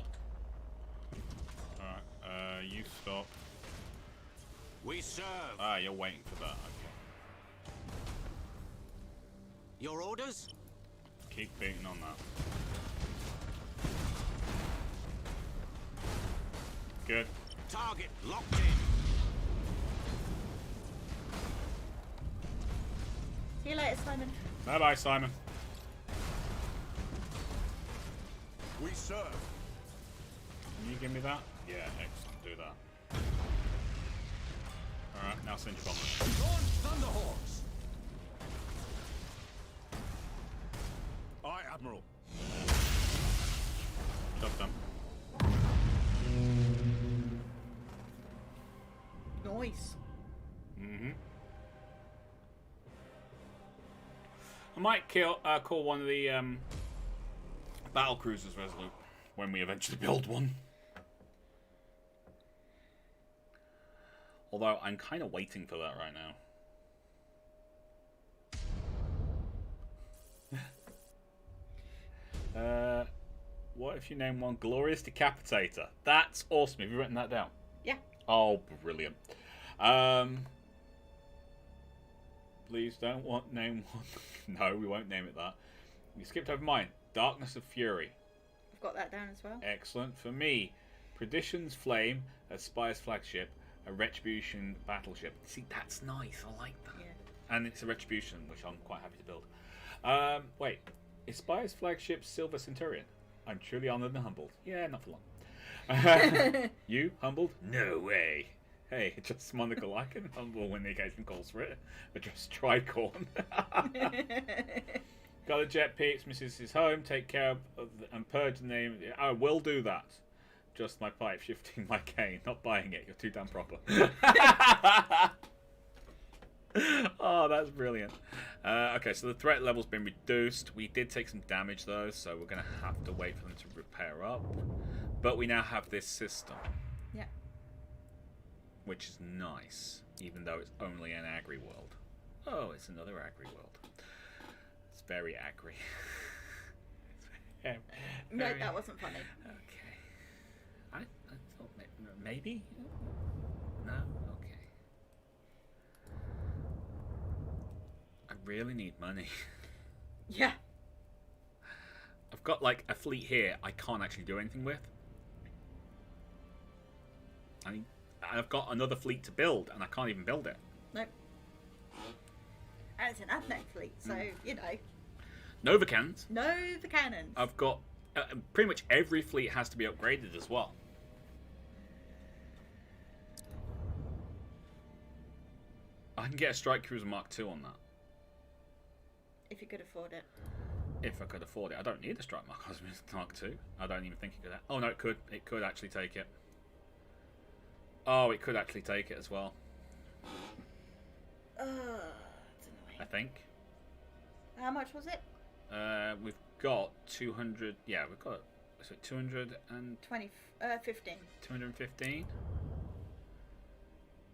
you stop. We serve. Ah, you're waiting for that. Okay. Your orders? Keep beating on that. Good. Target locked in. See you later, Simon. Bye bye, Simon. We serve. Can you give me that? Yeah, excellent. Do that. Alright, now send your bombers. Launch Thunderhawks. Aye, Admiral. Job done. Nice. Mm-hmm. I might call one of the battle cruisers Resolute when we eventually build one. Although I'm kind of waiting for that right now. What if you name one Glorious Decapitator? That's awesome. Have you written that down? Yeah. Oh, brilliant. Please don't name one. No, we won't name it that. You skipped over mine. Darkness of Fury. I've got that down as well. Excellent. For me, Perdition's Flame, a Spire's flagship, a Retribution battleship. See, that's nice. I like that. Yeah. And it's a Retribution, which I'm quite happy to build. Wait. Is Spire's flagship Silver Centurion? I'm truly honoured and humbled. Yeah, not for long. You humbled? No way. Hey, just monocle. I can humble when the occasion calls for it. Address Tricorn. Got a jet peaks, Mrs. is home, take care of and purge the name. I will do that. Just my pipe shifting my cane, not buying it. You're too damn proper. Oh, that's brilliant. Okay, so the threat level's been reduced. We did take some damage though, so we're going to have to wait for them to repair up. But we now have this system. Yeah. Which is nice, even though it's only an agri world. Oh, it's another agri world. It's very agri. No, that wasn't funny. Okay. I thought maybe? No? Okay. I really need money. Yeah. I've got like a fleet here I can't actually do anything with. I mean, I've got another fleet to build and I can't even build it. Nope. And it's an admech fleet, so, you know. Nova cannons. No, the cannons. I've got pretty much every fleet has to be upgraded as well. I can get a Strike Cruiser Mark II on that. If you could afford it. If I could afford it. I don't need a Strike Mark II. I don't even think it could. Oh no, it could. It could actually take it. Oh, it could actually take it as well. It's annoying. I think. How much was it? We've got 200. Yeah, we've got. Is it 200 and 15. 215?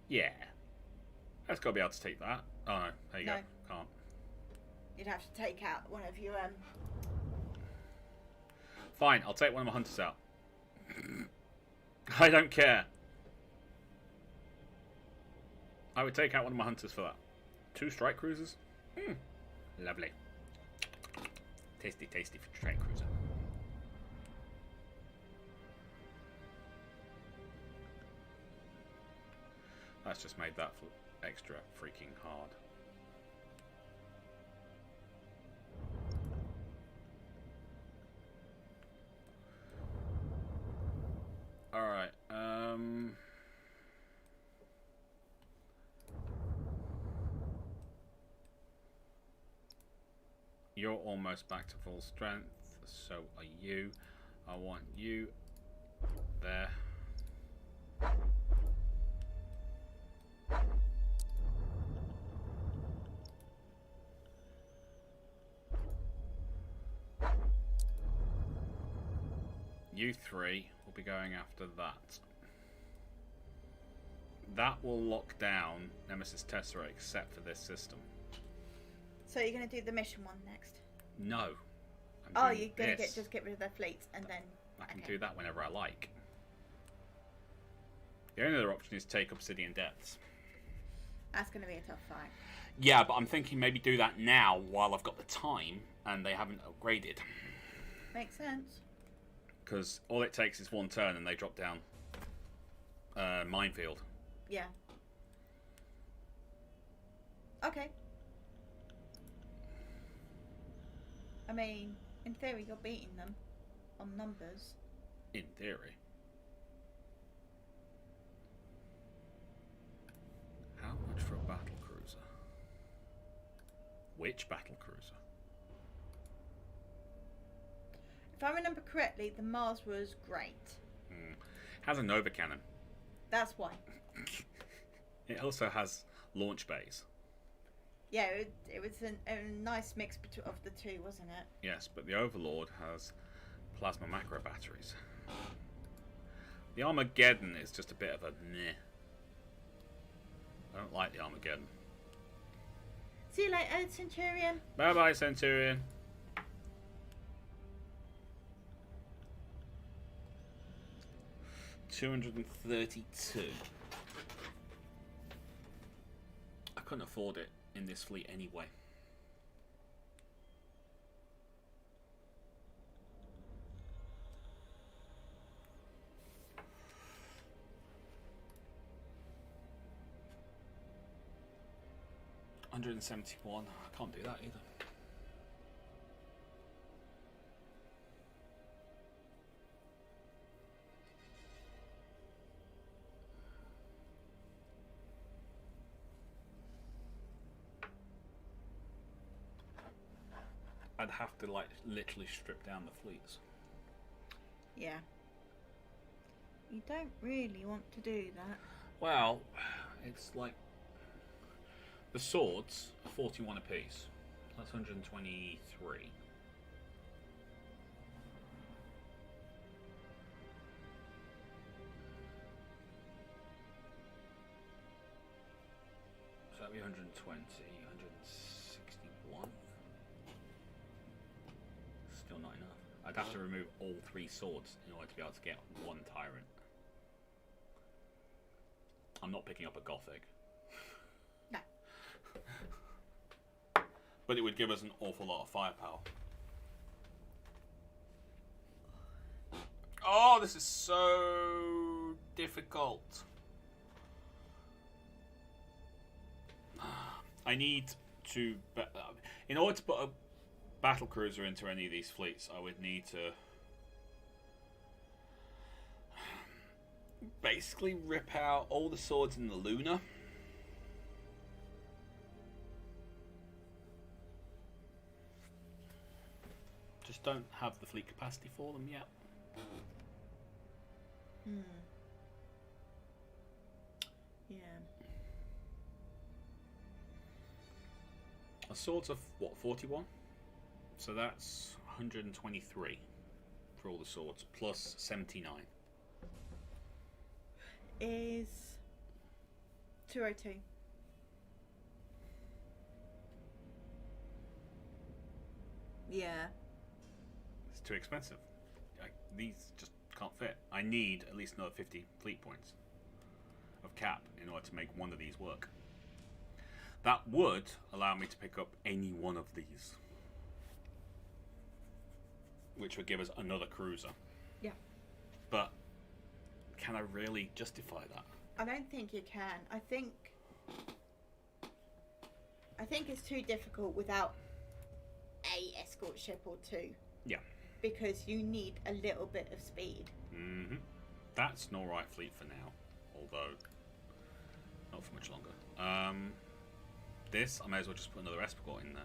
Yeah. That's got to be able to take that. Oh no, there you go. No. Can't. You'd have to take out one of your Fine, I'll take one of my hunters out. I don't care. I would take out one of my hunters for that. 2 strike cruisers? Lovely. Tasty, tasty for strike cruiser. That's just made that extra freaking hard. Alright, you're almost back to full strength, so are you. I want you there. You three will be going after that. That will lock down Nemesis Tesseract except for this system. So you're going to do the mission one next? No. Oh, you're going to just get rid of their fleets and then... I can do that whenever I like. The only other option is take Obsidian Depths. That's going to be a tough fight. Yeah, but I'm thinking maybe do that now while I've got the time and they haven't upgraded. Makes sense. Because all it takes is one turn and they drop down Minefield. Yeah. Okay. I mean, in theory, you're beating them on numbers. In theory. How much for a battle cruiser? Which battle cruiser? If I remember correctly, the Mars was great. Has a Nova cannon. That's why. It also has launch bays. Yeah, it was a nice mix of the two, wasn't it? Yes, but the Overlord has plasma macro batteries. The Armageddon is just a bit of a meh. I don't like the Armageddon. See you later, Centurion. Bye bye, Centurion. $232. I couldn't afford it in this fleet anyway. $171. I can't do that either. I'd have to like literally strip down the fleets. Yeah. You don't really want to do that. Well, it's like the swords are 41 apiece. That's 123. So that'd be 120, 161. Still not enough. I'd have to remove all three swords in order to be able to get one Tyrant. I'm not picking up a Gothic. No. But it would give us an awful lot of firepower. Oh, this is so difficult. I need to... In order to put a battle cruiser into any of these fleets, I would need to basically rip out all the swords in the Luna. Just don't have the fleet capacity for them yet. Yeah. A swords are what, 41? So that's 123 for all the swords, plus 79. Is 202. Yeah. It's too expensive. These just can't fit. I need at least another 50 fleet points of cap in order to make one of these work. That would allow me to pick up any one of these, which would give us another cruiser. Yeah. But can I really justify that? I don't think you can. I think it's too difficult without a escort ship or two. Yeah. Because you need a little bit of speed. Mm-hmm. That's an alright fleet for now, although not for much longer. This, I may as well just put another escort in there.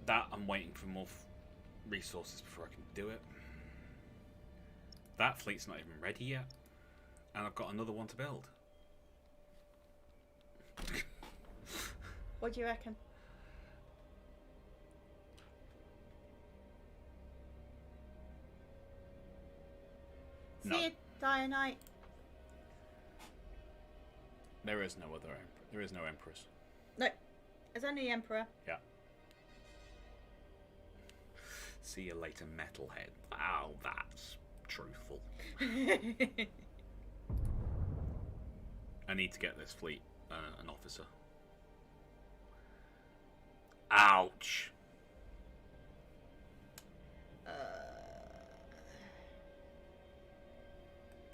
That, I'm waiting for more resources before I can do it. That fleet's not even ready yet. And I've got another one to build. What do you reckon? No. See you, Dianite. There is no other there is no empress. No, there's only Emperor. Yeah. See you later, metalhead. Wow, that's truthful. I need to get this fleet an officer. Ouch.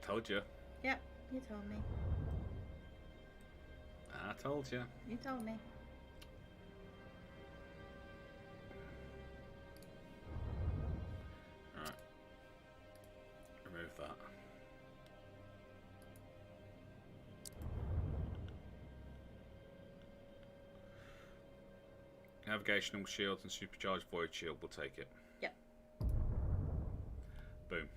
Told you. Yep, you told me. I told you. You told me. Alright. Remove that. Navigational shields and supercharged void shield will take it. Yep. Boom.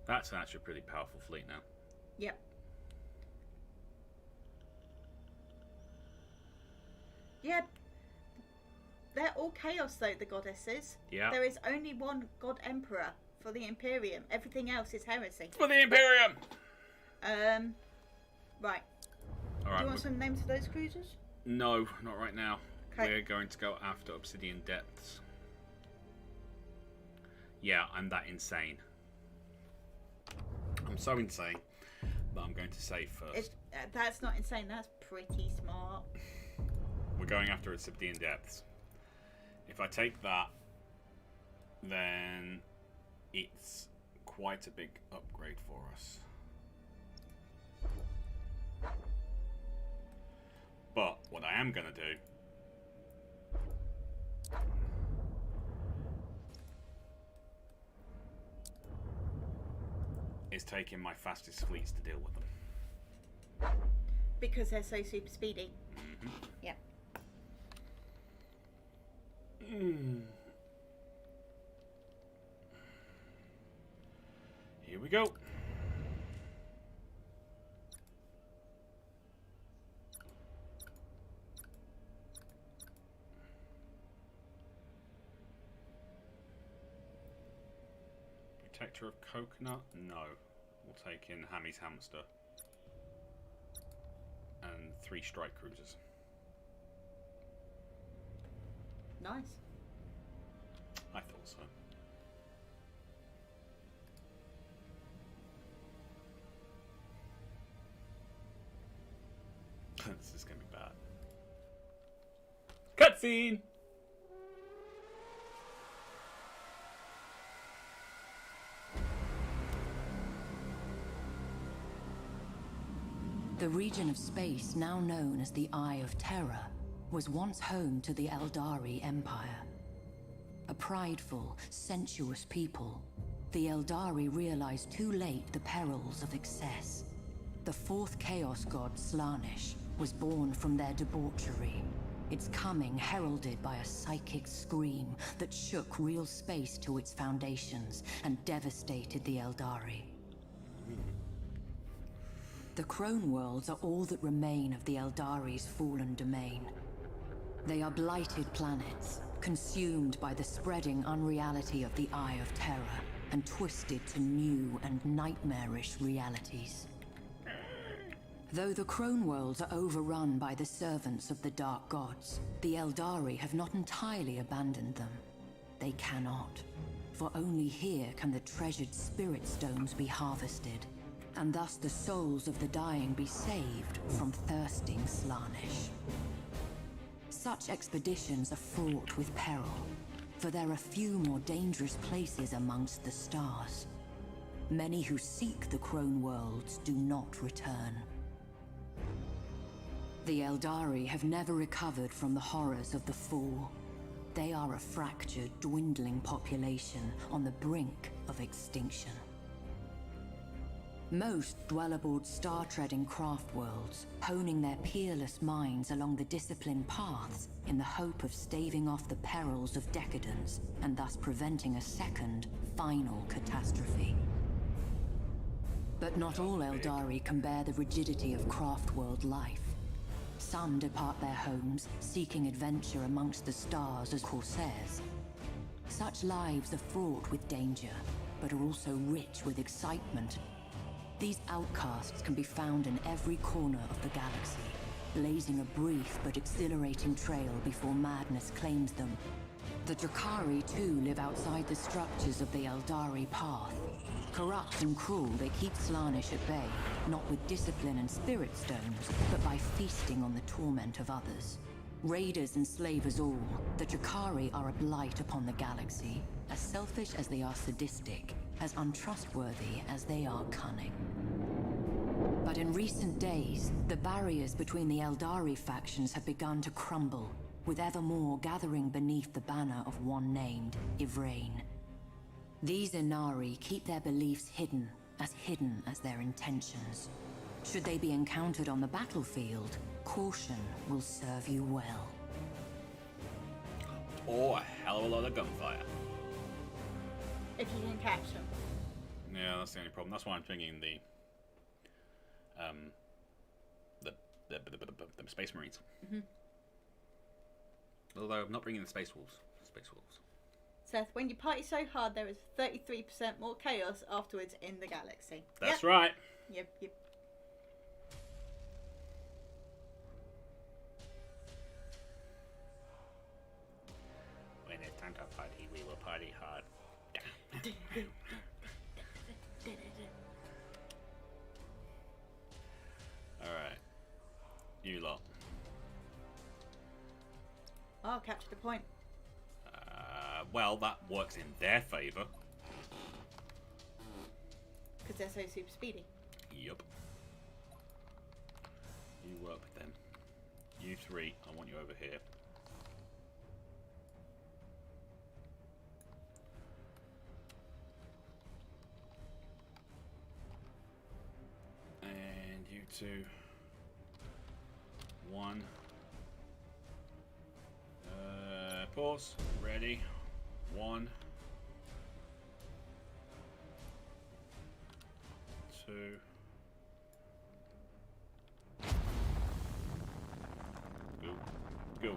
That's actually a pretty powerful fleet now. Yep. Yeah. They're all chaos though, the goddesses. Yeah. There is only one god emperor for the Imperium. Everything else is heresy. For the Imperium! Right. Alright. Do you want some names for those cruisers? No, not right now. Okay. We're going to go after Obsidian Depths. Yeah, I'm that insane. I'm so insane that I'm going to save first. That's not insane. That's pretty smart. We're going after Obsidian Depths. If I take that, then it's quite a big upgrade for us. But what I am going to do is take in my fastest fleets to deal with them. Because they're so super speedy. Mm-hmm. Yeah. Here we go. Protector of Coconut? No. We'll take in Hammy's Hamster. And 3 strike cruisers. Nice. I thought so. This is going to be bad. Cutscene! The region of space now known as the Eye of Terror was once home to the Eldari Empire. A prideful, sensuous people, the Eldari realized too late the perils of excess. The fourth Chaos God, Slaanesh, was born from their debauchery, its coming heralded by a psychic scream that shook real space to its foundations and devastated the Eldari. The Crone Worlds are all that remain of the Eldari's fallen domain. They are blighted planets, consumed by the spreading unreality of the Eye of Terror, and twisted to new and nightmarish realities. Though the Crone Worlds are overrun by the servants of the Dark Gods, the Eldari have not entirely abandoned them. They cannot, for only here can the treasured spirit stones be harvested, and thus the souls of the dying be saved from thirsting Slaanesh. Such expeditions are fraught with peril, for there are few more dangerous places amongst the stars. Many who seek the Crone Worlds do not return. The Eldari have never recovered from the horrors of the Fall. They are a fractured, dwindling population on the brink of extinction. Most dwell aboard star-treading craft worlds, honing their peerless minds along the disciplined paths in the hope of staving off the perils of decadence and thus preventing a second, final catastrophe. But not all Eldari can bear the rigidity of craft world life. Some depart their homes, seeking adventure amongst the stars as corsairs. Such lives are fraught with danger, but are also rich with excitement. These outcasts can be found in every corner of the galaxy, blazing a brief but exhilarating trail before madness claims them. The Drakari too live outside the structures of the Eldari path. Corrupt and cruel, they keep Slaanesh at bay, not with discipline and spirit stones, but by feasting on the torment of others. Raiders enslave us all, the Drakari are a blight upon the galaxy, as selfish as they are sadistic, as untrustworthy as they are cunning. But in recent days, the barriers between the Eldari factions have begun to crumble, with ever more gathering beneath the banner of one named Ivrain. These Inari keep their beliefs hidden as their intentions. Should they be encountered on the battlefield, caution will serve you well. Or a hell of a lot of gunfire. If you can catch them. Yeah, that's the only problem. That's why I'm bringing the Space Marines. Mm-hmm. Although I'm not bringing the Space Wolves. Seth, when you party so hard, there is 33% more chaos afterwards in the galaxy. That's right. Yep. When it's time to party, we will party hard. Alright. You lot. I'll capture the point. Well, that works in their favour. Because they're so super speedy. Yup. You work with them. You three, I want you over here. And you two. One. Pause. Ready. 1, 2. Go.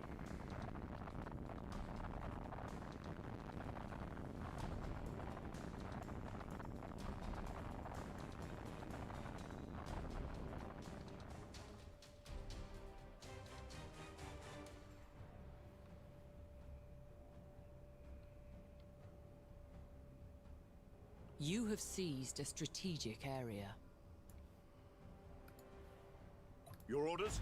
You have seized a strategic area. Your orders?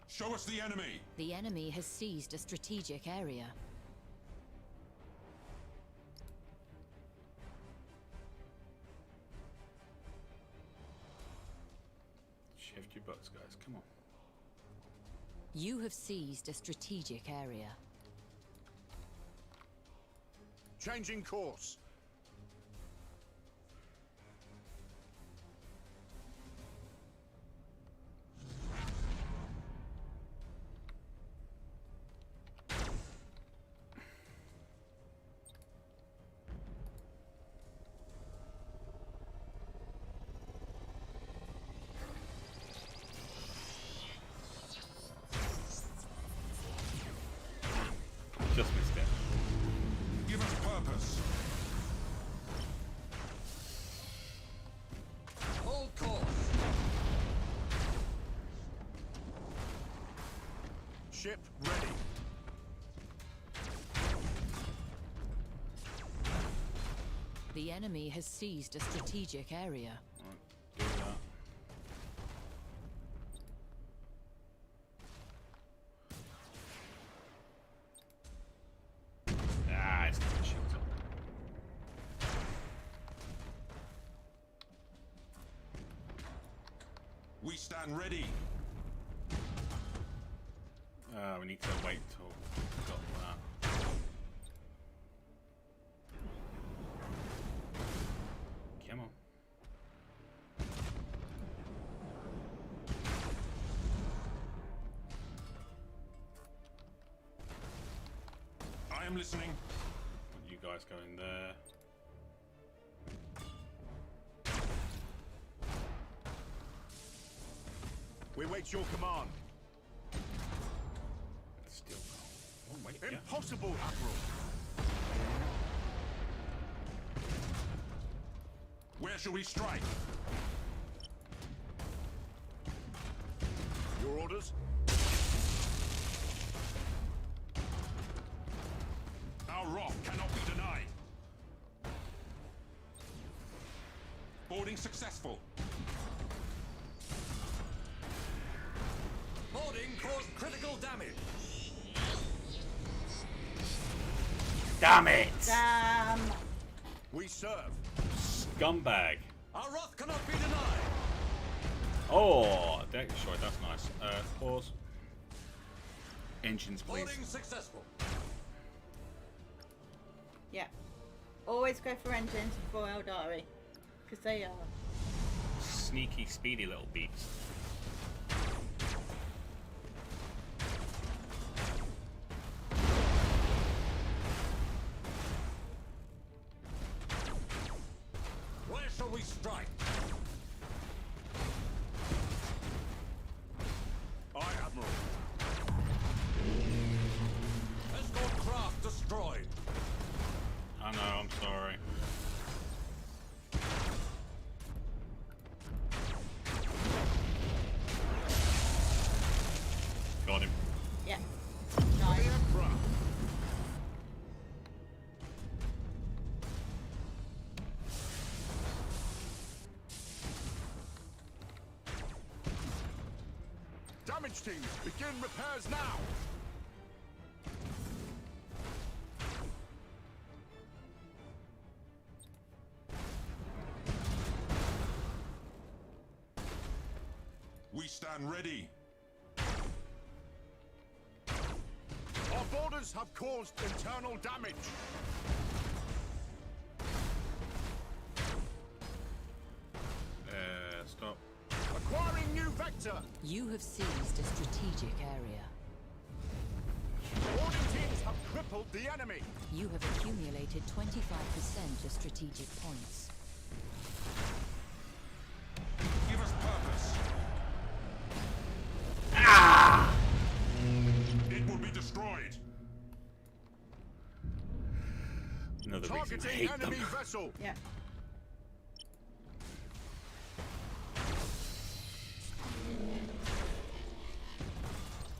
Show us the enemy! The enemy has seized a strategic area. Shift your butts, guys. Come on. You have seized a strategic area. Changing course. Just missed it. Give us purpose. Hold course. Ship ready. The enemy has seized a strategic area. Do that. Ah, it's not shield up. We stand ready. We need to wait till we've got that. Come on. I am listening. You guys go in there. We wait your command. Still. Oh, wait. Yeah. Impossible, Admiral. Where shall we strike? Your orders? Our wrath cannot be denied. Boarding successful. Boarding caused critical damage. Damn it! Damn. We serve. Scumbag. Our wrath cannot be denied. Oh, deck destroyed. That's nice. Pause. Engines, please. Boarding successful. Yeah. Always go for engines before Eldari. Because they are. Sneaky, speedy little beats. Where shall we strike? Aye, Admiral. Escort craft destroyed. I know, I'm sorry. Got him. Yeah. Nice. Damage teams, begin repairs now. We stand ready. Our borders have caused internal damage. Stop. Acquiring new vector. You have seized a strategic area. Boarding teams have crippled the enemy. You have accumulated 25% of strategic points. Give us purpose. It will be destroyed. Another reason I Targeting hate them. enemy vessel. Yeah.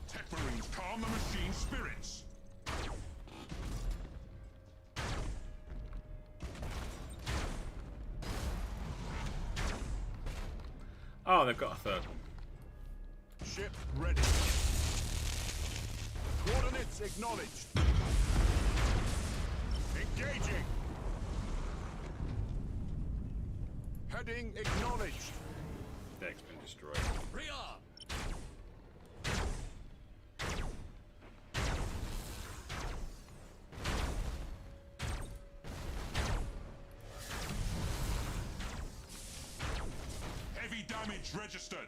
Tech Marines, calm the machine spirits. Oh, they've got a third one. Ship ready. Coordinates acknowledged. Engaging. Heading acknowledged. Deck's been destroyed. Rearm. Heavy damage registered.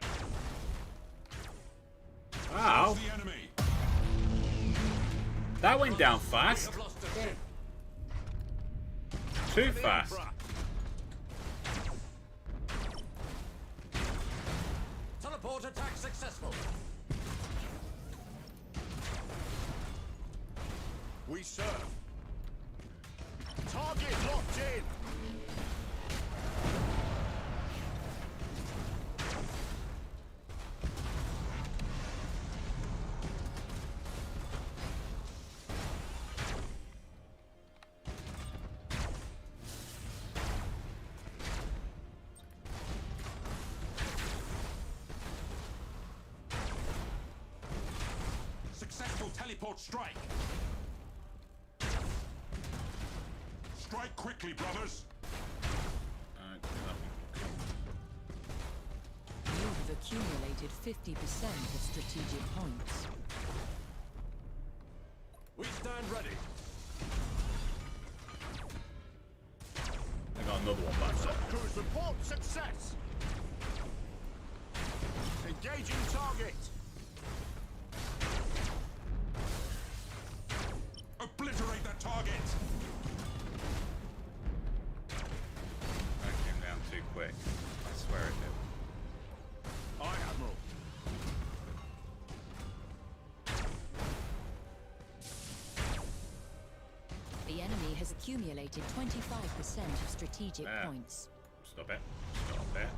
Wow. The enemy. That went down We fast. have lost a ship. Too fast. Teleport attack successful. We serve. Target locked in. Teleport strike! Strike quickly, brothers! You have accumulated 50% of strategic points. We stand ready. I got another one back there. Cruise report success. Engaging target. Obliterate the target! That came down too quick. I swear it did. Aye, Admiral. The enemy has accumulated 25% of strategic There. points. Stop it. Stop it.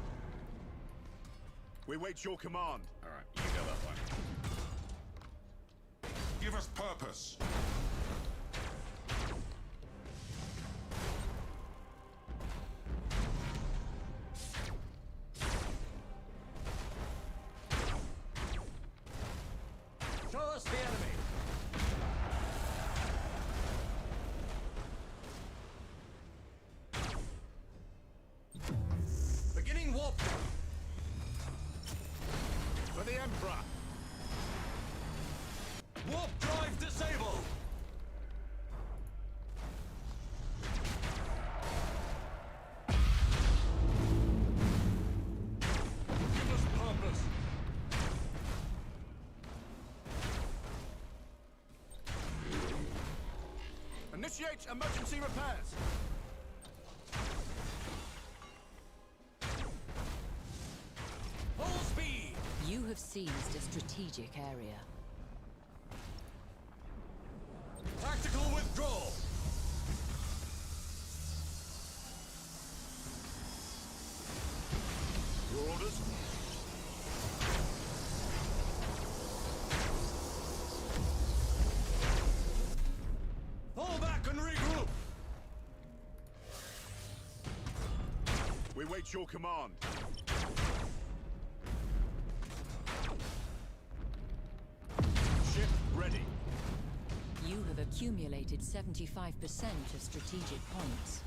We wait your command. Alright, you go that way. Give us purpose! Show us the enemy. Beginning warp. For the Emperor. Warp drive disabled. Give us purpose. Initiate emergency repairs. Full speed. You have seized a strategic area. Tactical withdrawal. Your orders? Fall back and regroup. We wait your command. Ship ready. You have accumulated 75% of strategic points.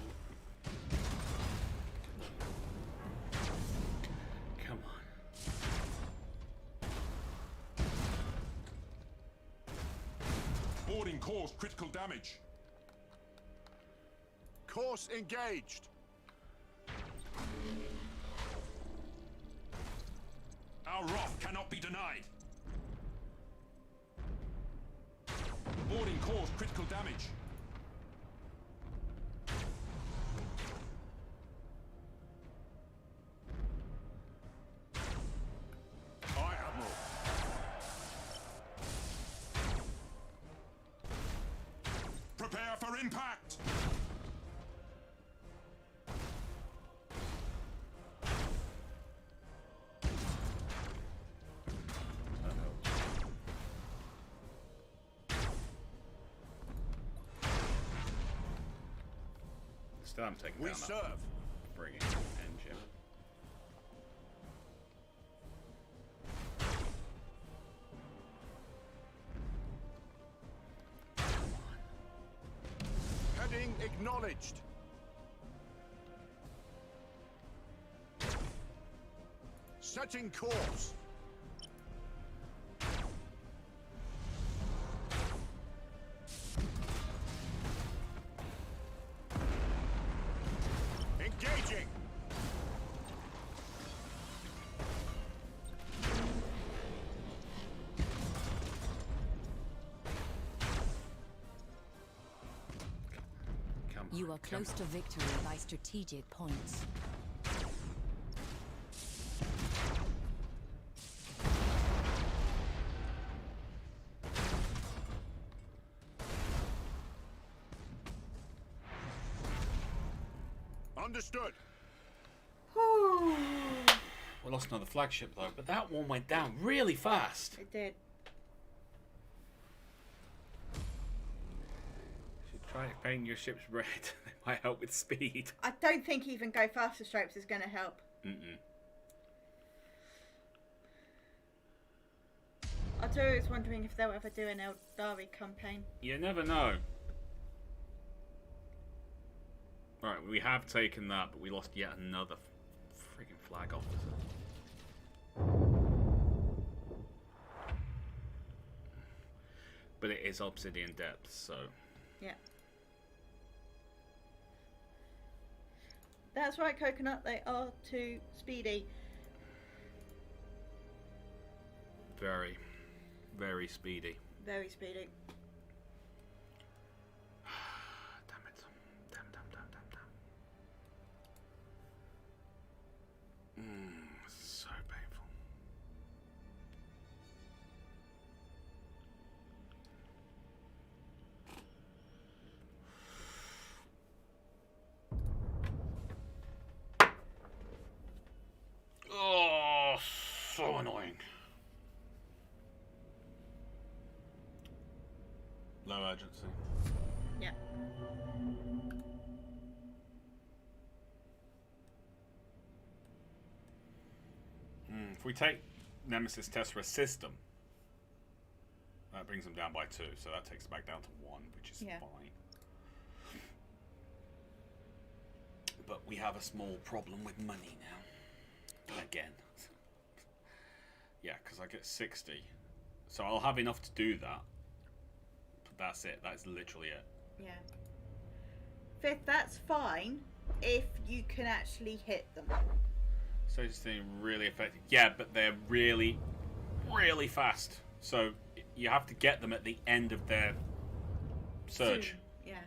Come on. Boarding caused critical damage. Course engaged. Our wrath cannot be denied. Boarding caused critical damage. Aye, Admiral. Prepare for impact! Still haven't taken We down serve. that frigging engine. Heading acknowledged. Setting course. Engaging. Come on. You are close to victory by strategic points. Understood. We lost another flagship though, but that one went down really fast. It did. Should try painting your ships red. It might help with speed. I don't think even go faster stripes is going to help. Mm-mm. I'd Joe is wondering if they'll ever do an Eldari campaign. You never know. Right, we have taken that, but we lost yet another friggin' flag officer. But it is Obsidian Depths, so... Yeah. That's right, Coconut, they are too speedy. Very, very speedy. Very speedy. Damn it. Damn. So painful. Oh, so annoying. Low urgency. Yeah. If we take Nemesis Tessera system, that brings them down by 2, so that takes it back down to 1, which is fine. But we have a small problem with money now. Again. Yeah, because I get 60. So I'll have enough to do that. But that's it. That's literally it. Yeah. Fifth, that's fine if you can actually hit them. So it's really effective. Yeah, but they're really, really fast. So you have to get them at the end of their surge. Soon. Yeah.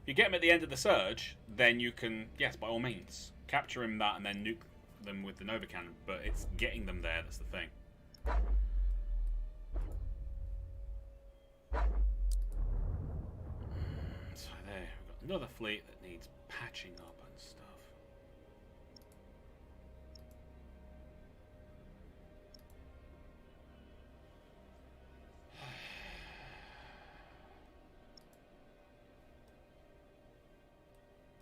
If you get them at the end of the surge, then you can, yes, by all means, capture him that and then nuke them with the Nova Cannon. But it's getting them there that's the thing. So there, we've got another fleet that needs patching up and stuff.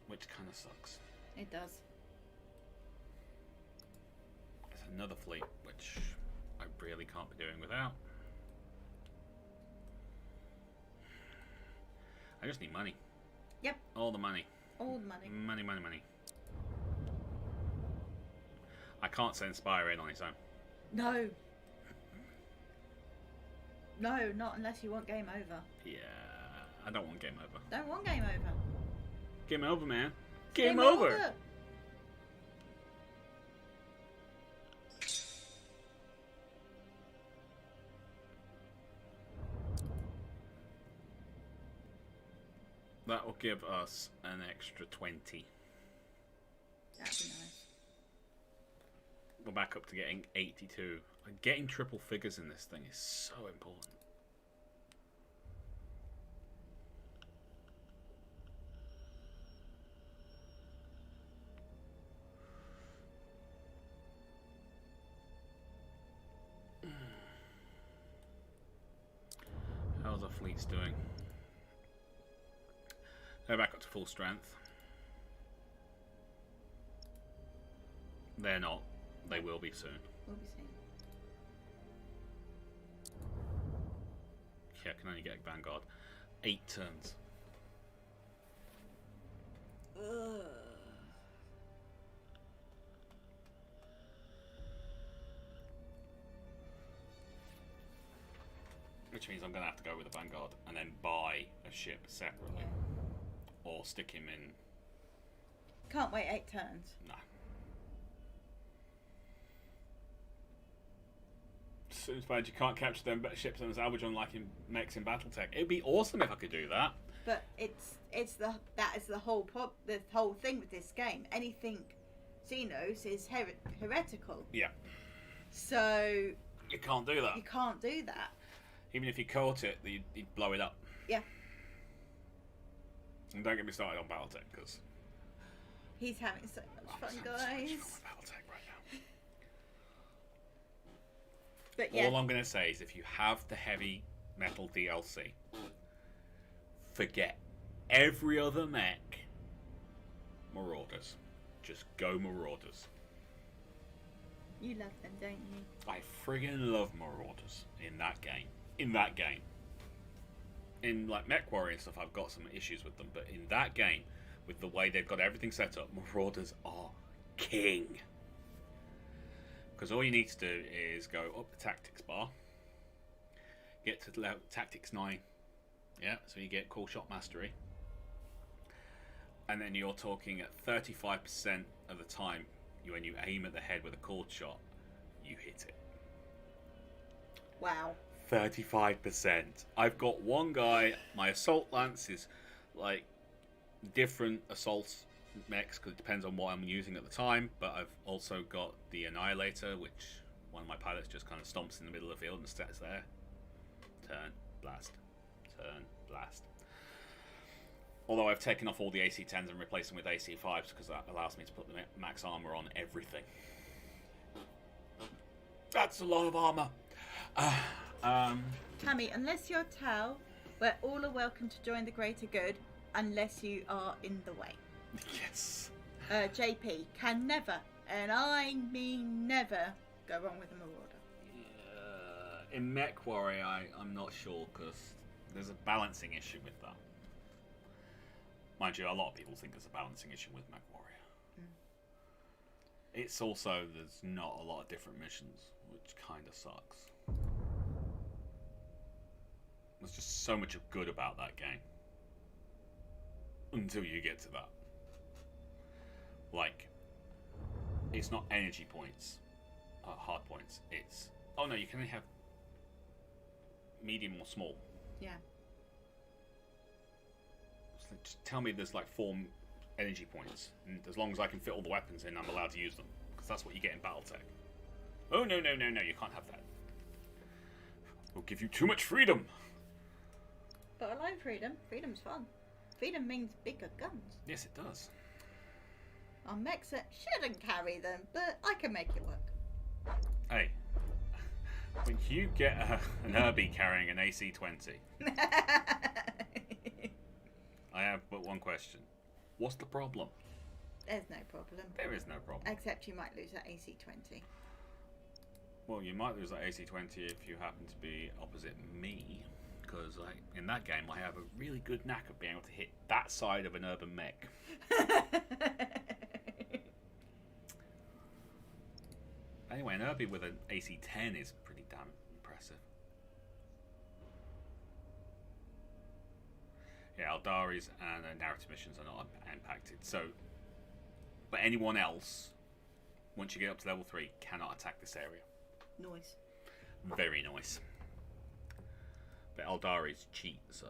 Which kind of sucks. It does. There's another fleet, which I really can't be doing without. I just need money. Yep. All the money. All the money. Money. I can't send Spire in on its own. No. No, not unless you want game over. Yeah, I don't want game over. Don't want game over. Game over, man. Game over. That will give us an extra 20. That'd be nice. We're back up to getting 82. Getting triple figures in this thing is so important. How's our fleets doing? They're back up to full strength. They're not. They will be soon. We'll be seeing. Yeah, can only get Vanguard. 8 turns. Ugh. Which means I'm going to have to go with the Vanguard and then buy a ship separately. Or stick him in. Can't wait 8 turns. No. Seems bad you can't capture them ships and salvage on like in mechs in BattleTech. It'd be awesome if I could do that. But that is the whole the whole thing with this game. Anything Xenos is heretical. Yeah. So you can't do that. You can't do that. Even if you caught it, you'd blow it up. Yeah. And don't get me started on BattleTech because he's having so much fun, guys. So much fun with BattleTech right now. But yeah. All I'm going to say is if you have the heavy metal DLC, forget every other mech. Marauders. Just go Marauders. You love them, don't you? I friggin' love Marauders in that game. In like Mech Warrior and stuff, I've got some issues with them, but in that game, with the way they've got everything set up, Marauders are king. Because all you need to do is go up the tactics bar, get to level tactics 9, yeah, so you get Call Shot Mastery, and then you're talking at 35% of the time, when you aim at the head with a called shot, you hit it. Wow. 35%. I've got one guy, my assault lance is like different assault mechs because it depends on what I'm using at the time, but I've also got the Annihilator, which one of my pilots just kind of stomps in the middle of the field and sits there. Turn, blast. Turn, blast. Although I've taken off all the AC-10s and replaced them with AC-5s because that allows me to put the max armor on everything. That's a lot of armor. Tammy, unless you're Tau, we're all are welcome to join the greater good, unless you are in the way. Yes. JP can never, and I mean never, go wrong with a Marauder. In Mech Warrior, I'm not sure because there's a balancing issue with that. Mind you, a lot of people think there's a balancing issue with Mech Warrior. It's also, there's not a lot of different missions, which kind of sucks. There's just so much good about that game. Until you get to that. Like, it's not energy points, hard points. It's, oh no, you can only have medium or small. Yeah. So just tell me there's like 4 energy points, and as long as I can fit all the weapons in, I'm allowed to use them, because that's what you get in BattleTech. Oh no, no, no, no, you can't have that. We'll give you too much freedom. But I like freedom. Freedom's fun. Freedom means bigger guns. Yes, it does. Our mechs that shouldn't carry them, but I can make it work. Hey, when you get an Herbie carrying an AC-20, I have but one question. What's the problem? There's no problem. There is no problem. Except you might lose that AC-20. Well, you might lose that AC-20 if you happen to be opposite me, because in that game I have a really good knack of being able to hit that side of an urban mech. Anyway, an Herbie with an AC-10 is pretty damn impressive. Yeah, Aldari's and narrative missions are not impacted. So, but anyone else, once you get up to level 3, cannot attack this area. Nice. Very nice. But Aldari's cheat, so.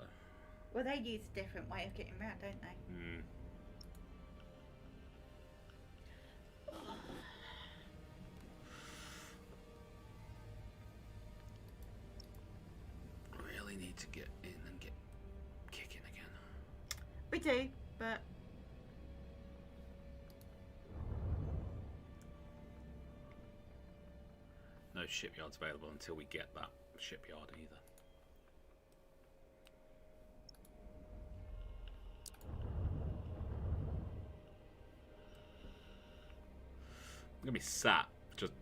Well, they use a different way of getting around, don't they? Hmm. Really need to get in and get kicking again. We do, but no shipyards available until we get that shipyard either. I'm gonna be sat just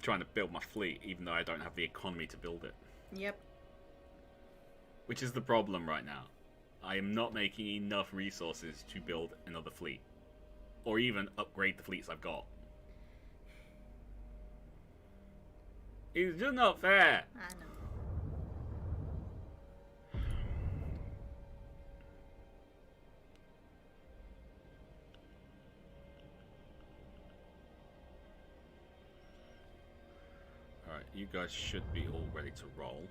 trying to build my fleet, even though I don't have the economy to build it. yep. Which is the problem right now. I am not making enough resources to build another fleet, or even upgrade the fleets I've got. It's just not fair. I know. Alright, you guys should be all ready to roll.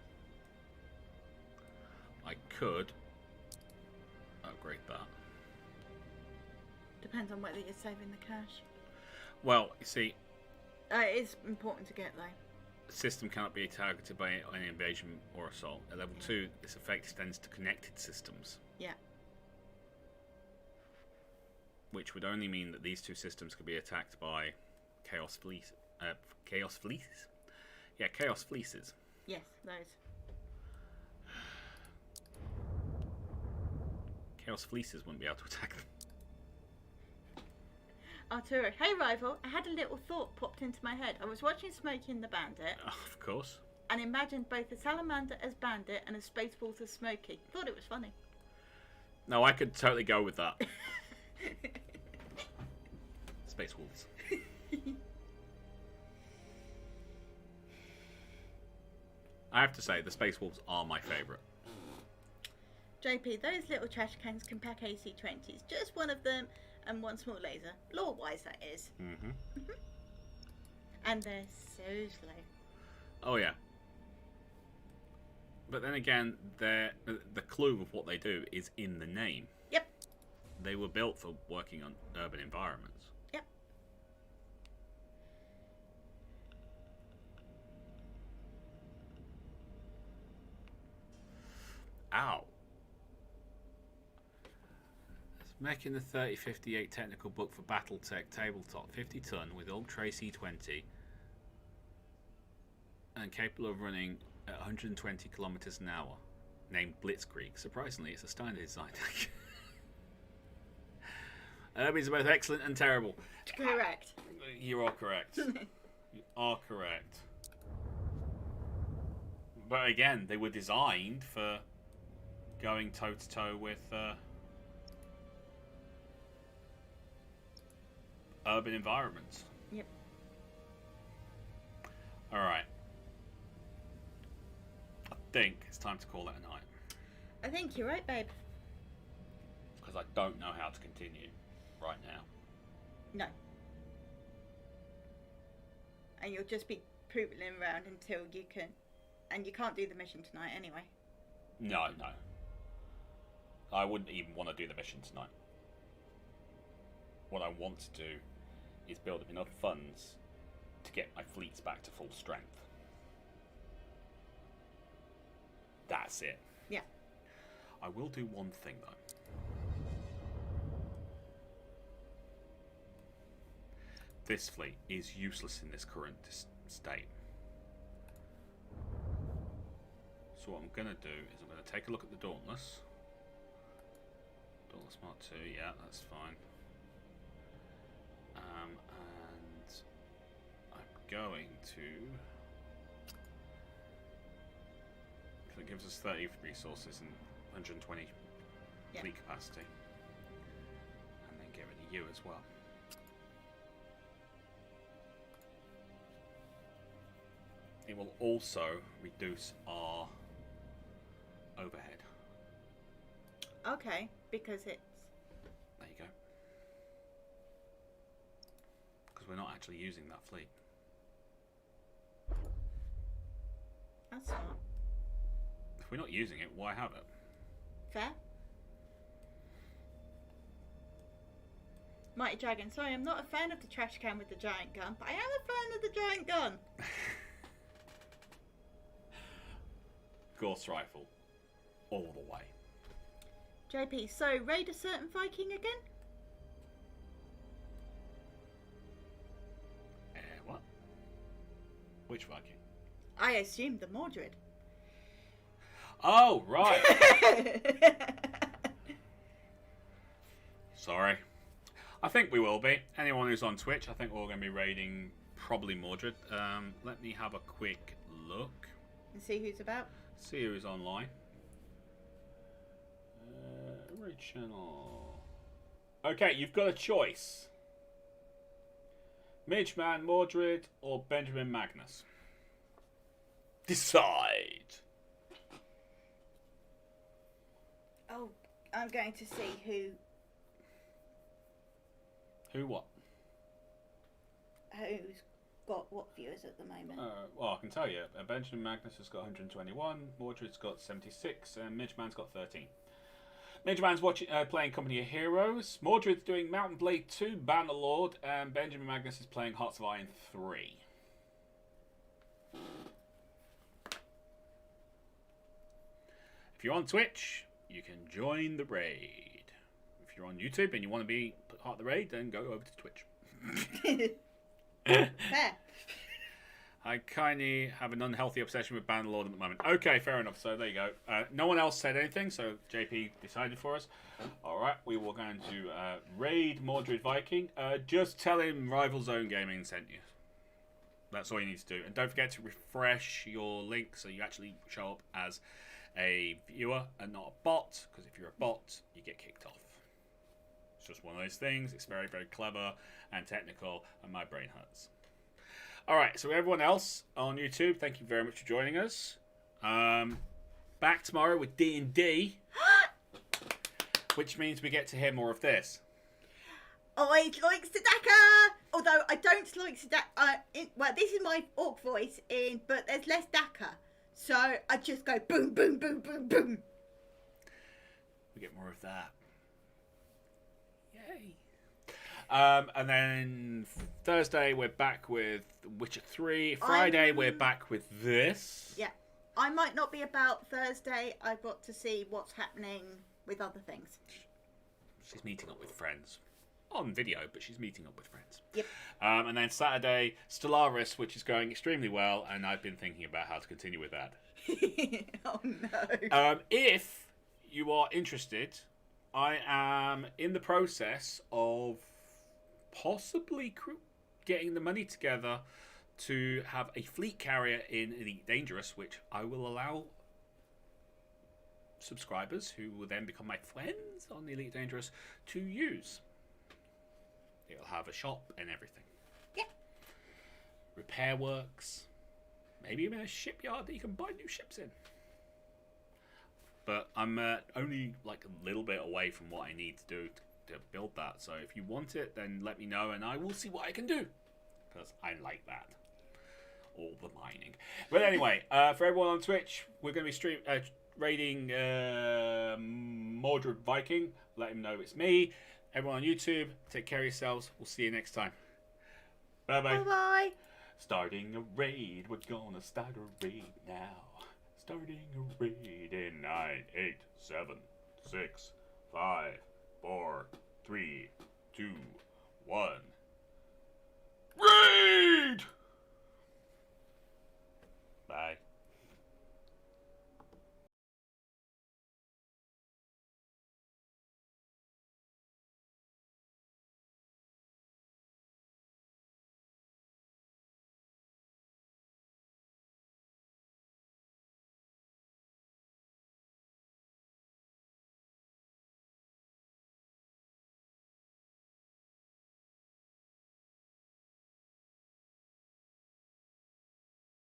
I could upgrade that. Depends on whether you're saving the cash. Well, you see, It's important to get though. the system cannot be targeted by any invasion or assault. At level 2, this effect extends to connected systems, Yeah. which would only mean that these two systems could be attacked by Chaos Fleece. Chaos Fleeces? Yeah, Chaos Fleeces. Yes, those. Chaos Fleeces wouldn't be able to attack them. Arturo, hey rival, I had a little thought popped into my head. I was watching Smokey and the Bandit Of course. and imagined both a salamander as Bandit and a space wolf as Smokey. Thought it was funny. No, I could totally go with that. Space Wolves. I have to say, the Space Wolves are my favourite. JP, those little trash cans can pack AC-20s. Just one of them and one small laser. Lore-wise, that is. Mm-hmm. And they're so slow. Oh, yeah. But then again, the clue of what they do is in the name. Yep. They were built for working on urban environments. Yep. Ow. Making the 3058 technical book for Battletech tabletop, 50 ton with Ultra AC-20 and capable of running at 120 kilometers an hour. Named Blitzkrieg. Surprisingly, it's a standard design. Urbies are both excellent and terrible. Correct. You are correct. You are correct. But again, they were designed for going toe to toe with urban environments. Yep. Alright. I think it's time to call it a night. I think you're right, babe. Because I don't know how to continue right now. No. And you'll just be pootling around until you can... And you can't do the mission tonight anyway. No. I wouldn't even want to do the mission tonight. What I want to do is build up enough funds to get my fleets back to full strength. That's it. Yeah. I will do one thing though. This fleet is useless in this current state. So what I'm going to do is I'm going to take a look at the Dauntless. Dauntless Mark II, yeah, that's fine. And I'm going to... Because it gives us 30 resources and 120 fleet capacity. And then get rid of you as well. It will also reduce our overhead. Okay, because it's... There you go. Because we're not actually using that fleet. That's smart. If we're not using it, why have it? Fair. Mighty Dragon, sorry, I'm not a fan of the trash can with the giant gun, but I am a fan of the giant gun. Gauss rifle. All the way. JP, so raid a certain Viking again? What? Which Viking? I assumed the Mordred. Oh, right. Sorry. I think we will be. Anyone who's on Twitch, I think we're going to be raiding probably Mordred. Let me have a quick look. And see who's about. See who's online. Raid channel. Okay, you've got a choice. Midgeman, Mordred, or Benjamin Magnus. Decide. Oh, I'm going to see who's got what viewers at the moment. Well, I can tell you. Benjamin Magnus has got 121, Mordred's got 76, and Midgeman's got 13. Midgeman's playing Company of Heroes. Mordred's doing Mountain Blade 2, Bannerlord, and Benjamin Magnus is playing Hearts of Iron 3. If you're on Twitch, you can join the raid. If you're on YouTube and you want to be part of the raid, then go over to Twitch. Fair. I kindly have an unhealthy obsession with Bannerlord at the moment. Okay, fair enough. So there you go. No one else said anything, so JP decided for us. All right, we were going to raid Mordred Viking. Just tell him Rival Zone Gaming sent you. That's all you need to do. And don't forget to refresh your link so you actually show up as a viewer and not a bot, because if you're a bot, you get kicked off. It's just one of those things. It's very, very clever and technical, and my brain hurts. All right, so everyone else on YouTube, thank you very much for joining us. Back tomorrow with D&D, which means we get to hear more of this. I like Sadaka, although I don't like Sadaka. Well, this is my orc voice, but there's less Daka, so I just go boom, boom, boom, boom, boom. We get more of that. Yay. And then Thursday we're back with Witcher 3. Friday we're back with this. Yeah. I might not be about Thursday. I've got to see what's happening with other things. She's meeting up with friends. On video, but she's meeting up with friends. Yep. And then Saturday, Stellaris, which is going extremely well, and I've been thinking about how to continue with that. Oh no. If you are interested, I am in the process of possibly getting the money together to have a fleet carrier in Elite Dangerous, which I will allow subscribers who will then become my friends on Elite Dangerous to use. It'll have a shop and everything. Yeah. Repair works. Maybe even a shipyard that you can buy new ships in. But I'm only like a little bit away from what I need to do to build that. So if you want it, then let me know and I will see what I can do. Because I like that. All the mining. But anyway, for everyone on Twitch, we're going to be raiding Mordred Viking. Let him know it's me. Everyone on YouTube, take care of yourselves. We'll see you next time. Bye-bye. Bye-bye. Starting a raid. We're going to start a raid now. Starting a raid in 9, 8, 7, 6, 5, 4, 3, 2, 1. Raid!